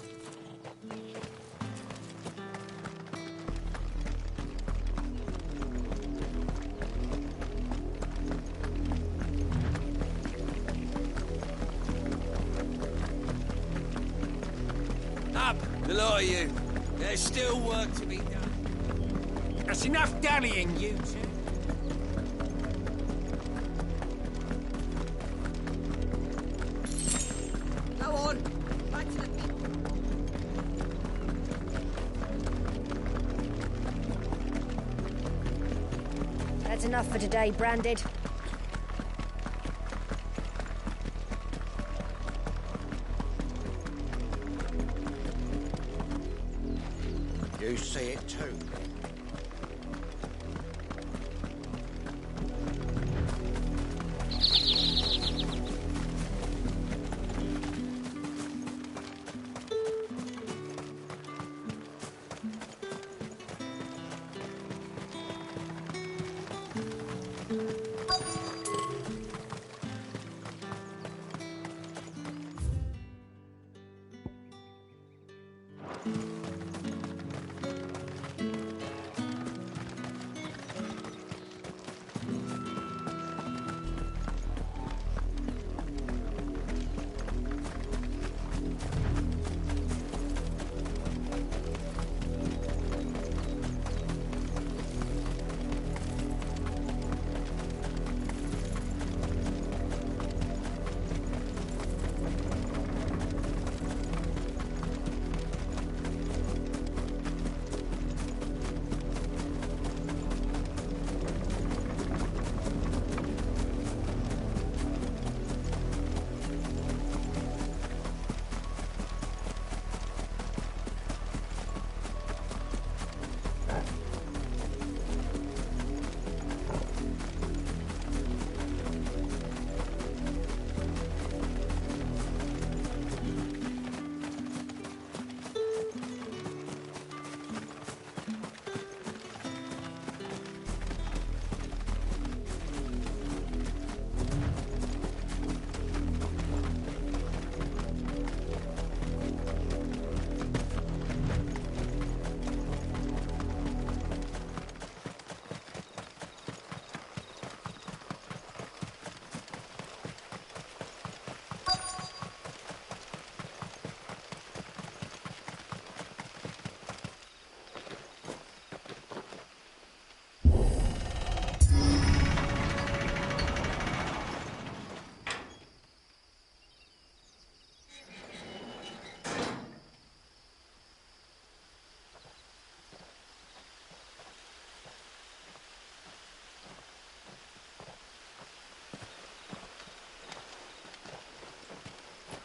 Up, the lot of you. There's still work to be done. That's enough dallying, you two. Go on. Back to the pit. That's enough for today, Branded. You see it too.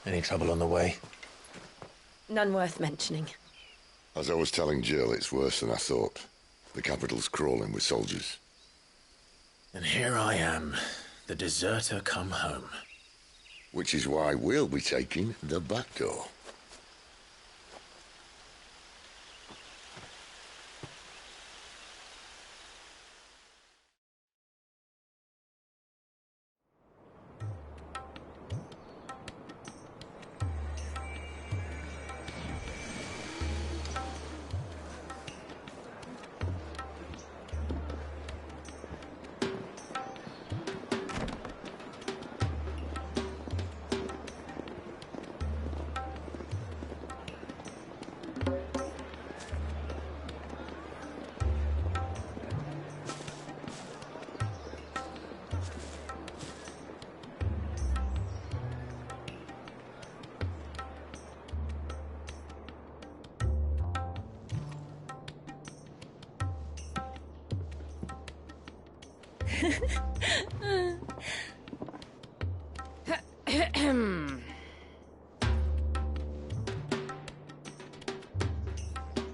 Any trouble on the way? None worth mentioning. As I was telling Jill, it's worse than I thought. The capital's crawling with soldiers. And here I am, the deserter come home. Which is why we'll be taking the back door.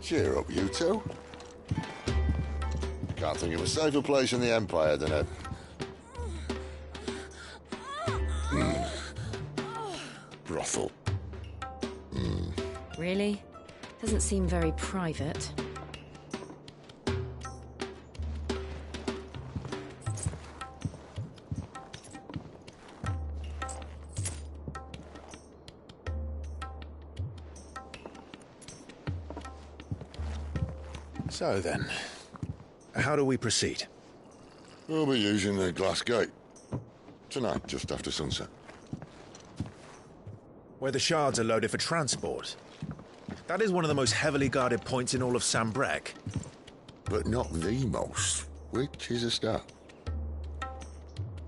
Cheer up, you two. Can't think of a safer place in the Empire than a... brothel. Really? Doesn't seem very private. So then, how do we proceed? We'll be using the glass gate. Tonight, just after sunset. Where the shards are loaded for transport. That is one of the most heavily guarded points in all of Sambrec. But not the most, which is a start.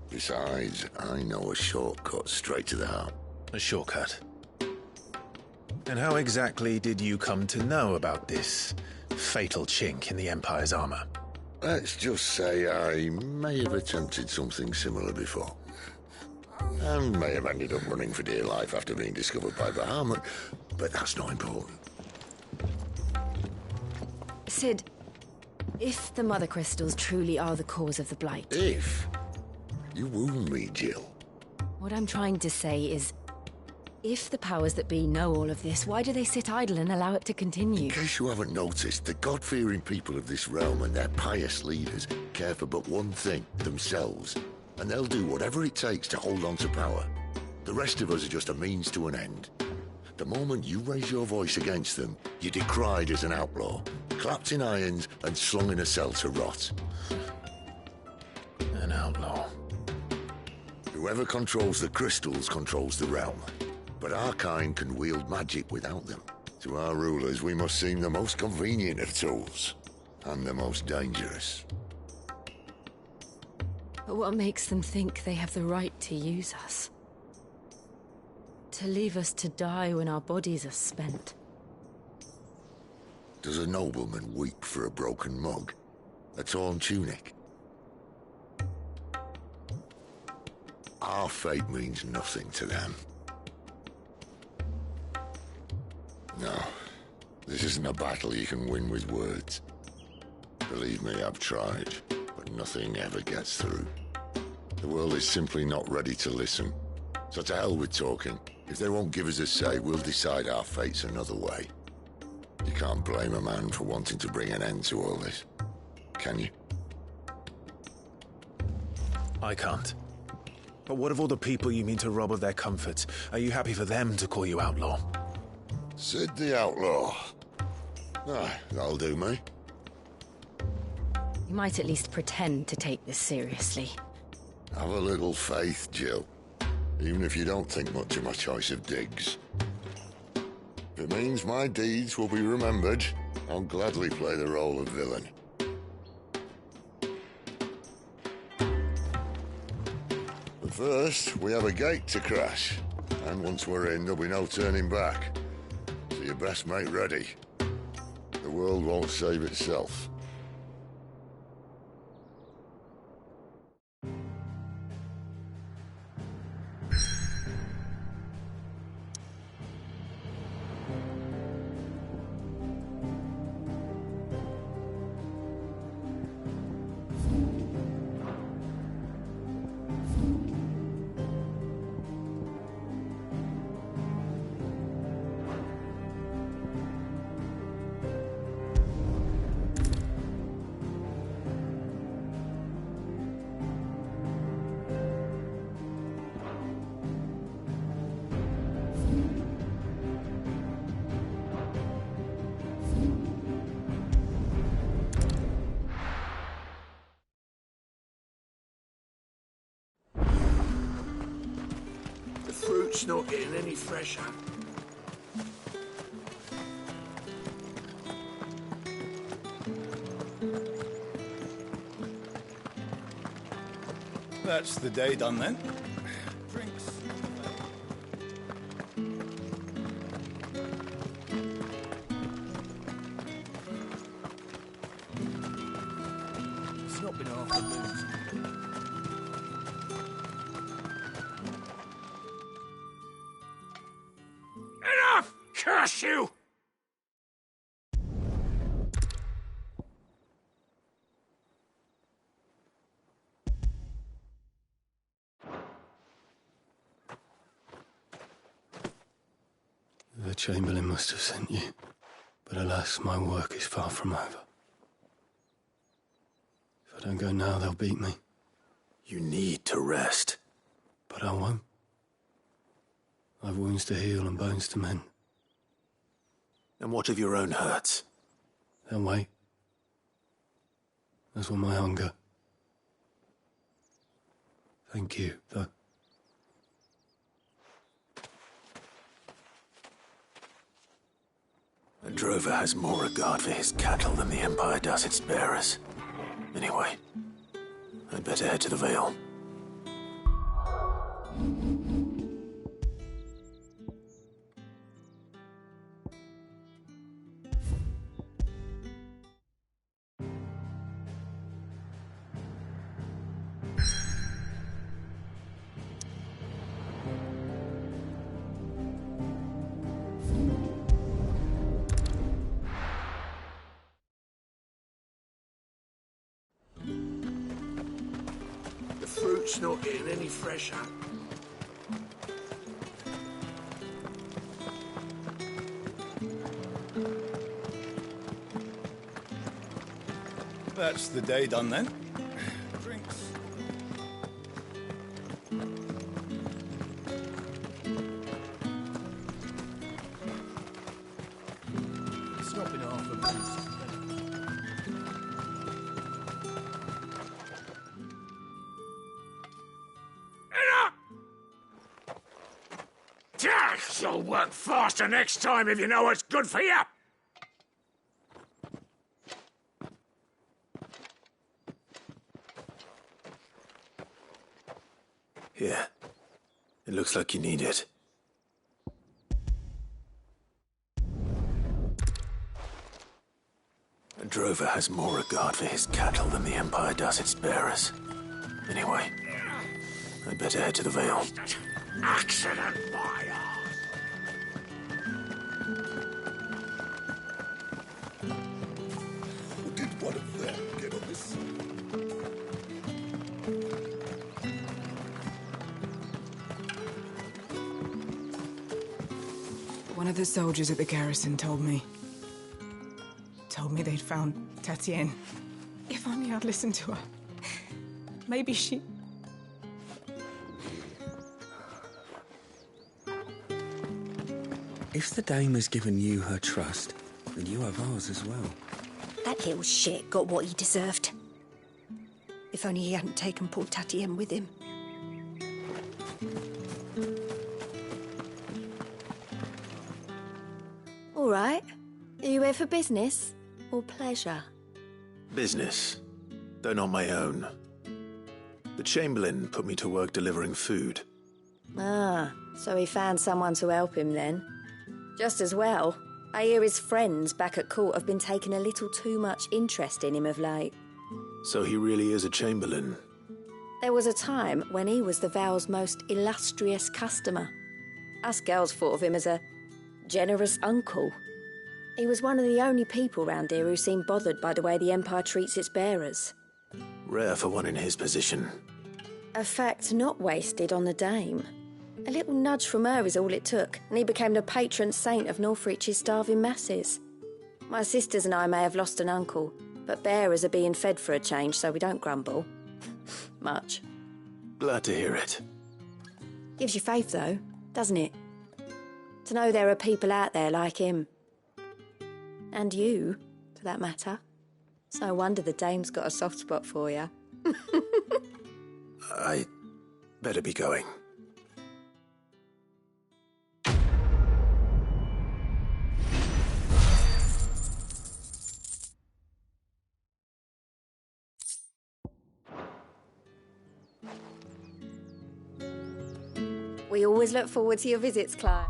Besides, I know a shortcut straight to the heart. A shortcut? And how exactly did you come to know about this fatal chink in the Empire's armor? Let's just say I may have attempted something similar before. And may have ended up running for dear life after being discovered by Bahamut, but that's not important. Sid, if the Mother Crystals truly are the cause of the Blight... If? You wound me, Jill. What I'm trying to say is, if the powers that be know all of this, why do they sit idle and allow it to continue? In case you haven't noticed, the God-fearing people of this realm and their pious leaders care for but one thing, themselves. And they'll do whatever it takes to hold on to power. The rest of us are just a means to an end. The moment you raise your voice against them, you're decried as an outlaw, clapped in irons and slung in a cell to rot. An outlaw. Whoever controls the crystals controls the realm. But our kind can wield magic without them. To our rulers, we must seem the most convenient of tools. And the most dangerous. But what makes them think they have the right to use us? To leave us to die when our bodies are spent? Does a nobleman weep for a broken mug? A torn tunic? Our fate means nothing to them. No, this isn't a battle you can win with words. Believe me, I've tried, but nothing ever gets through. The world is simply not ready to listen. So to hell with talking. If they won't give us a say, we'll decide our fates another way. You can't blame a man for wanting to bring an end to all this, can you? I can't. But what of all the people you mean to rob of their comforts? Are you happy for them to call you outlaw? Sid the Outlaw. Ah, that'll do me. You might at least pretend to take this seriously. Have a little faith, Jill. Even if you don't think much of my choice of digs. If it means my deeds will be remembered, I'll gladly play the role of villain. But first, we have a gate to crash. And once we're in, there'll be no turning back. So you best make ready. The world won't save itself. Fruit's not getting any fresher. That's the day done then. Drinks. It's not been afternoons. Enough! Curse you! The Chamberlain must have sent you. But alas, my work is far from over. If I don't go now, they'll beat me. You need to rest. But I won't. I've wounds to heal and bones to mend. And what of your own hurts? They'll wait. As will my hunger. Thank you, though. A drover has more regard for his cattle than the Empire does its bearers. Anyway, I'd better head to the Vale. Fruit's not getting any fresher. That's the day done then. Drinks. Stopping half a minute. You'll work faster next time if you know what's good for you. Here. It looks like you need it. A drover has more regard for his cattle than the Empire does its bearers. Anyway, I'd better head to the Vale. Accident, my arse. Did one of them get on this? One of the soldiers at the garrison told me they'd found Tatienne. If only I'd listened to her. Maybe she... If the dame has given you her trust, then you have ours as well. That little shit got what he deserved. If only he hadn't taken poor Tatienne with him. All right. Are you here for business or pleasure? Business, though not my own. The Chamberlain put me to work delivering food. Ah, so he found someone to help him then. Just as well. I hear his friends back at court have been taking a little too much interest in him of late. So he really is a Chamberlain. There was a time when he was the Vale's most illustrious customer. Us girls thought of him as a generous uncle. He was one of the only people round here who seemed bothered by the way the Empire treats its bearers. Rare for one in his position. A fact not wasted on the dame. A little nudge from her is all it took, and he became the patron saint of Northreach's starving masses. My sisters and I may have lost an uncle, but bearers are being fed for a change, so we don't grumble. Much. Glad to hear it. Gives you faith, though, doesn't it? To know there are people out there like him. And you, for that matter. It's no wonder the dame's got a soft spot for you. I better be going. We always look forward to your visits, Clive.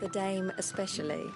The dame especially.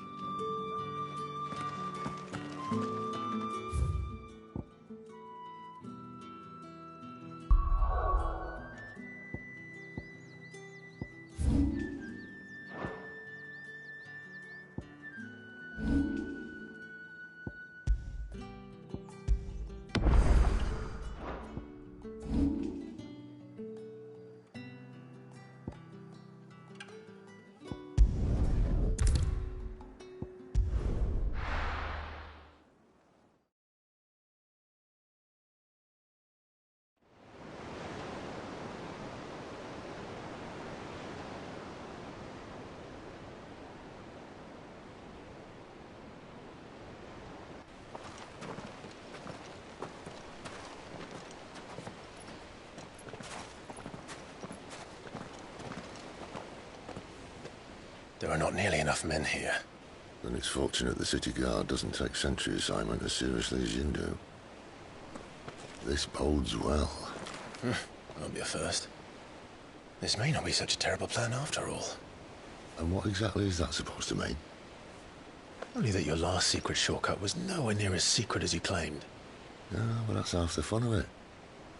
There are not nearly enough men here. Then it's fortunate the city guard doesn't take sentry assignment as seriously as you do. This bodes well. Won't be a first. This may not be such a terrible plan after all. And what exactly is that supposed to mean? Only that your last secret shortcut was nowhere near as secret as you claimed. Yeah, but that's half the fun of it.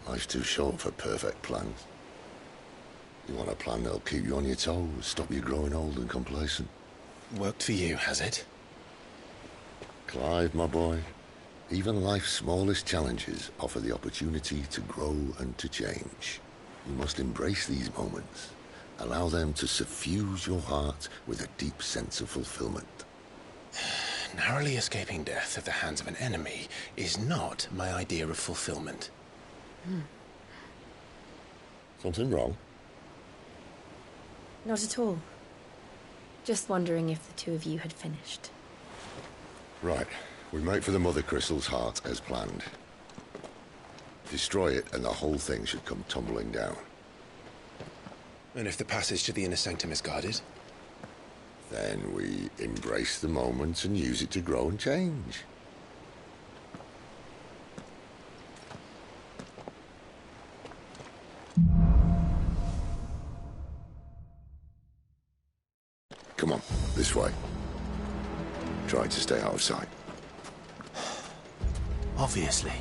Life's too short for perfect plans. You want a plan that'll keep you on your toes, stop you growing old and complacent. Worked for you, has it? Clive, my boy, even life's smallest challenges offer the opportunity to grow and to change. You must embrace these moments. Allow them to suffuse your heart with a deep sense of fulfillment. Narrowly escaping death at the hands of an enemy is not my idea of fulfillment. Something wrong? Not at all. Just wondering if the two of you had finished. Right. We make for the Mother Crystal's heart as planned. Destroy it and the whole thing should come tumbling down. And if the passage to the inner sanctum is guarded? Then we embrace the moment and use it to grow and change. Come on, this way. Try to stay out of sight. Obviously.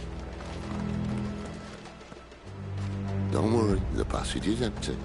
Don't worry, the passage is empty.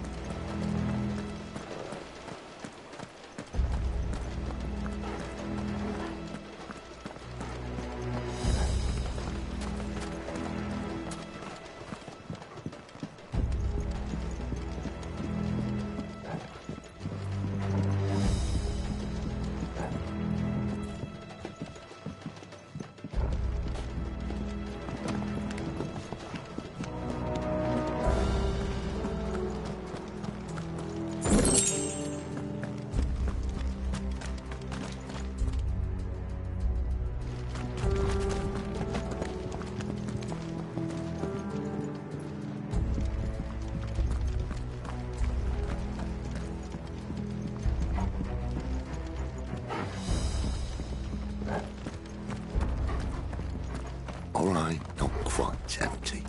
All right, not quite empty.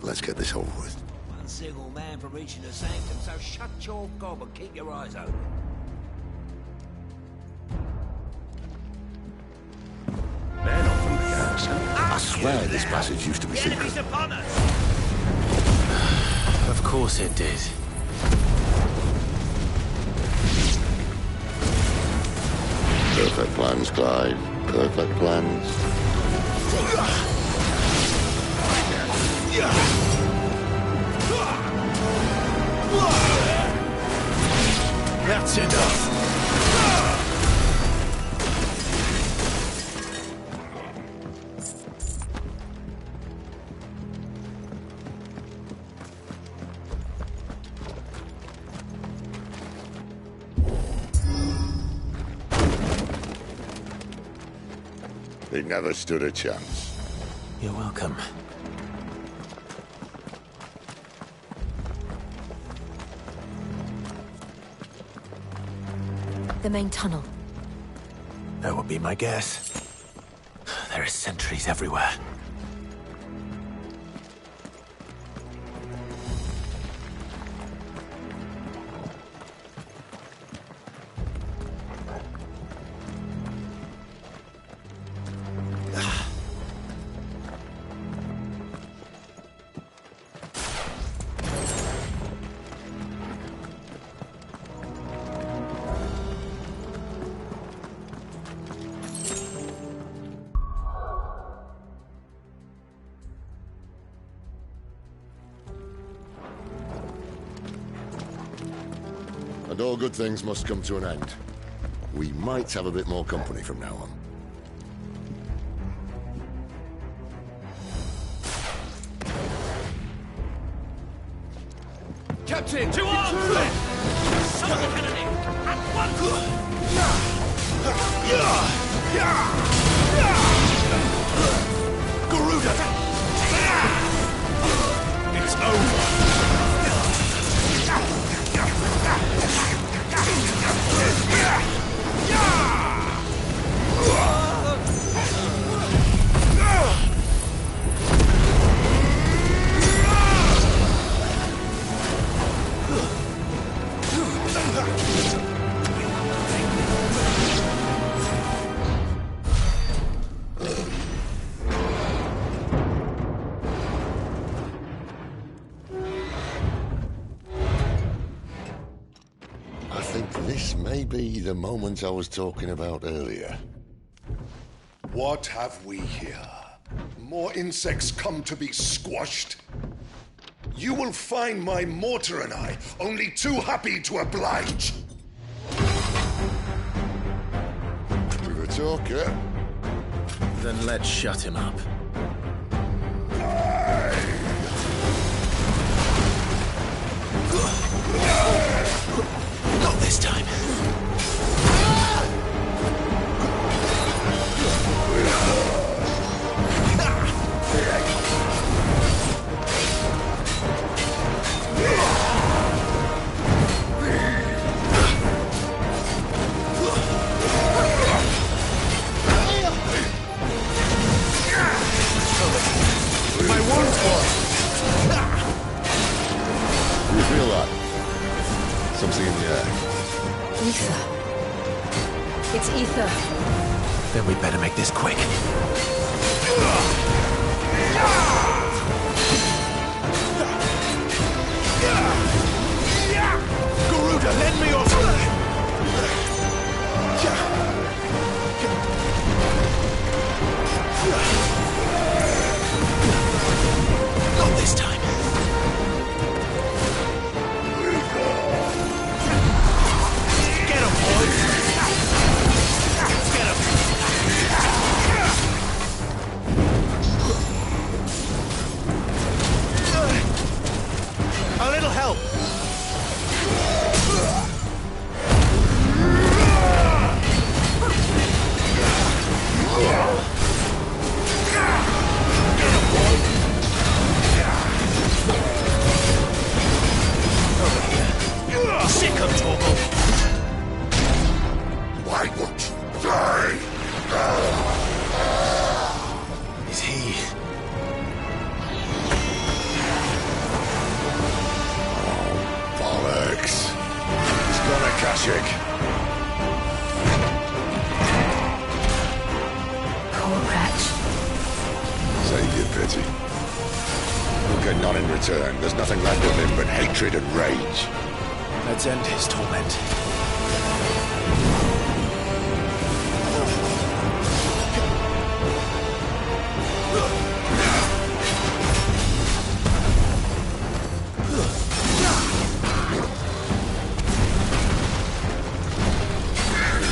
Let's get this over with. One single man for reaching the sanctum, so shut your gob and keep your eyes open. I swear this passage used to be secret. Of course it did. Perfect plans, Clive. Perfect plans. That's enough. He never stood a chance. You're welcome. The main tunnel. That would be my guess. There are sentries everywhere. And all good things must come to an end. We might have a bit more company from now on. Captain, to arms! Son of a Kennedy! At once! Garuda! It's over! be the moment I was talking about earlier. What have we here? More insects come to be squashed? You will find my mortar and I only too happy to oblige. With a talker? Then let's shut him up. Not this time. My wounds, boy! You feel that? Something in the air. Ether. It's ether. Then we'd better make this quick. Garuda, lend me your... Not this time. Get him, boys! Get him! A little help! Sick of Torgal! Why won't you die? Is he... Bollocks. He's gone Akashic. Poor wretch. Save your pity. We'll get none in return. There's nothing left of him but hatred and rage. Let's end his torment.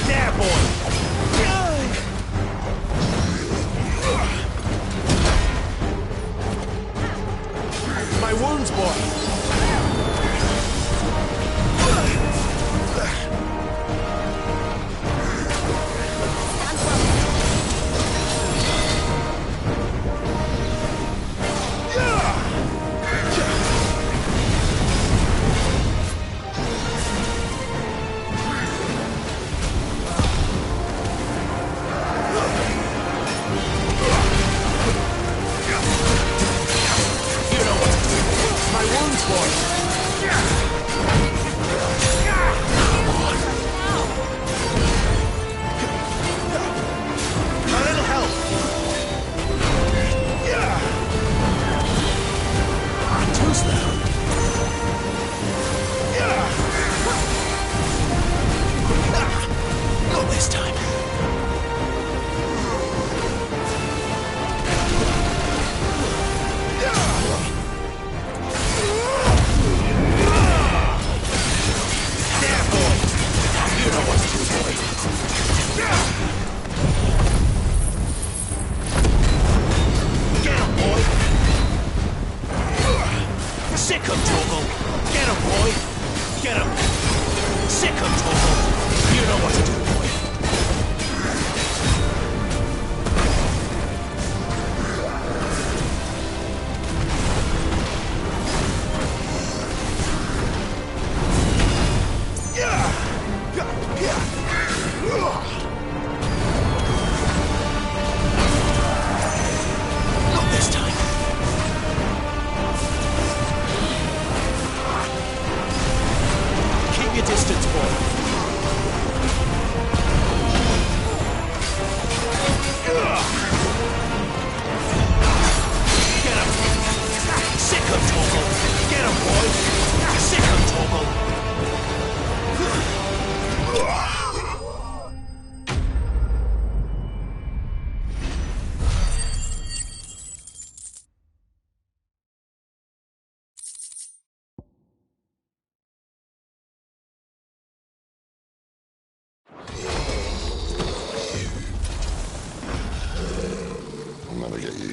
There, boy! My wounds, boy!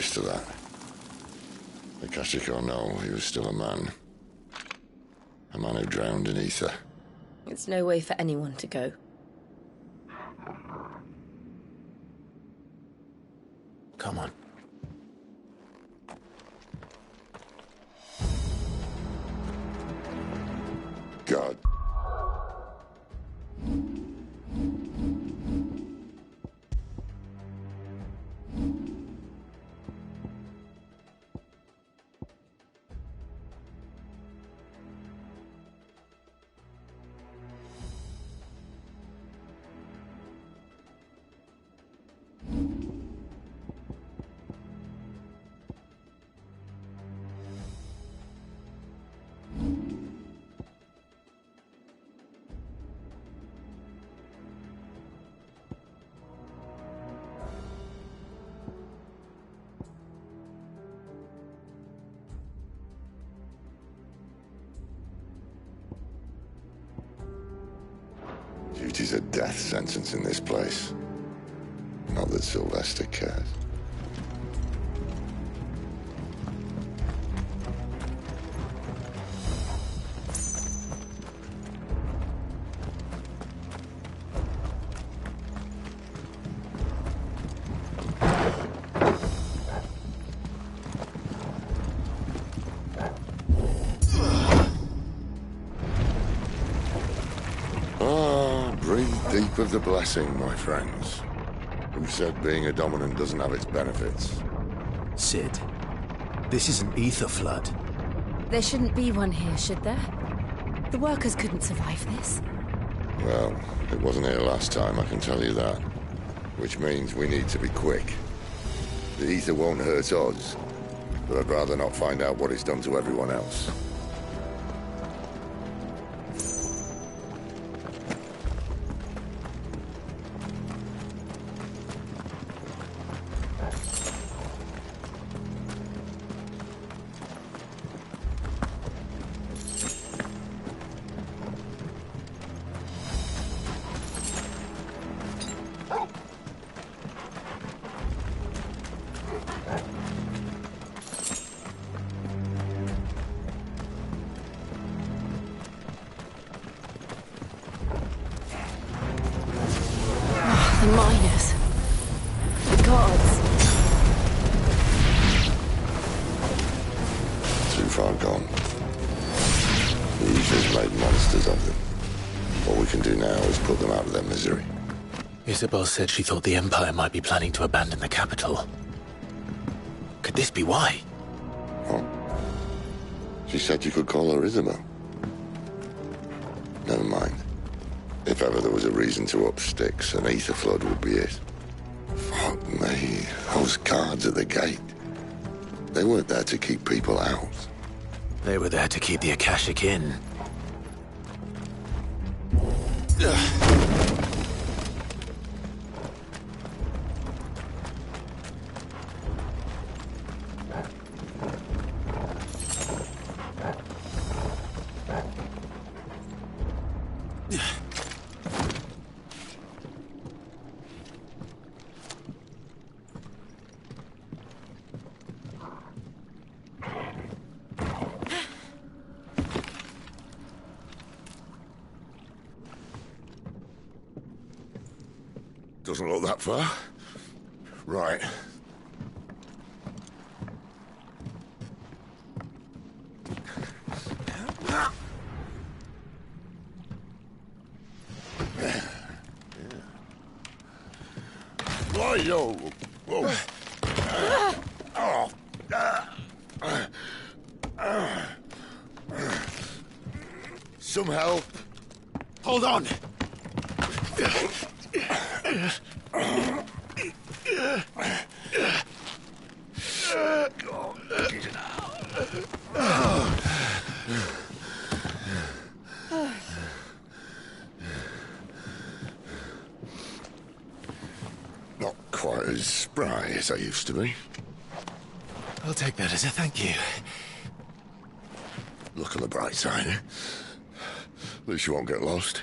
used to that. Akashic or no, he was still a man. A man who drowned in ether. It's no way for anyone to go. Come on. God. Duty's a death sentence in this place. Not that Sylvester cares. Deep of the blessing, my friends. Who said being a dominant doesn't have its benefits? Sid, this is an ether flood. There shouldn't be one here, should there? The workers couldn't survive this. Well, it wasn't here last time, I can tell you that. Which means we need to be quick. The ether won't hurt us, but I'd rather not find out what it's done to everyone else. The miners. The gods. Too far gone. The ether's made monsters of them. All we can do now is put them out of their misery. Isabel said she thought the Empire might be planning to abandon the capital. Could this be why? What? She said you could call her Isabel. Never mind. If ever there was a reason to up sticks, an ether flood would be it. Fuck me. Those guards at the gate. They weren't there to keep people out. They were there to keep the Akashic in. Doesn't look that far. Right. Why, yo? Whoa. Some help. Hold on. Not quite as spry as I used to be. I'll take that as a thank you. Look on the bright side, eh? At least you won't get lost.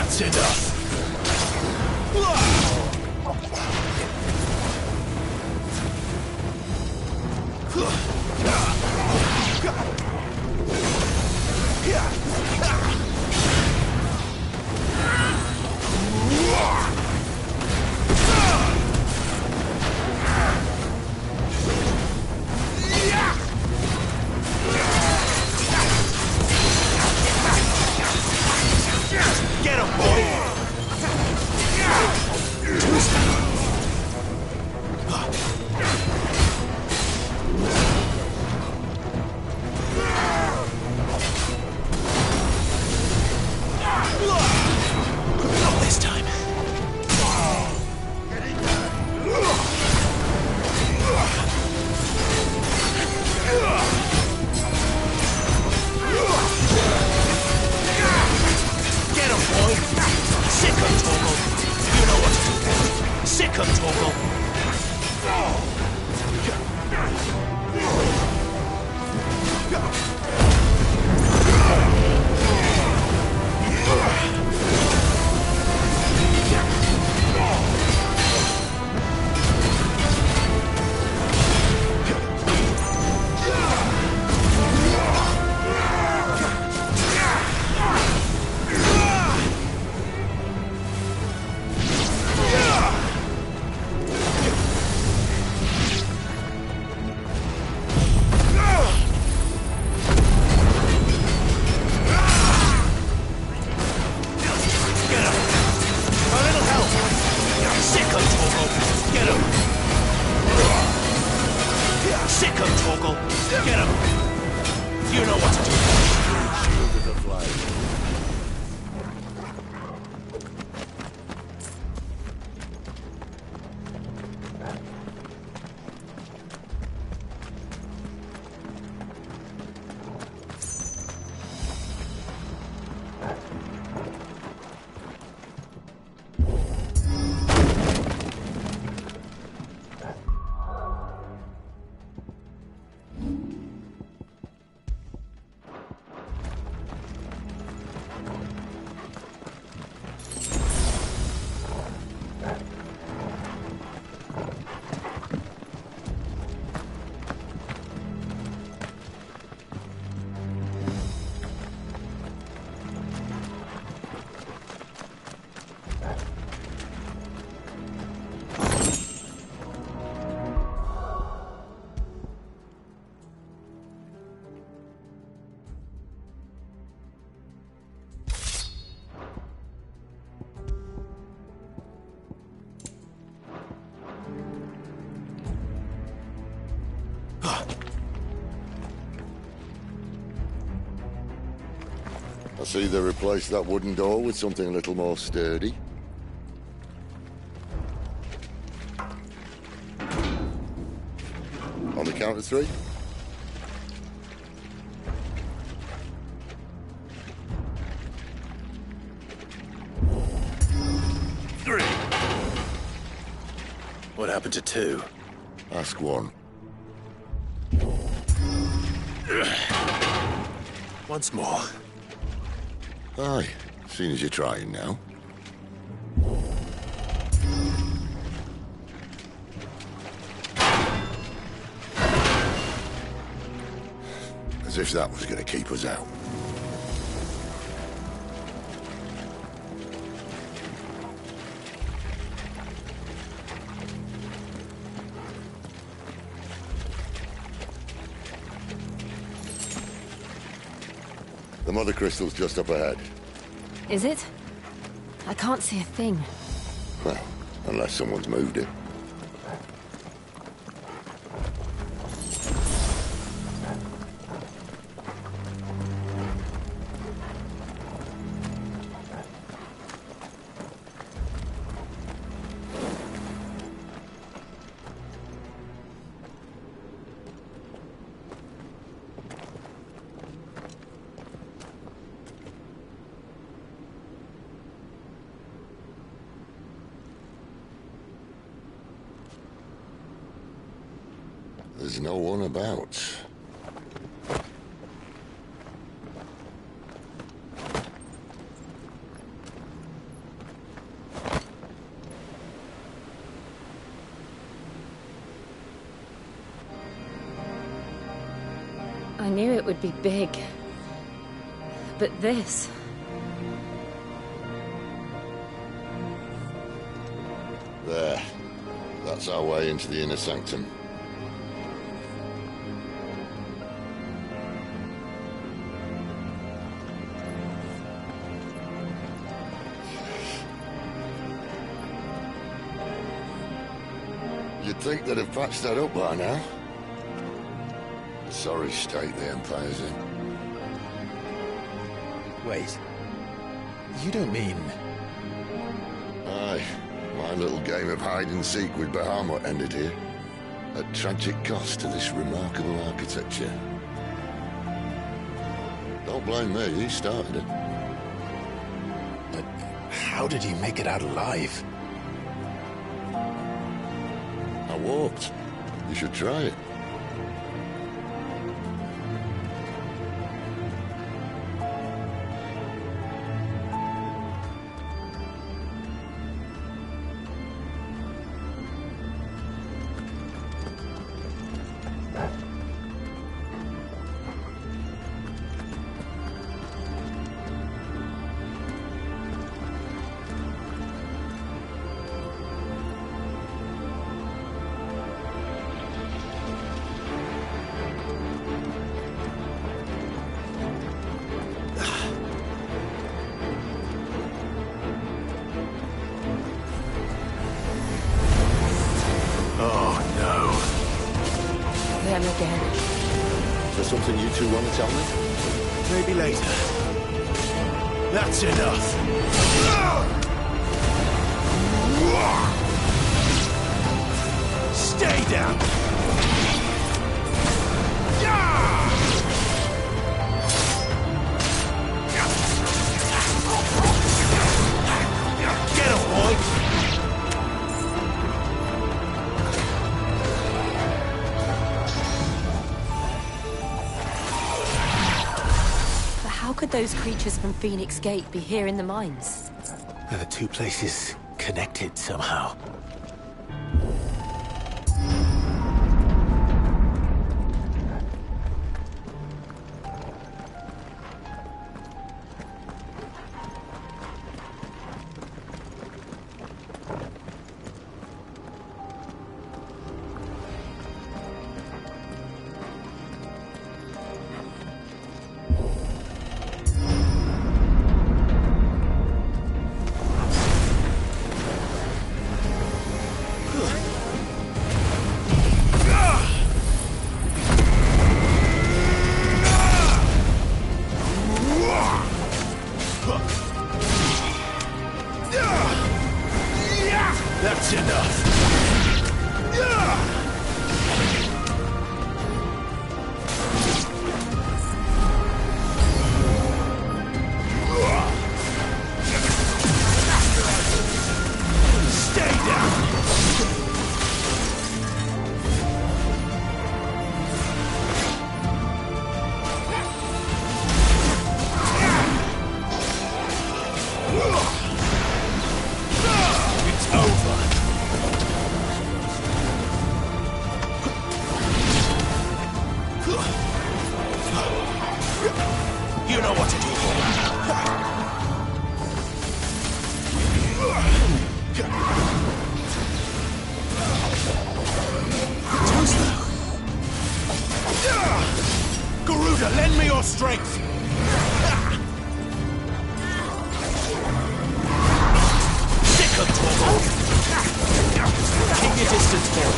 That's enough. Get him, boy! Not this time. Get him, boy! Sick him, Torgal! You know what to do. Sick him, Torgal! Sick him, Torgal! Get him! You know what to do. Shield of the flag. I see they replaced that wooden door with something a little more sturdy. On the count of three. Three. What happened to two? Ask one. Once more. Aye, seeing as you're trying now. As if that was going to keep us out. The mother crystal's just up ahead. Is it? I can't see a thing. Well, unless someone's moved it. There's no one about. I knew it would be big. But this... There. That's our way into the inner sanctum. You'd think they'd have patched that up by now. A sorry state the Empire's in. Wait. You don't mean... Aye. My little game of hide-and-seek with Bahamut ended here. At tragic cost to this remarkable architecture. Don't blame me, he started it. But how did he make it out alive? I walked. You should try it. Them again. Is there something you two want to tell me? Maybe later. That's enough. Stay down. Get him, boy. How could those creatures from Phoenix Gate be here in the mines? Are the two places connected somehow? That's enough. Stay down. It's over. You know what to do, Garuda, lend me your strength! Sick of Torgal! Keep your distance, boy.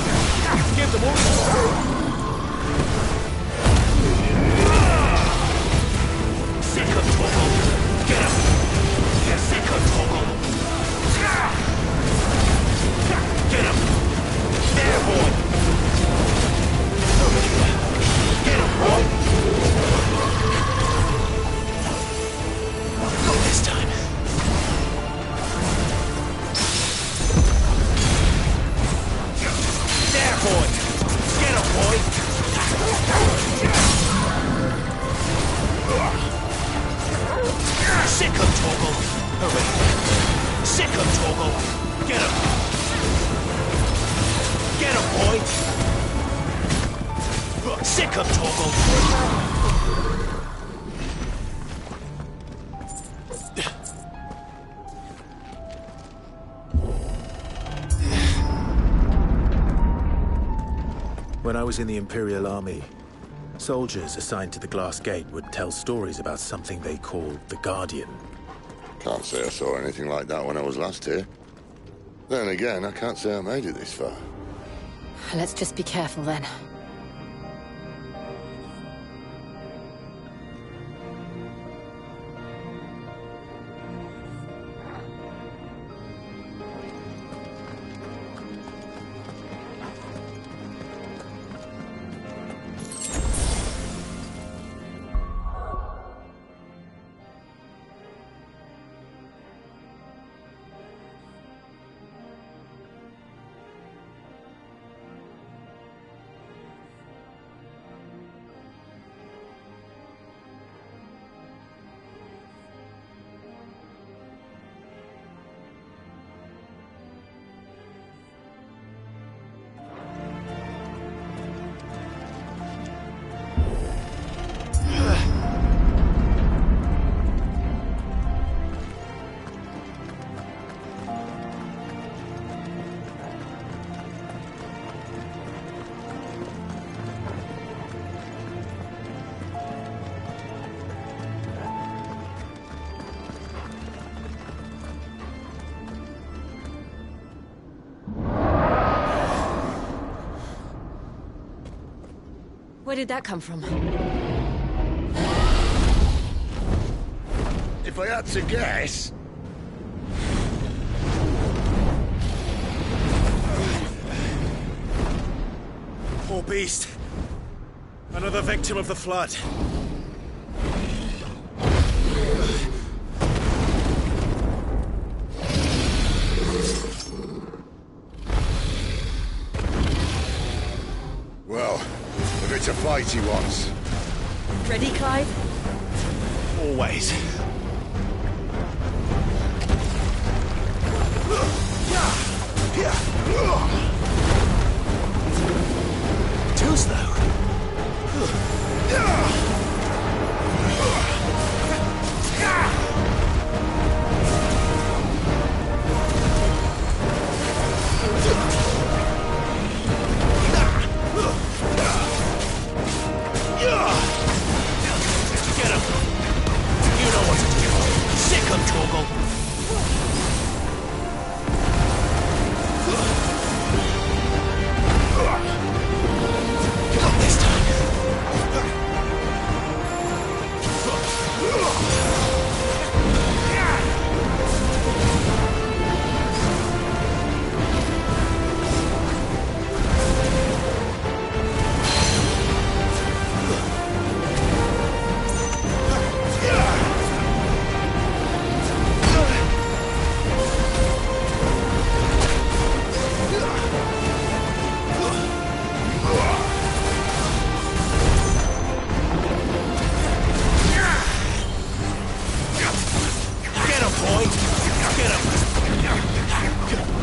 Give them all Sick of Torgal! Get him! Get sick of Torgal! Get him! There, boy! Over here! Get him, boy! Go this time! There, boy! Get him, boy! Sick of Torgal! Over here! Sick of Torgal! Get him! Get him, boy! Sick of Torgal! When I was in the Imperial Army, soldiers assigned to the Glass Gate would tell stories about something they called the Guardian. Can't say I saw anything like that when I was last here. Then again, I can't say I made it this far. Let's just be careful then. Where did that come from? If I had to guess... Poor beast. Another victim of the flood. Well, if it's a fight he wants. Ready, Clive? Always. Too slow. Get him! You know what to do. Sick him, Torgal! Not this time. Get him, boy! Get him! Get him! Torgal!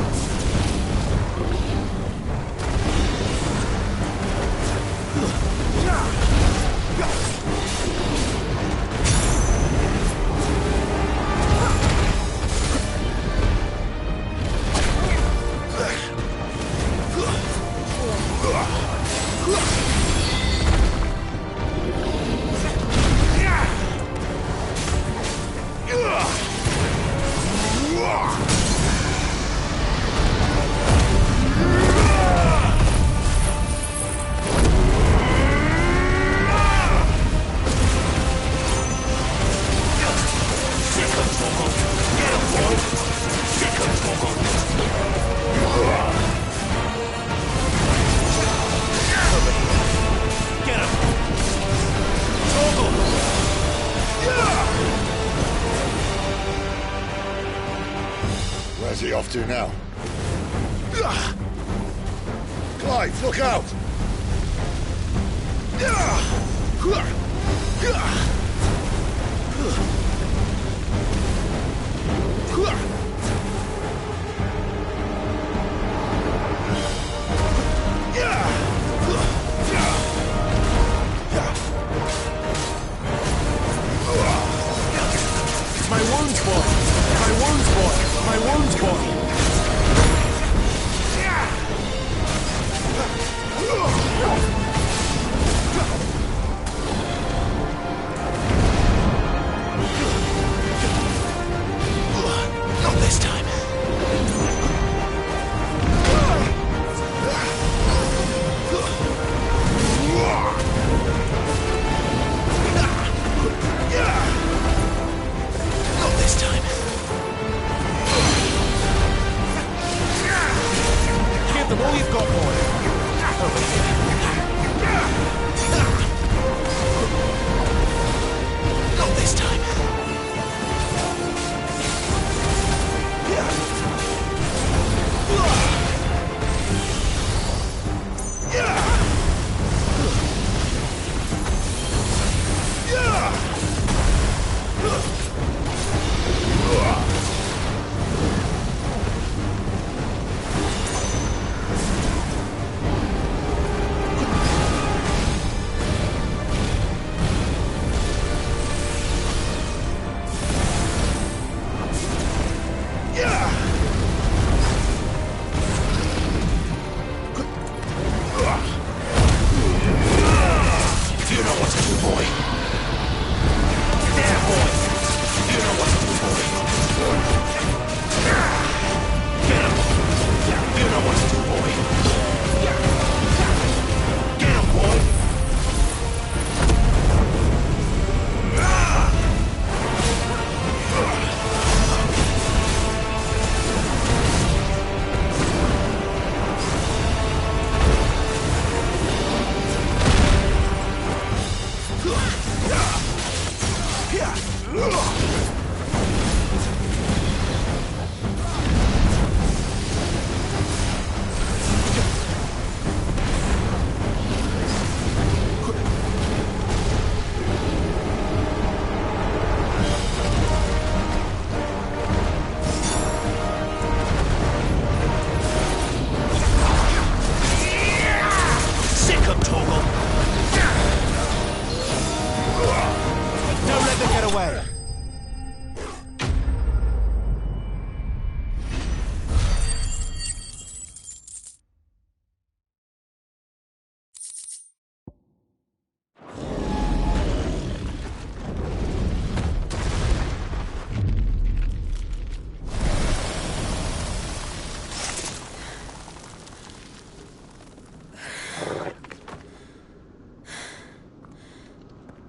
Where's he off to now? Clive, look out! My wounds, boy! My wounds, boy! My wounds, boy! We've got more. Not this time.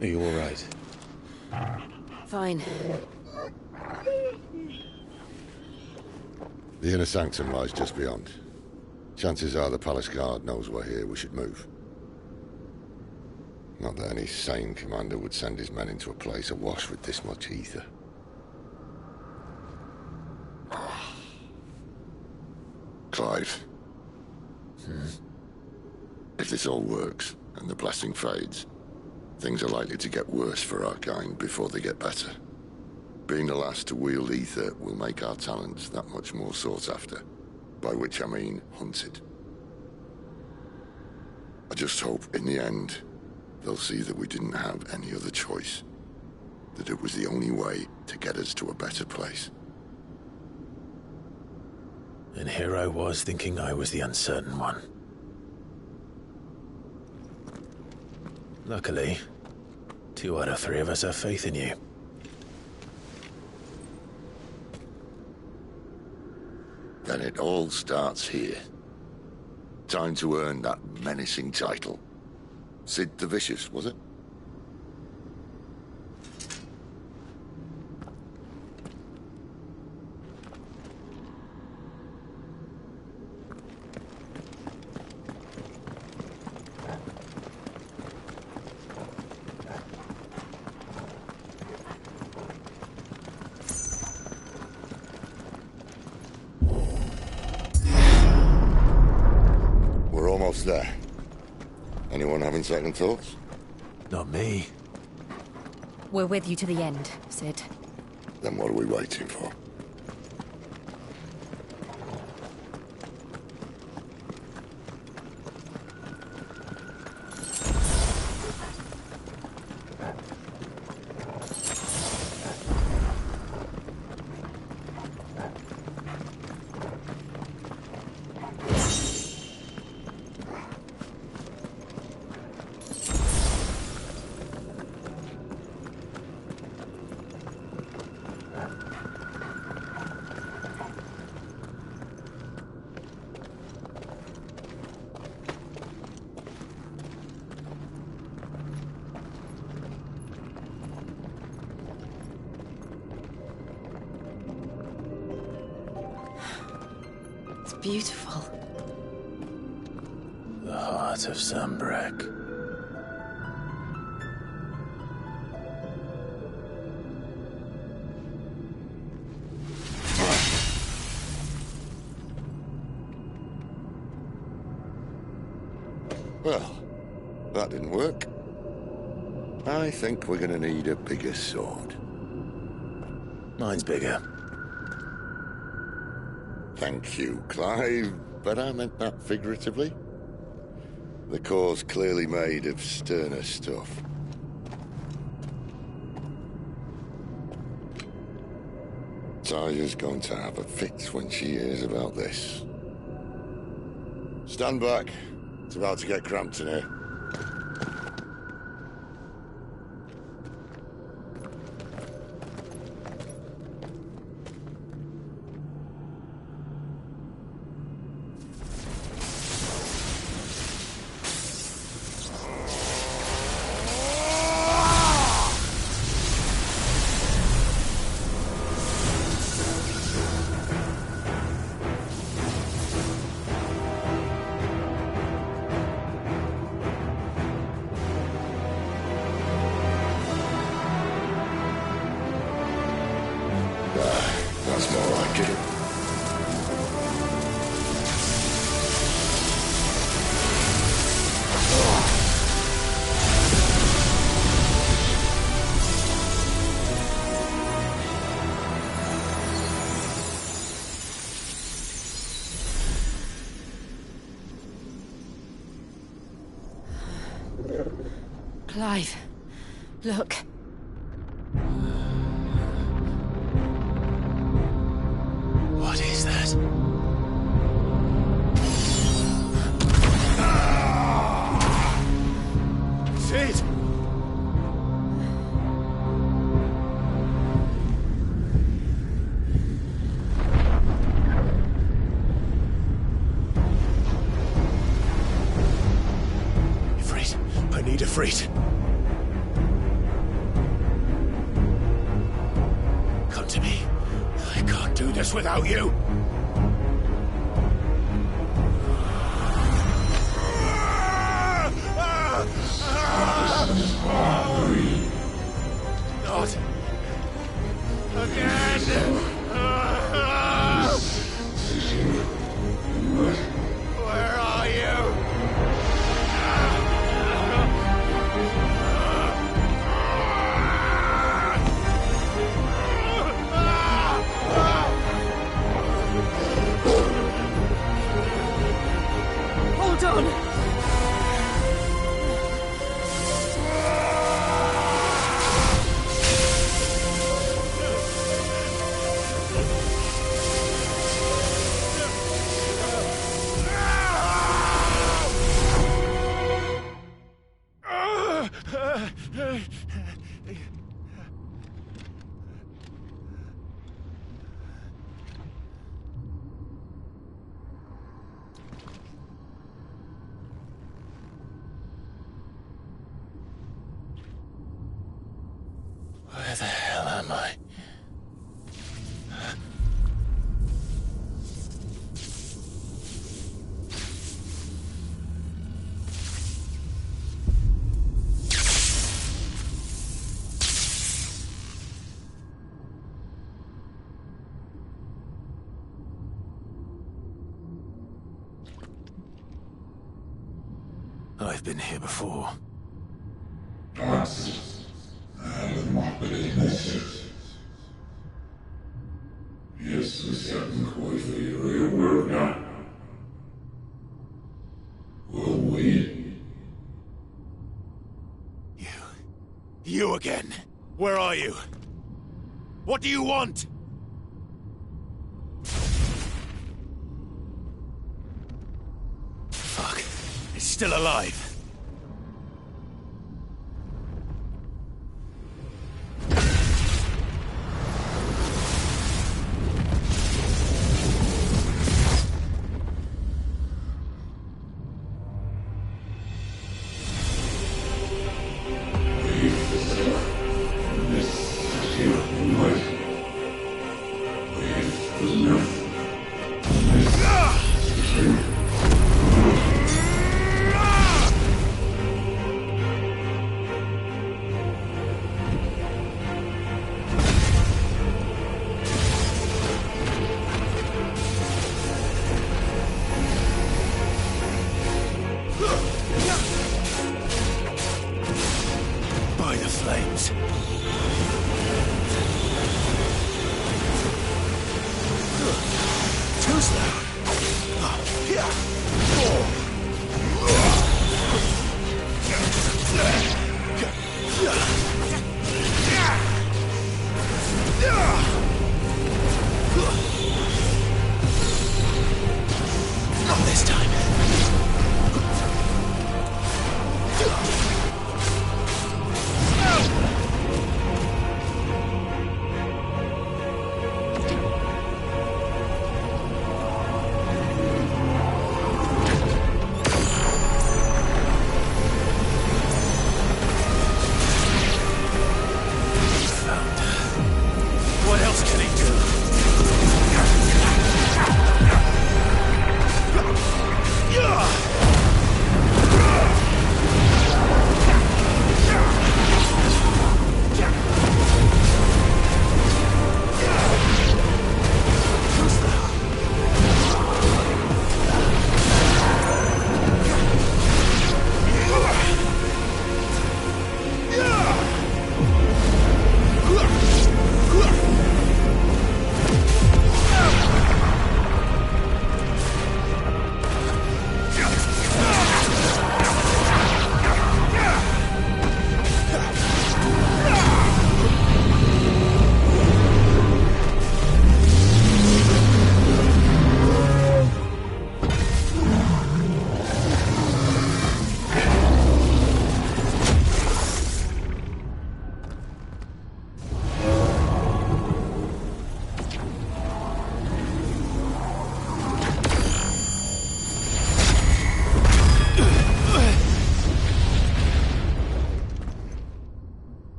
Are you all right? Fine. The inner sanctum lies just beyond. Chances are the palace guard knows we're here. We should move. Not that any sane commander would send his men into a place awash with this much ether. Clive. If this all works, and the blessing fades, things are likely to get worse for our kind before they get better. Being the last to wield ether will make our talents that much more sought after. By which I mean hunted. I just hope, in the end, they'll see that we didn't have any other choice. That it was the only way to get us to a better place. And here I was thinking I was the uncertain one. Luckily, 2 out of 3 of us have faith in you. Then it all starts here. Time to earn that menacing title. Sid the Vicious, was it? We're almost there. Anyone having second thoughts? Not me. We're with you to the end, Sid. Then what are we waiting for? Beautiful. The heart of Sambrek. Well, that didn't work. I think we're gonna need a bigger sword. Mine's bigger. Thank you, Clive, but I meant that figuratively. The core's clearly made of sterner stuff. Taya's going to have a fit when she hears about this. Stand back. It's about to get cramped in here. That's more like it. Clive, look. What is that? Sid! Ifrit, I need Ifrit. Come to me. I can't do this without you. Not again! Where are you? Hold on! Where the hell am I? I've been here before. You again. Where are you? What do you want? Fuck. It's still alive.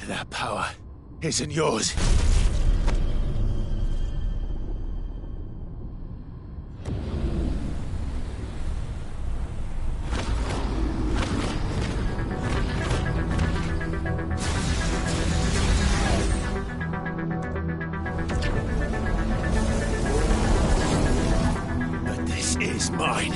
That power isn't yours. But this is mine.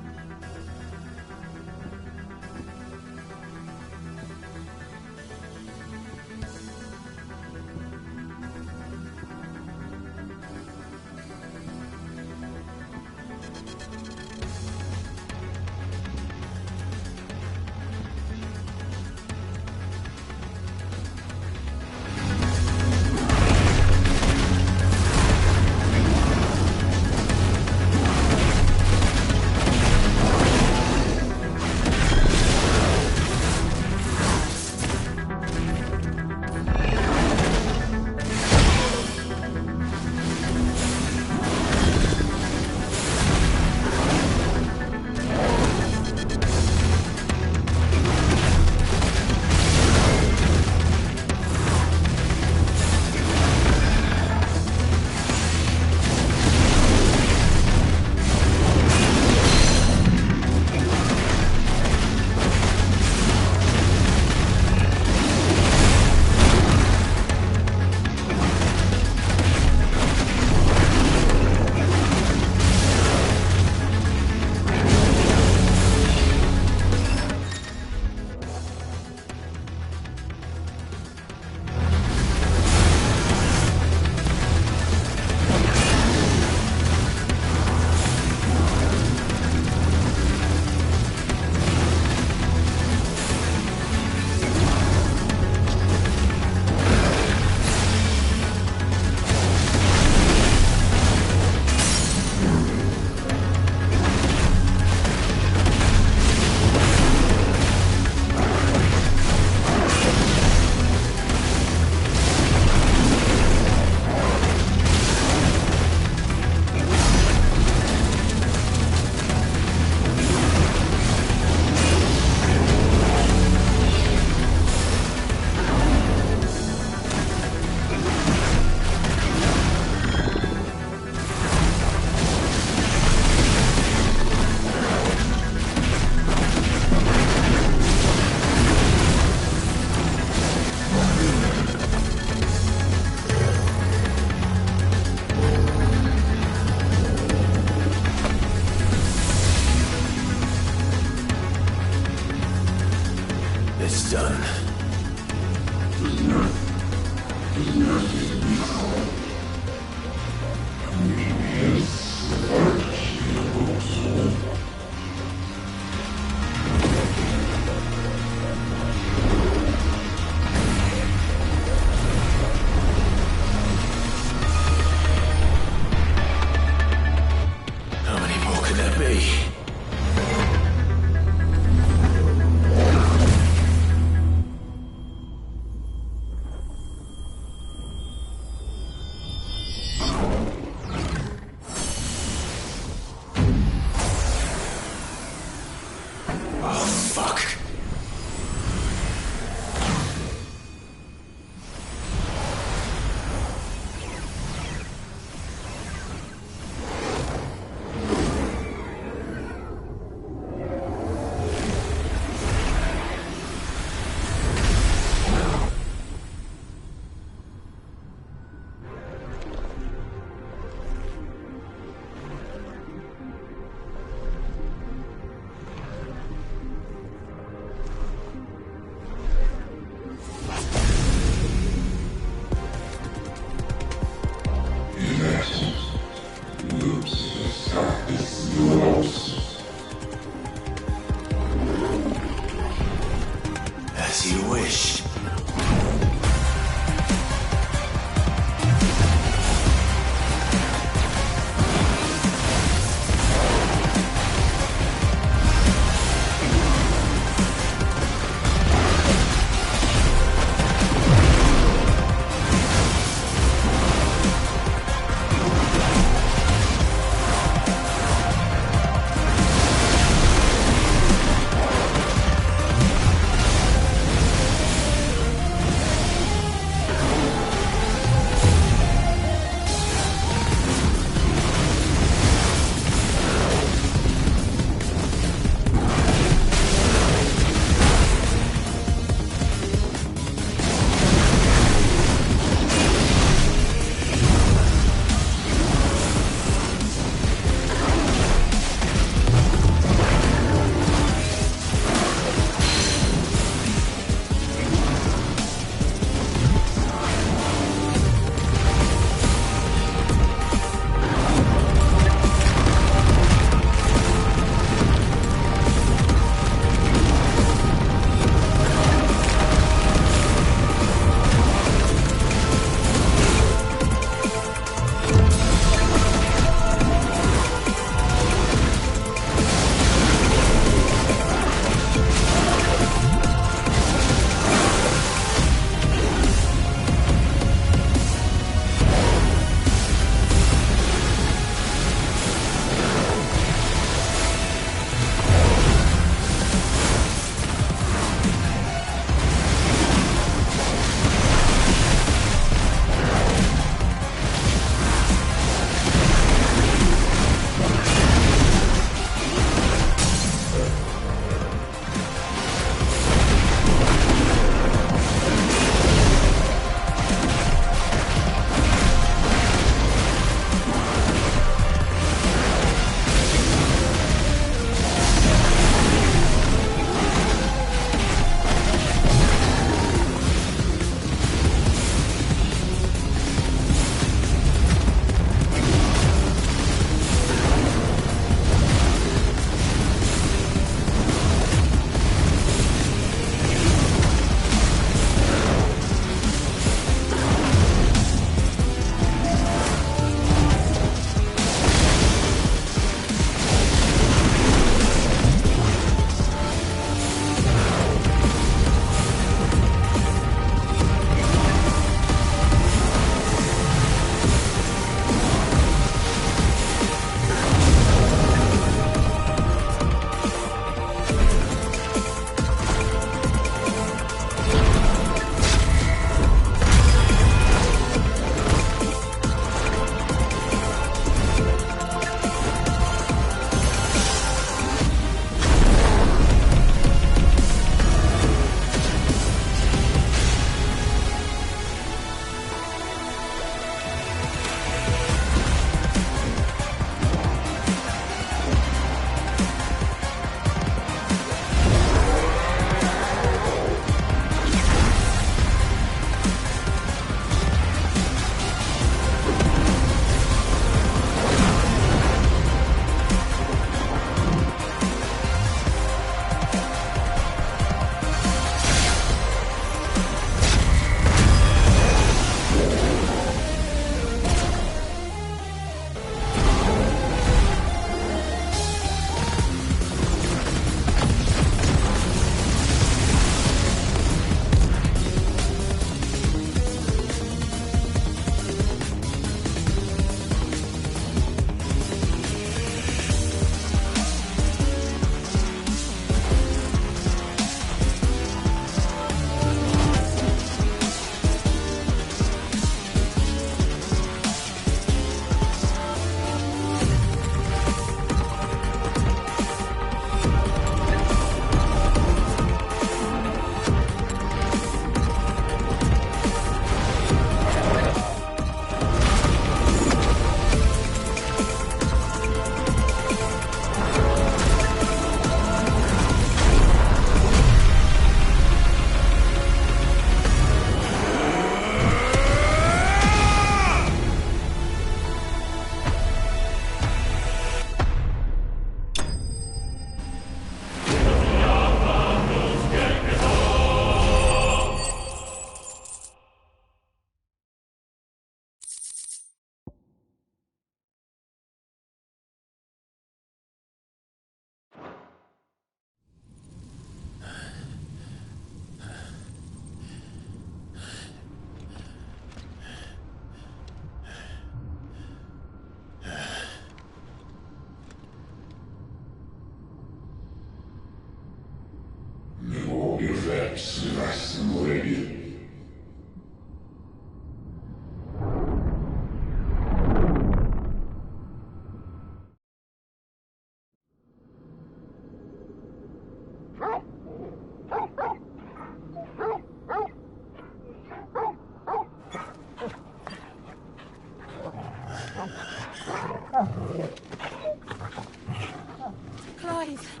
Clive.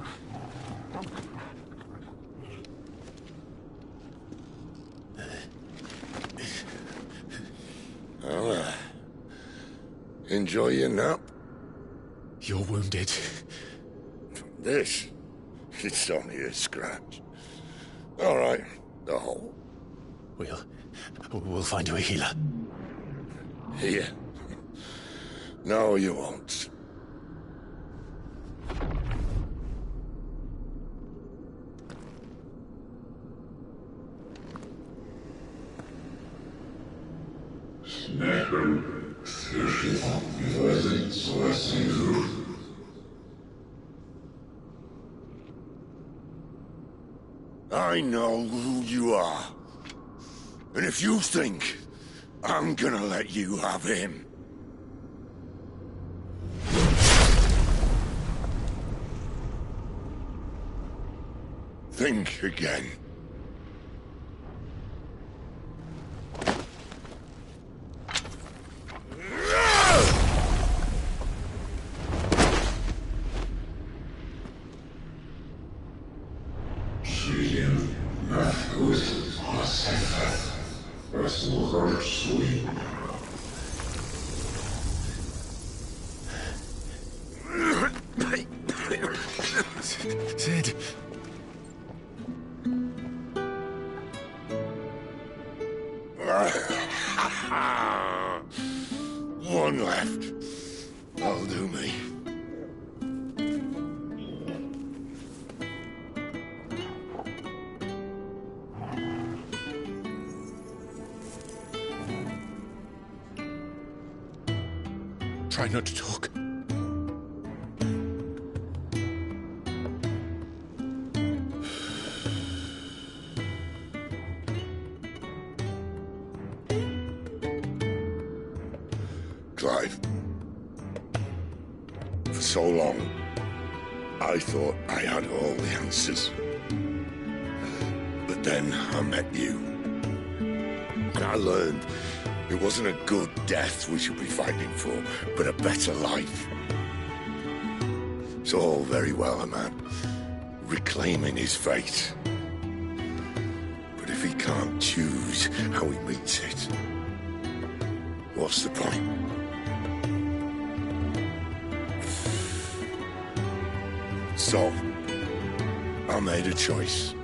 Well, enjoy your nap. You're wounded. This? It's only a scratch. All right, the hole. We'll find you a healer. Here? No, you won't. I know who you are. And if you think I'm gonna let you have him... think again. Sid. One left. That'll do me. Try not to talk. Clive. For so long, I thought I had all the answers. But then I met you. And I learned it wasn't a good death we should be fighting for, but a better life. It's all very well, a man reclaiming his fate. But if he can't choose how he meets it, what's the point? So, I made a choice.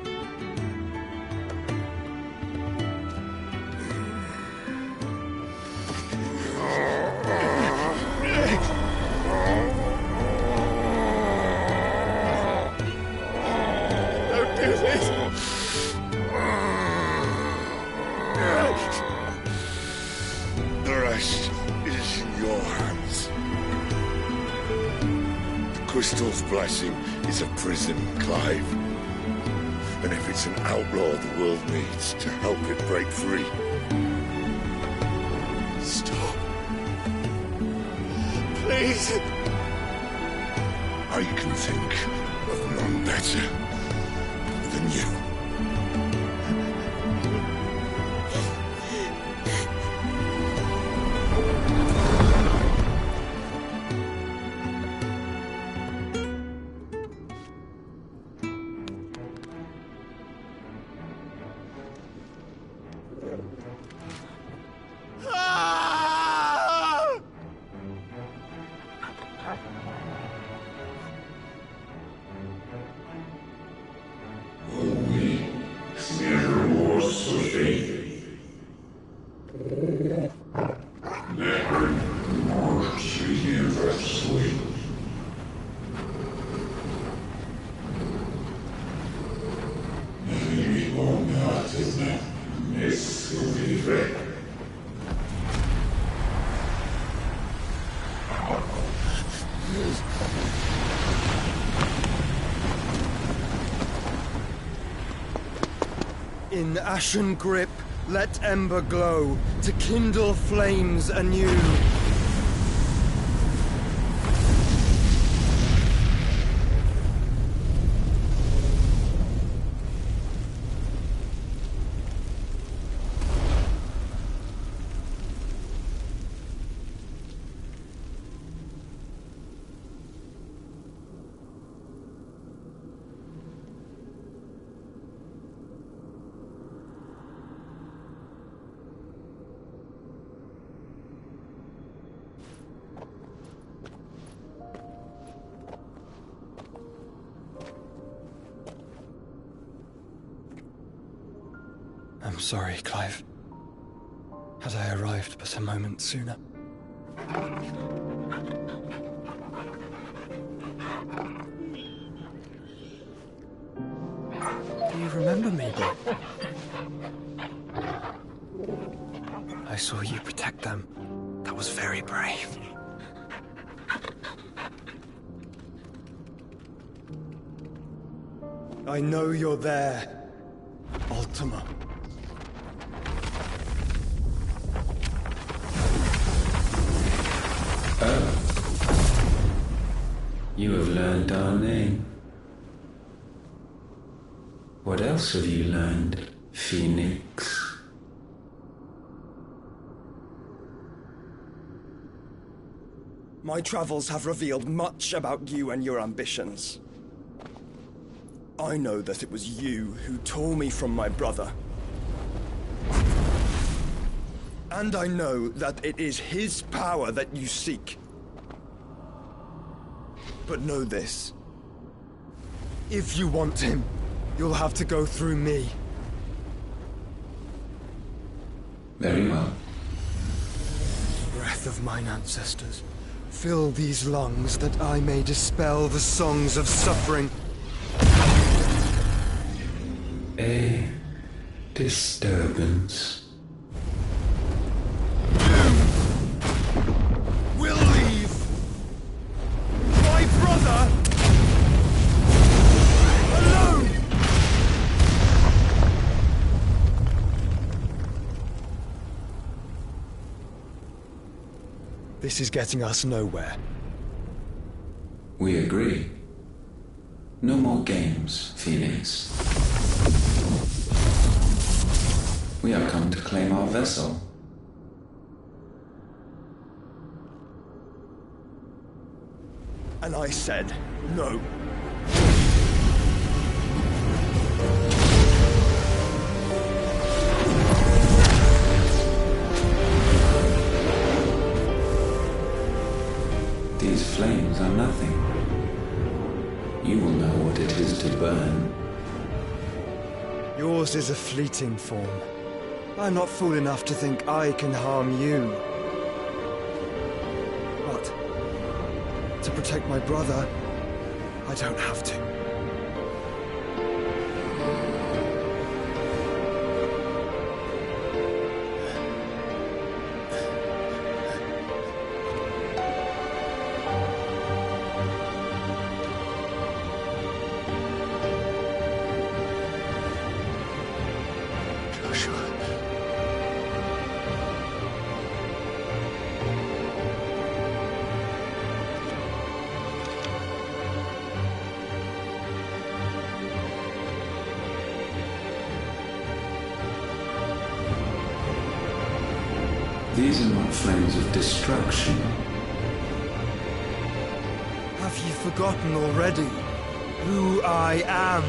Don't do this! The rest is in your hands. The Crystal's blessing is a prison, Clive. And if it's an outlaw the world needs to help it break free... Stop. Please. I can think of none better than you. In ashen grip, let ember glow, to kindle flames anew. I'm sorry, Clive. Had I arrived but a moment sooner. Do you remember me? I saw you protect them. That was very brave. I know you're there, Ultima. Oh. You have learned our name. What else have you learned, Phoenix? My travels have revealed much about you and your ambitions. I know that it was you who tore me from my brother. And I know that it is his power that you seek. But know this. If you want him, you'll have to go through me. Very well. Breath of mine ancestors, fill these lungs that I may dispel the songs of suffering. A disturbance. Will leave my brother alone. This is getting us nowhere. We agree. No more games, Phoenix. We have come to claim our vessel. And I said no. These flames are nothing. You will know what it is to burn. Yours is a fleeting form. I'm not fool enough to think I can harm you. But to protect my brother, I don't have to. These are not flames of destruction. Have you forgotten already who I am?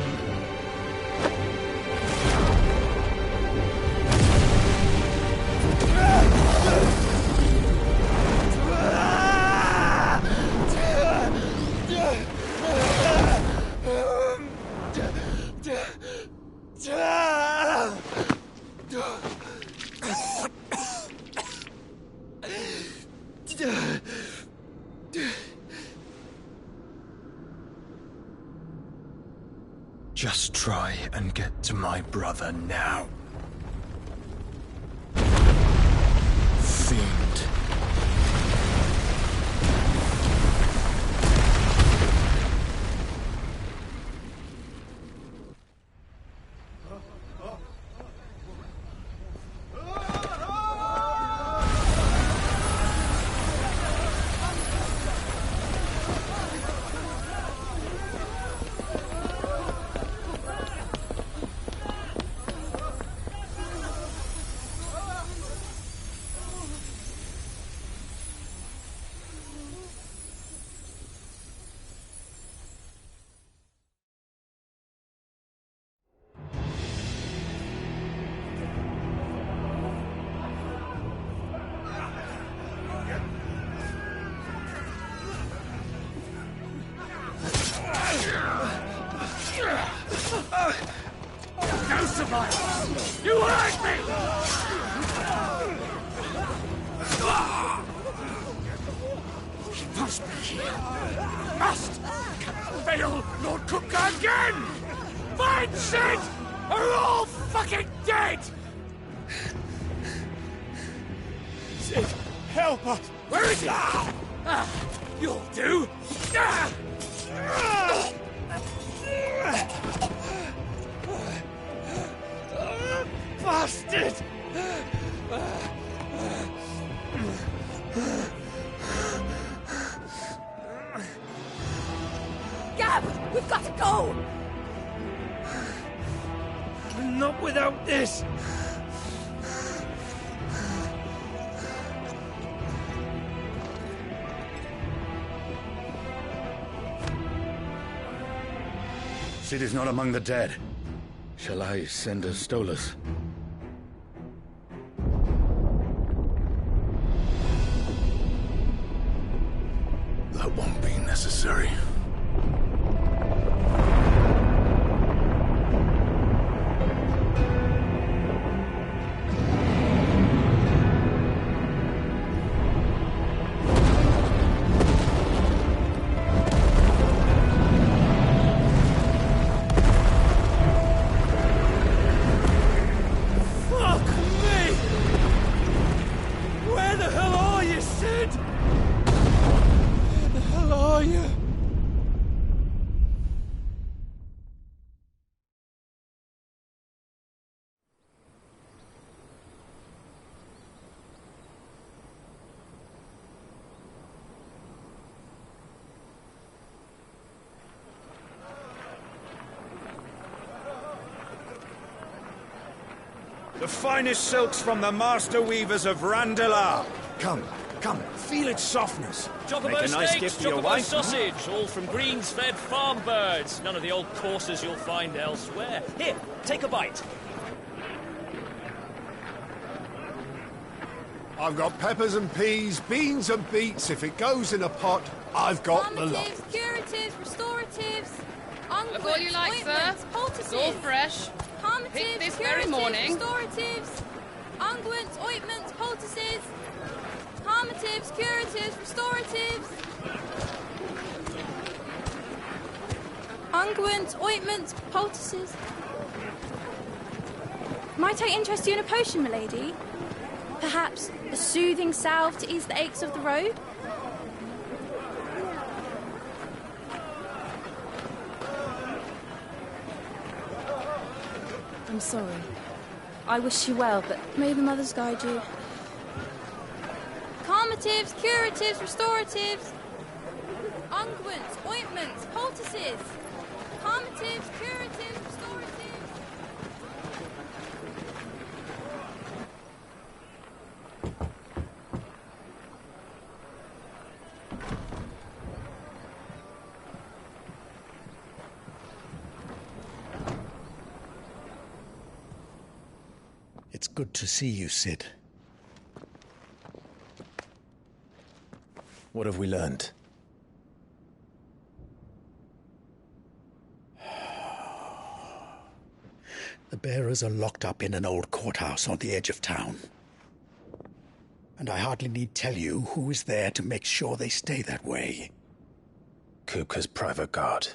Just try and get to my brother now. Fiend. survivors! You hurt me! He must be here. Must! Cannot fail Lord Cook again! Find Sid! Are all fucking dead! Sid, help us! Where is he? You'll do! Bastard! Gab, we've got to go! Not without this! Sid is not among the dead. Shall I send a Stolas? That won't be necessary. The finest silks from the master weavers of Randalar. Come, feel its softness. Chocobo Make a nice steaks, gift for your chocobo wife. sausage, all from greens-fed farm birds. None of the old courses you'll find elsewhere. Here, take a bite. I've got peppers and peas, beans and beets. If it goes in a pot, I've got the lot. Calmatives, curatives, restoratives, unguents, Look all you like, ointments, sir. poultices. It's all fresh. Calmatives, Picked this curatives, very morning. restoratives, unguents, ointments, poultices. Calmatives, curatives, restoratives. Unguents, ointments, poultices. Might I interest you in a potion, milady? Perhaps a soothing salve to ease the aches of the road? I'm sorry. I wish you well, but may the mothers guide you. Calmatives, curatives, restoratives. Unguents, ointments, poultices. Calmatives, curatives, restoratives. It's good to see you, Sid. What have we learned? The bearers are locked up in an old courthouse on the edge of town. And I hardly need tell you who is there to make sure they stay that way. Kupka's private guard.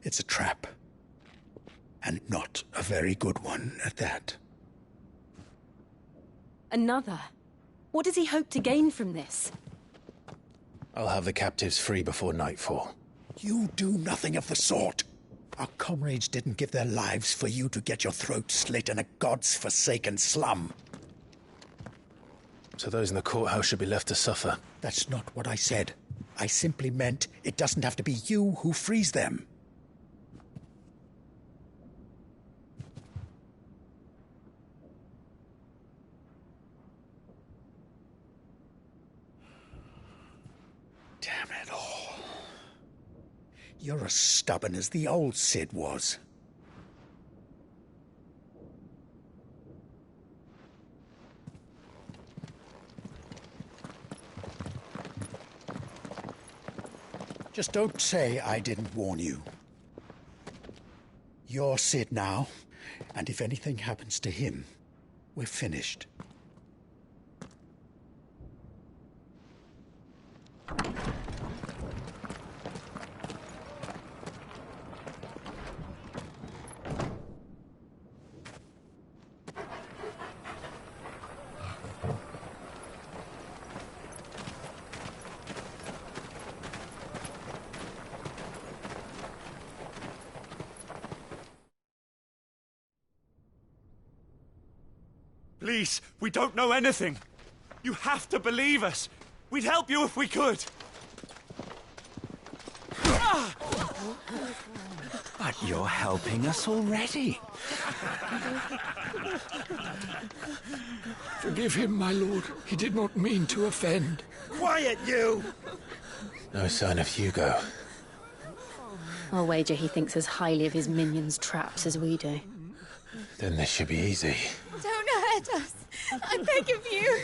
It's a trap. And not a very good one at that. Another? What does he hope to gain from this? I'll have the captives free before nightfall. You do nothing of the sort. Our comrades didn't give their lives for you to get your throat slit in a god's forsaken slum. So those in the courthouse should be left to suffer. That's not what I said. I simply meant it doesn't have to be you who frees them. Damn it all. You're as stubborn as the old Sid was. Just don't say I didn't warn you. You're Sid now, and if anything happens to him, we're finished. Please, we don't know anything. You have to believe us. We'd help you if we could. But you're helping us already. Forgive him, my lord. He did not mean to offend. Quiet, you! No sign of Hugo. I'll wager he thinks as highly of his minions' traps as we do. Then this should be easy. Don't hurt us. I beg of you.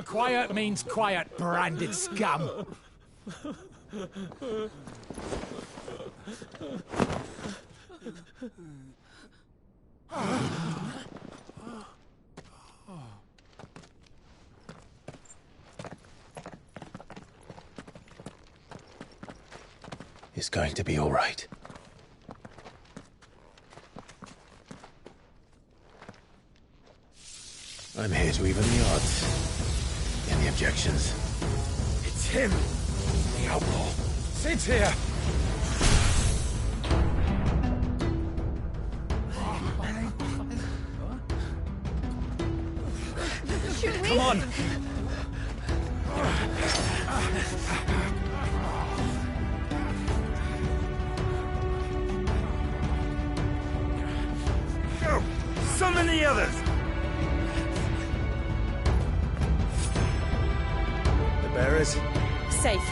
Quiet means quiet, branded scum. It's going to be all right. I'm here to even the odds. Any objections? It's him, the outlaw. Sid's here. Come on. Go! Summon the others! The bearers? Safe.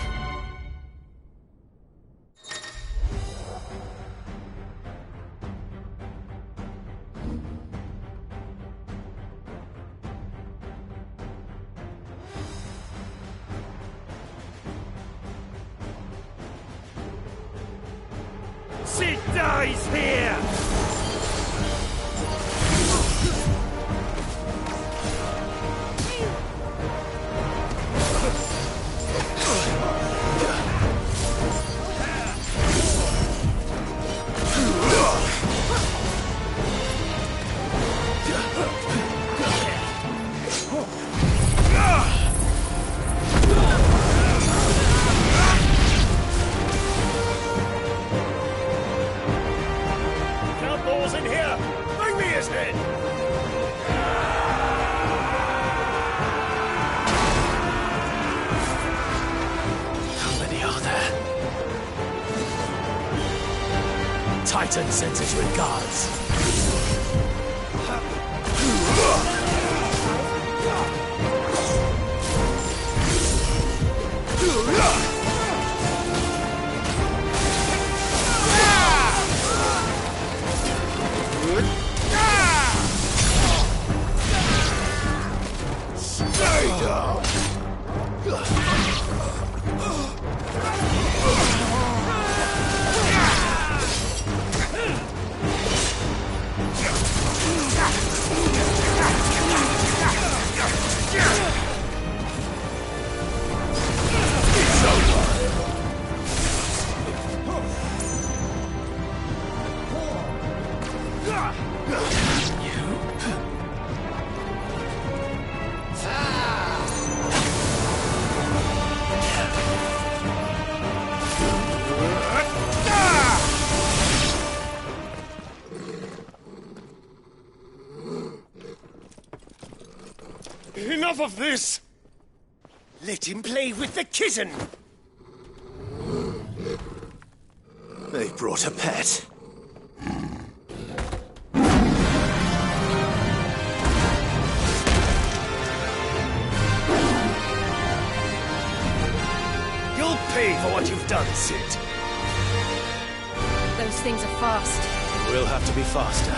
Sid dies here! Outlaws in here! Bring me his head! How many are there? Titan sends his regards. Stay down! It's over! Enough of this! Let him play with the kitten! They brought a pet. You'll pay for what you've done, Sid. Those things are fast. We'll have to be faster.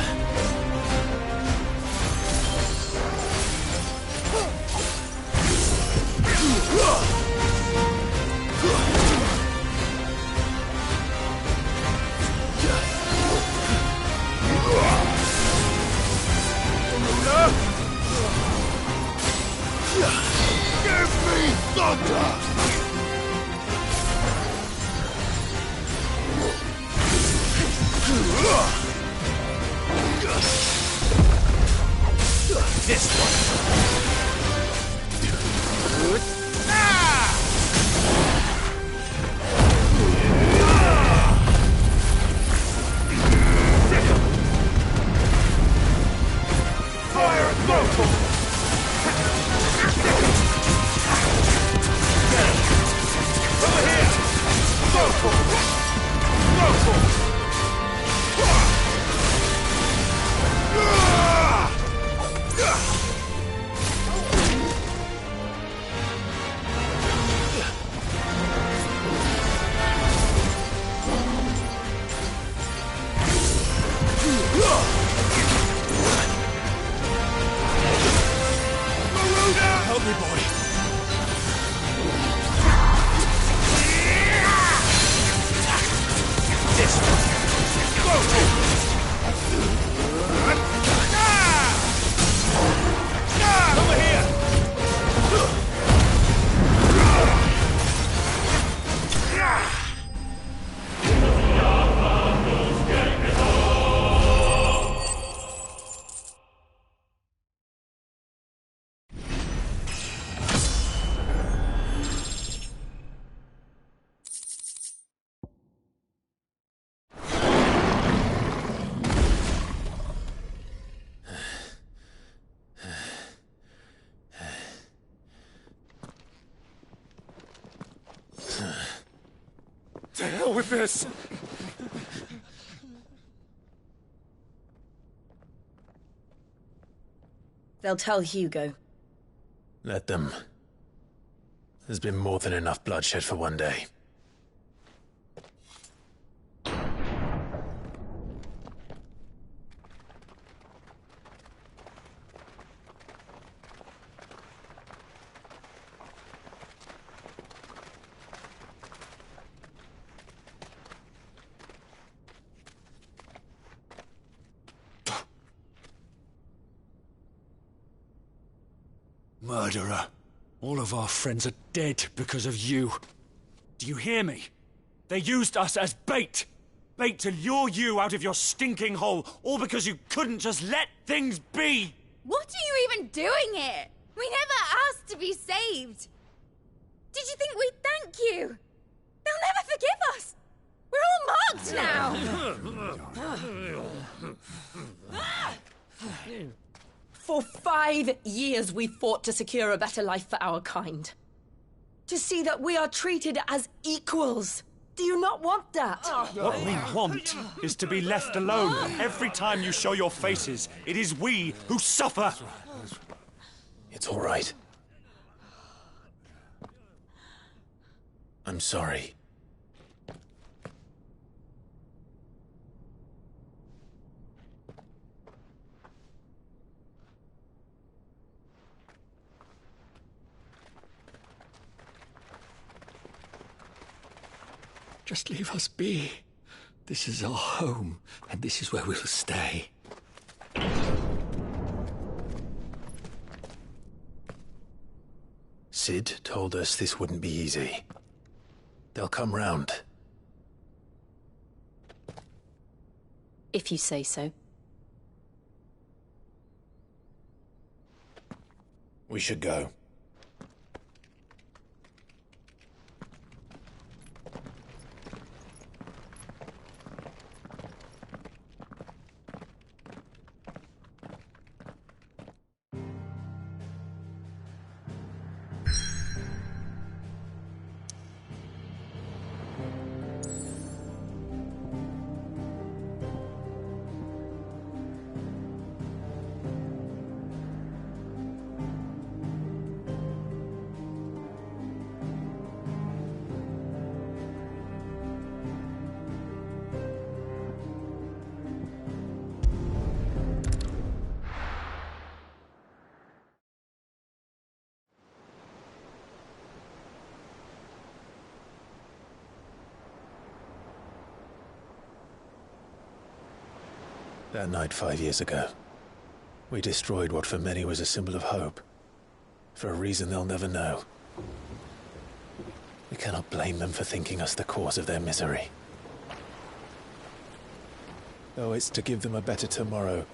with this. They'll tell Hugo. Let them. There's been more than enough bloodshed for one day. Murderer. All of our friends are dead because of you. Do you hear me? They used us as bait. Bait to lure you out of your stinking hole, all because you couldn't just let things be. What are you even doing here? We never asked to be saved. Did you think we'd thank you? They'll never forgive us. We're all marked now. For 5 years we fought to secure a better life for our kind. To see that we are treated as equals. Do you not want that? What we want is to be left alone. Every time you show your faces, it is we who suffer. It's all right. I'm sorry. Just leave us be. This is our home, and this is where we'll stay. Sid told us this wouldn't be easy. They'll come round. If you say so. We should go. That night 5 years ago, we destroyed what for many was a symbol of hope. For a reason they'll never know. We cannot blame them for thinking us the cause of their misery. Though it's to give them a better tomorrow,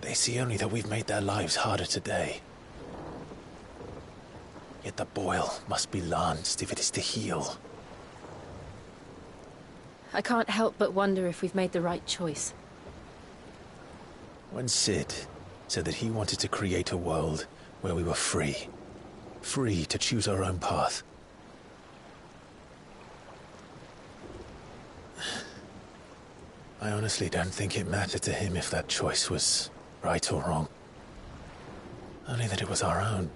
they see only that we've made their lives harder today. Yet the boil must be lanced if it is to heal. I can't help but wonder if we've made the right choice. When Sid said that he wanted to create a world where we were free. Free to choose our own path. I honestly don't think it mattered to him if that choice was right or wrong. Only that it was our own.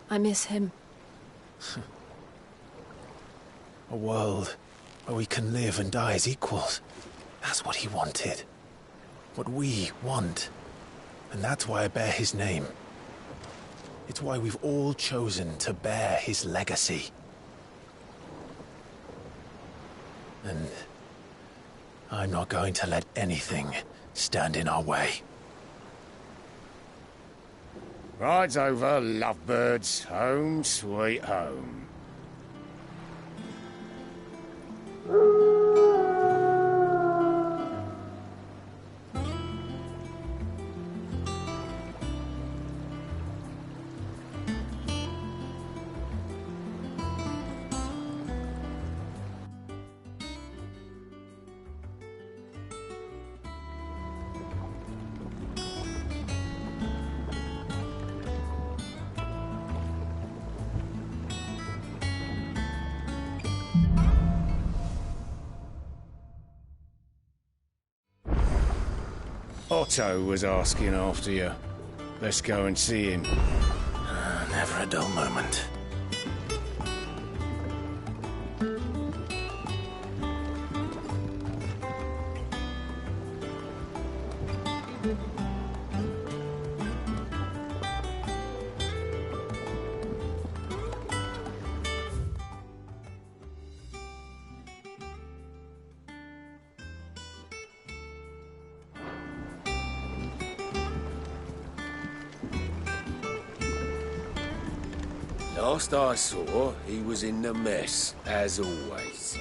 I miss him. A world where we can live and die as equals. That's what he wanted. What we want. And that's why I bear his name. It's why we've all chosen to bear his legacy. And I'm not going to let anything stand in our way. Rides over, lovebirds. Home sweet home. Otto was asking after you. Let's go and see him. Never a dull moment. Last I saw, he was in the mess, as always.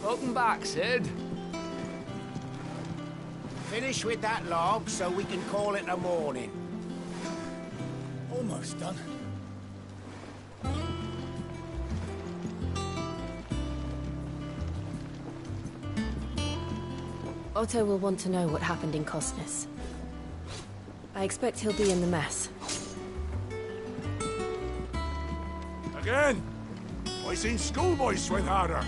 Welcome back, Sid. Finish with that log so we can call it a morning. Almost done. Otto will want to know what happened in Cosnes. I expect he'll be in the mess. Again! I seen schoolboys swing harder.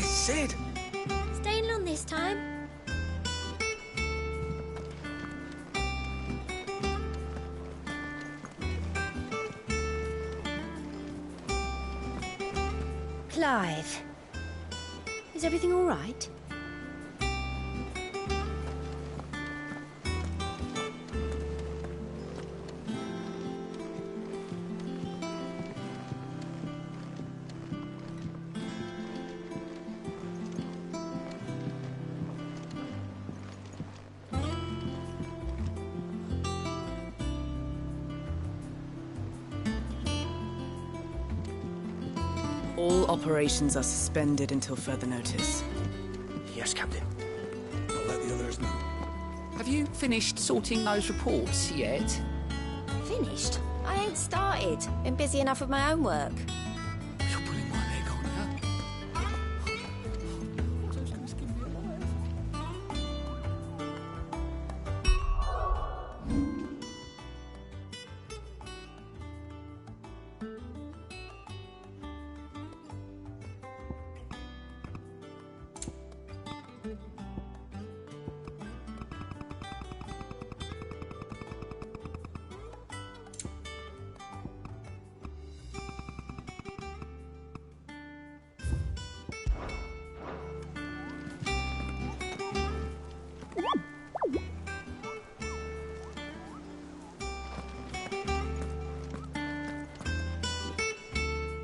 Sid! Staying long this time? Clive. Is everything all right? All operations are suspended until further notice. Yes, Captain. I'll let the others know. Have you finished sorting those reports yet? Finished? I ain't started. Been busy enough with my own work. You're putting my leg on, huh?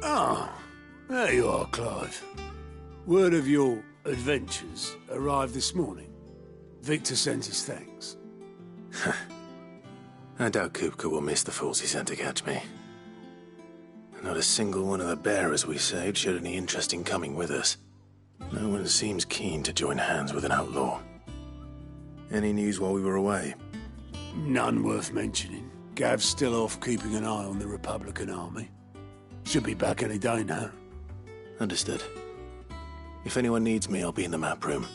Ah, there you are, Clive. Word of your adventures arrived this morning. Victor sent his thanks. I doubt Kupka will miss the fools he sent to catch me. Not a single one of the bearers we saved showed any interest in coming with us. No one seems keen to join hands with an outlaw. Any news while we were away? None worth mentioning. Gav's still off keeping an eye on the Republican army. Should be back any day now. Understood. If anyone needs me, I'll be in the map room.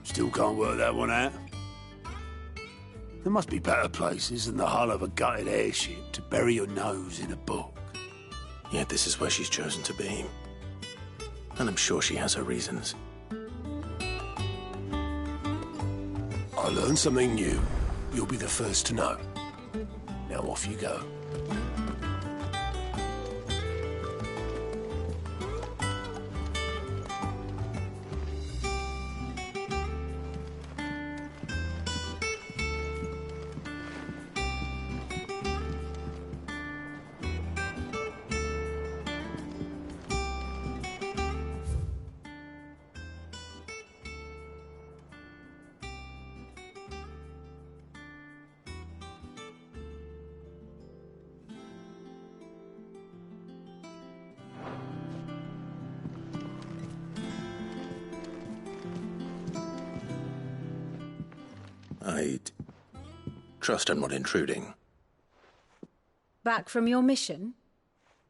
Still can't work that one out. There must be better places than the hull of a gutted airship to bury your nose in a book. Yet this is where she's chosen to be. And I'm sure she has her reasons. I learned something new. You'll be the first to know. Now off you go. I trust I'm not intruding. Back from your mission?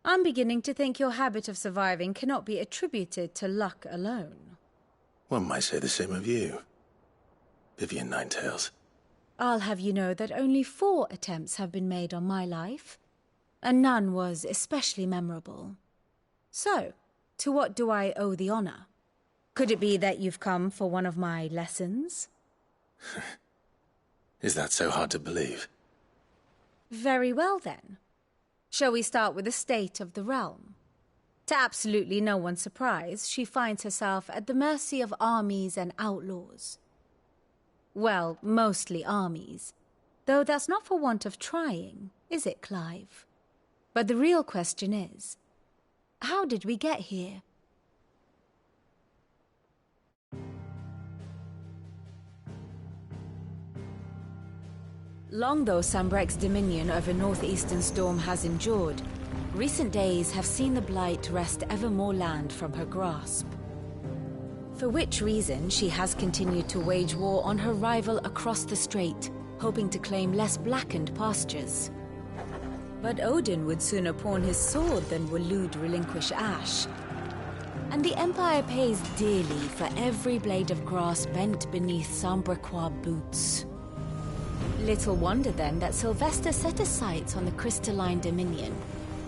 I'm beginning to think your habit of surviving cannot be attributed to luck alone. One might say the same of you, Vivian Ninetails. I'll have you know that only 4 attempts have been made on my life, and none was especially memorable. So, to what do I owe the honor? Could it be that you've come for one of my lessons? Is that so hard to believe? Very well, then. Shall we start with the state of the realm? To absolutely no one's surprise, she finds herself at the mercy of armies and outlaws. Well, mostly armies. Though that's not for want of trying, is it, Clive? But the real question is, how did we get here? Long though Sambrek's dominion over northeastern Storm has endured, recent days have seen the Blight wrest ever more land from her grasp. For which reason she has continued to wage war on her rival across the strait, hoping to claim less blackened pastures. But Odin would sooner pawn his sword than Waloed relinquish Ash. And the Empire pays dearly for every blade of grass bent beneath Sambrequois boots. Little wonder then that Sylvester set his sights on the crystalline dominion,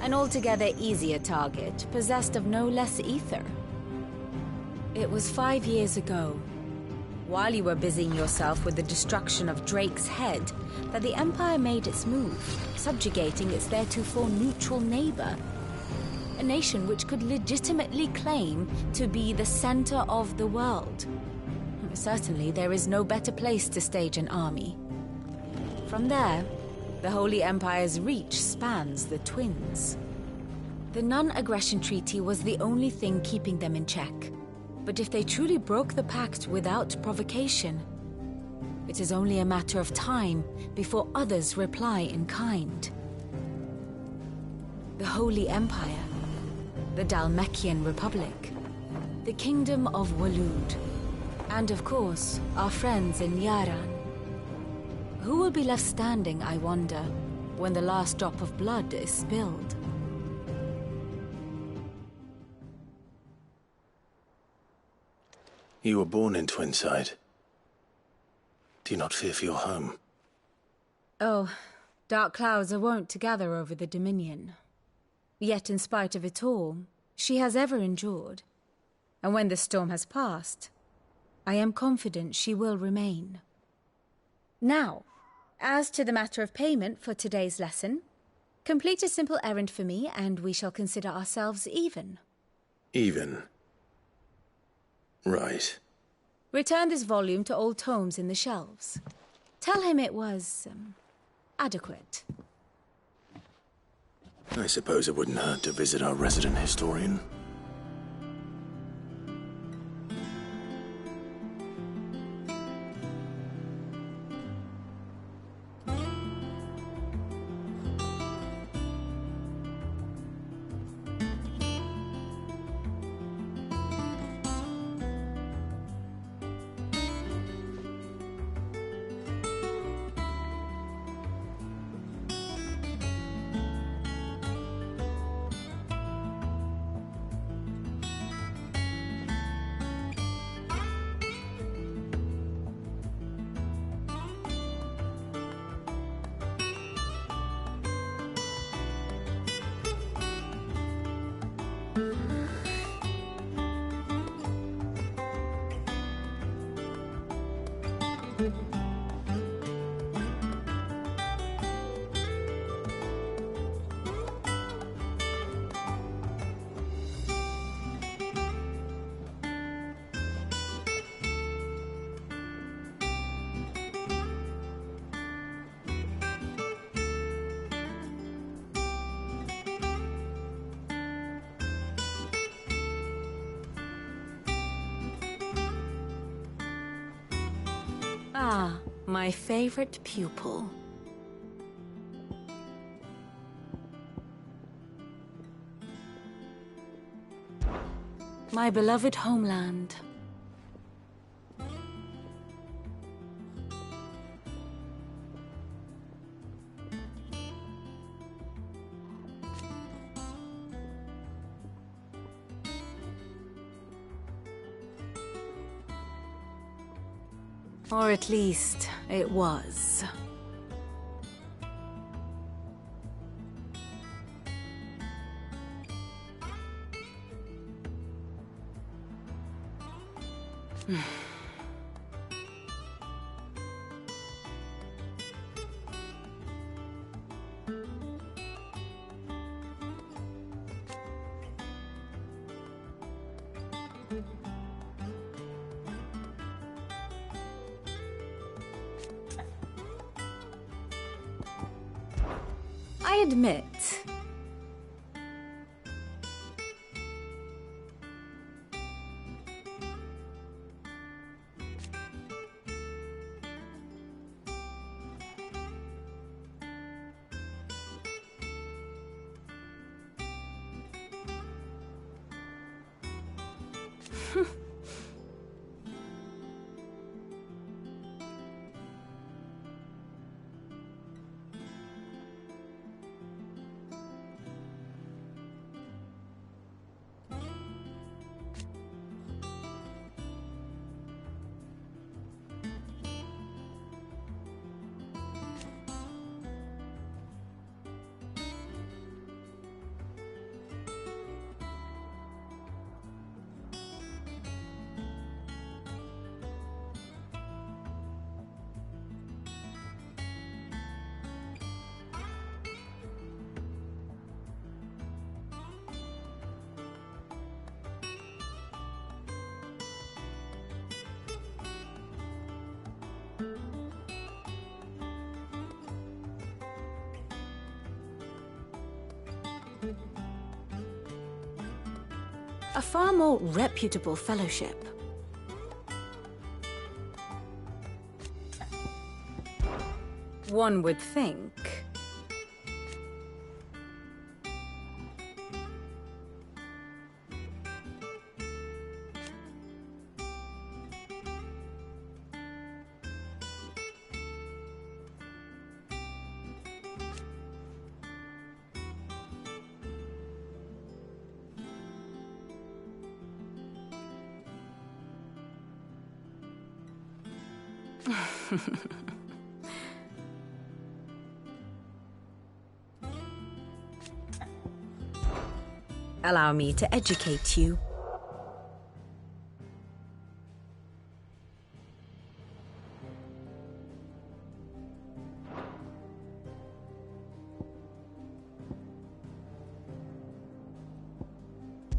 an altogether easier target, possessed of no less ether. It was 5 years ago, while you were busying yourself with the destruction of Drake's head, that the Empire made its move, subjugating its theretofore neutral neighbor, a nation which could legitimately claim to be the center of the world. Certainly, there is no better place to stage an army. From there, the Holy Empire's reach spans the Twins. The non-aggression treaty was the only thing keeping them in check. But if they truly broke the pact without provocation, it is only a matter of time before others reply in kind. The Holy Empire, the Dhalmekian Republic, the Kingdom of Waloed, and of course, our friends in Yaran. Who will be left standing, I wonder, when the last drop of blood is spilled? You were born in Twinside. Do you not fear for your home? Oh, dark clouds are wont to gather over the Dominion. Yet in spite of it all, she has ever endured. And when the storm has passed, I am confident she will remain. Now, as to the matter of payment for today's lesson, complete a simple errand for me and we shall consider ourselves even. Even? Right. Return this volume to old tomes in the shelves. Tell him it was, adequate. I suppose it wouldn't hurt to visit our resident historian. Ah, my favorite pupil. My beloved homeland. Or at least, it was. I admit, a far more reputable fellowship. One would think. Allow me to educate you.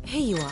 Here you are.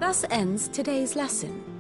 Thus ends today's lesson.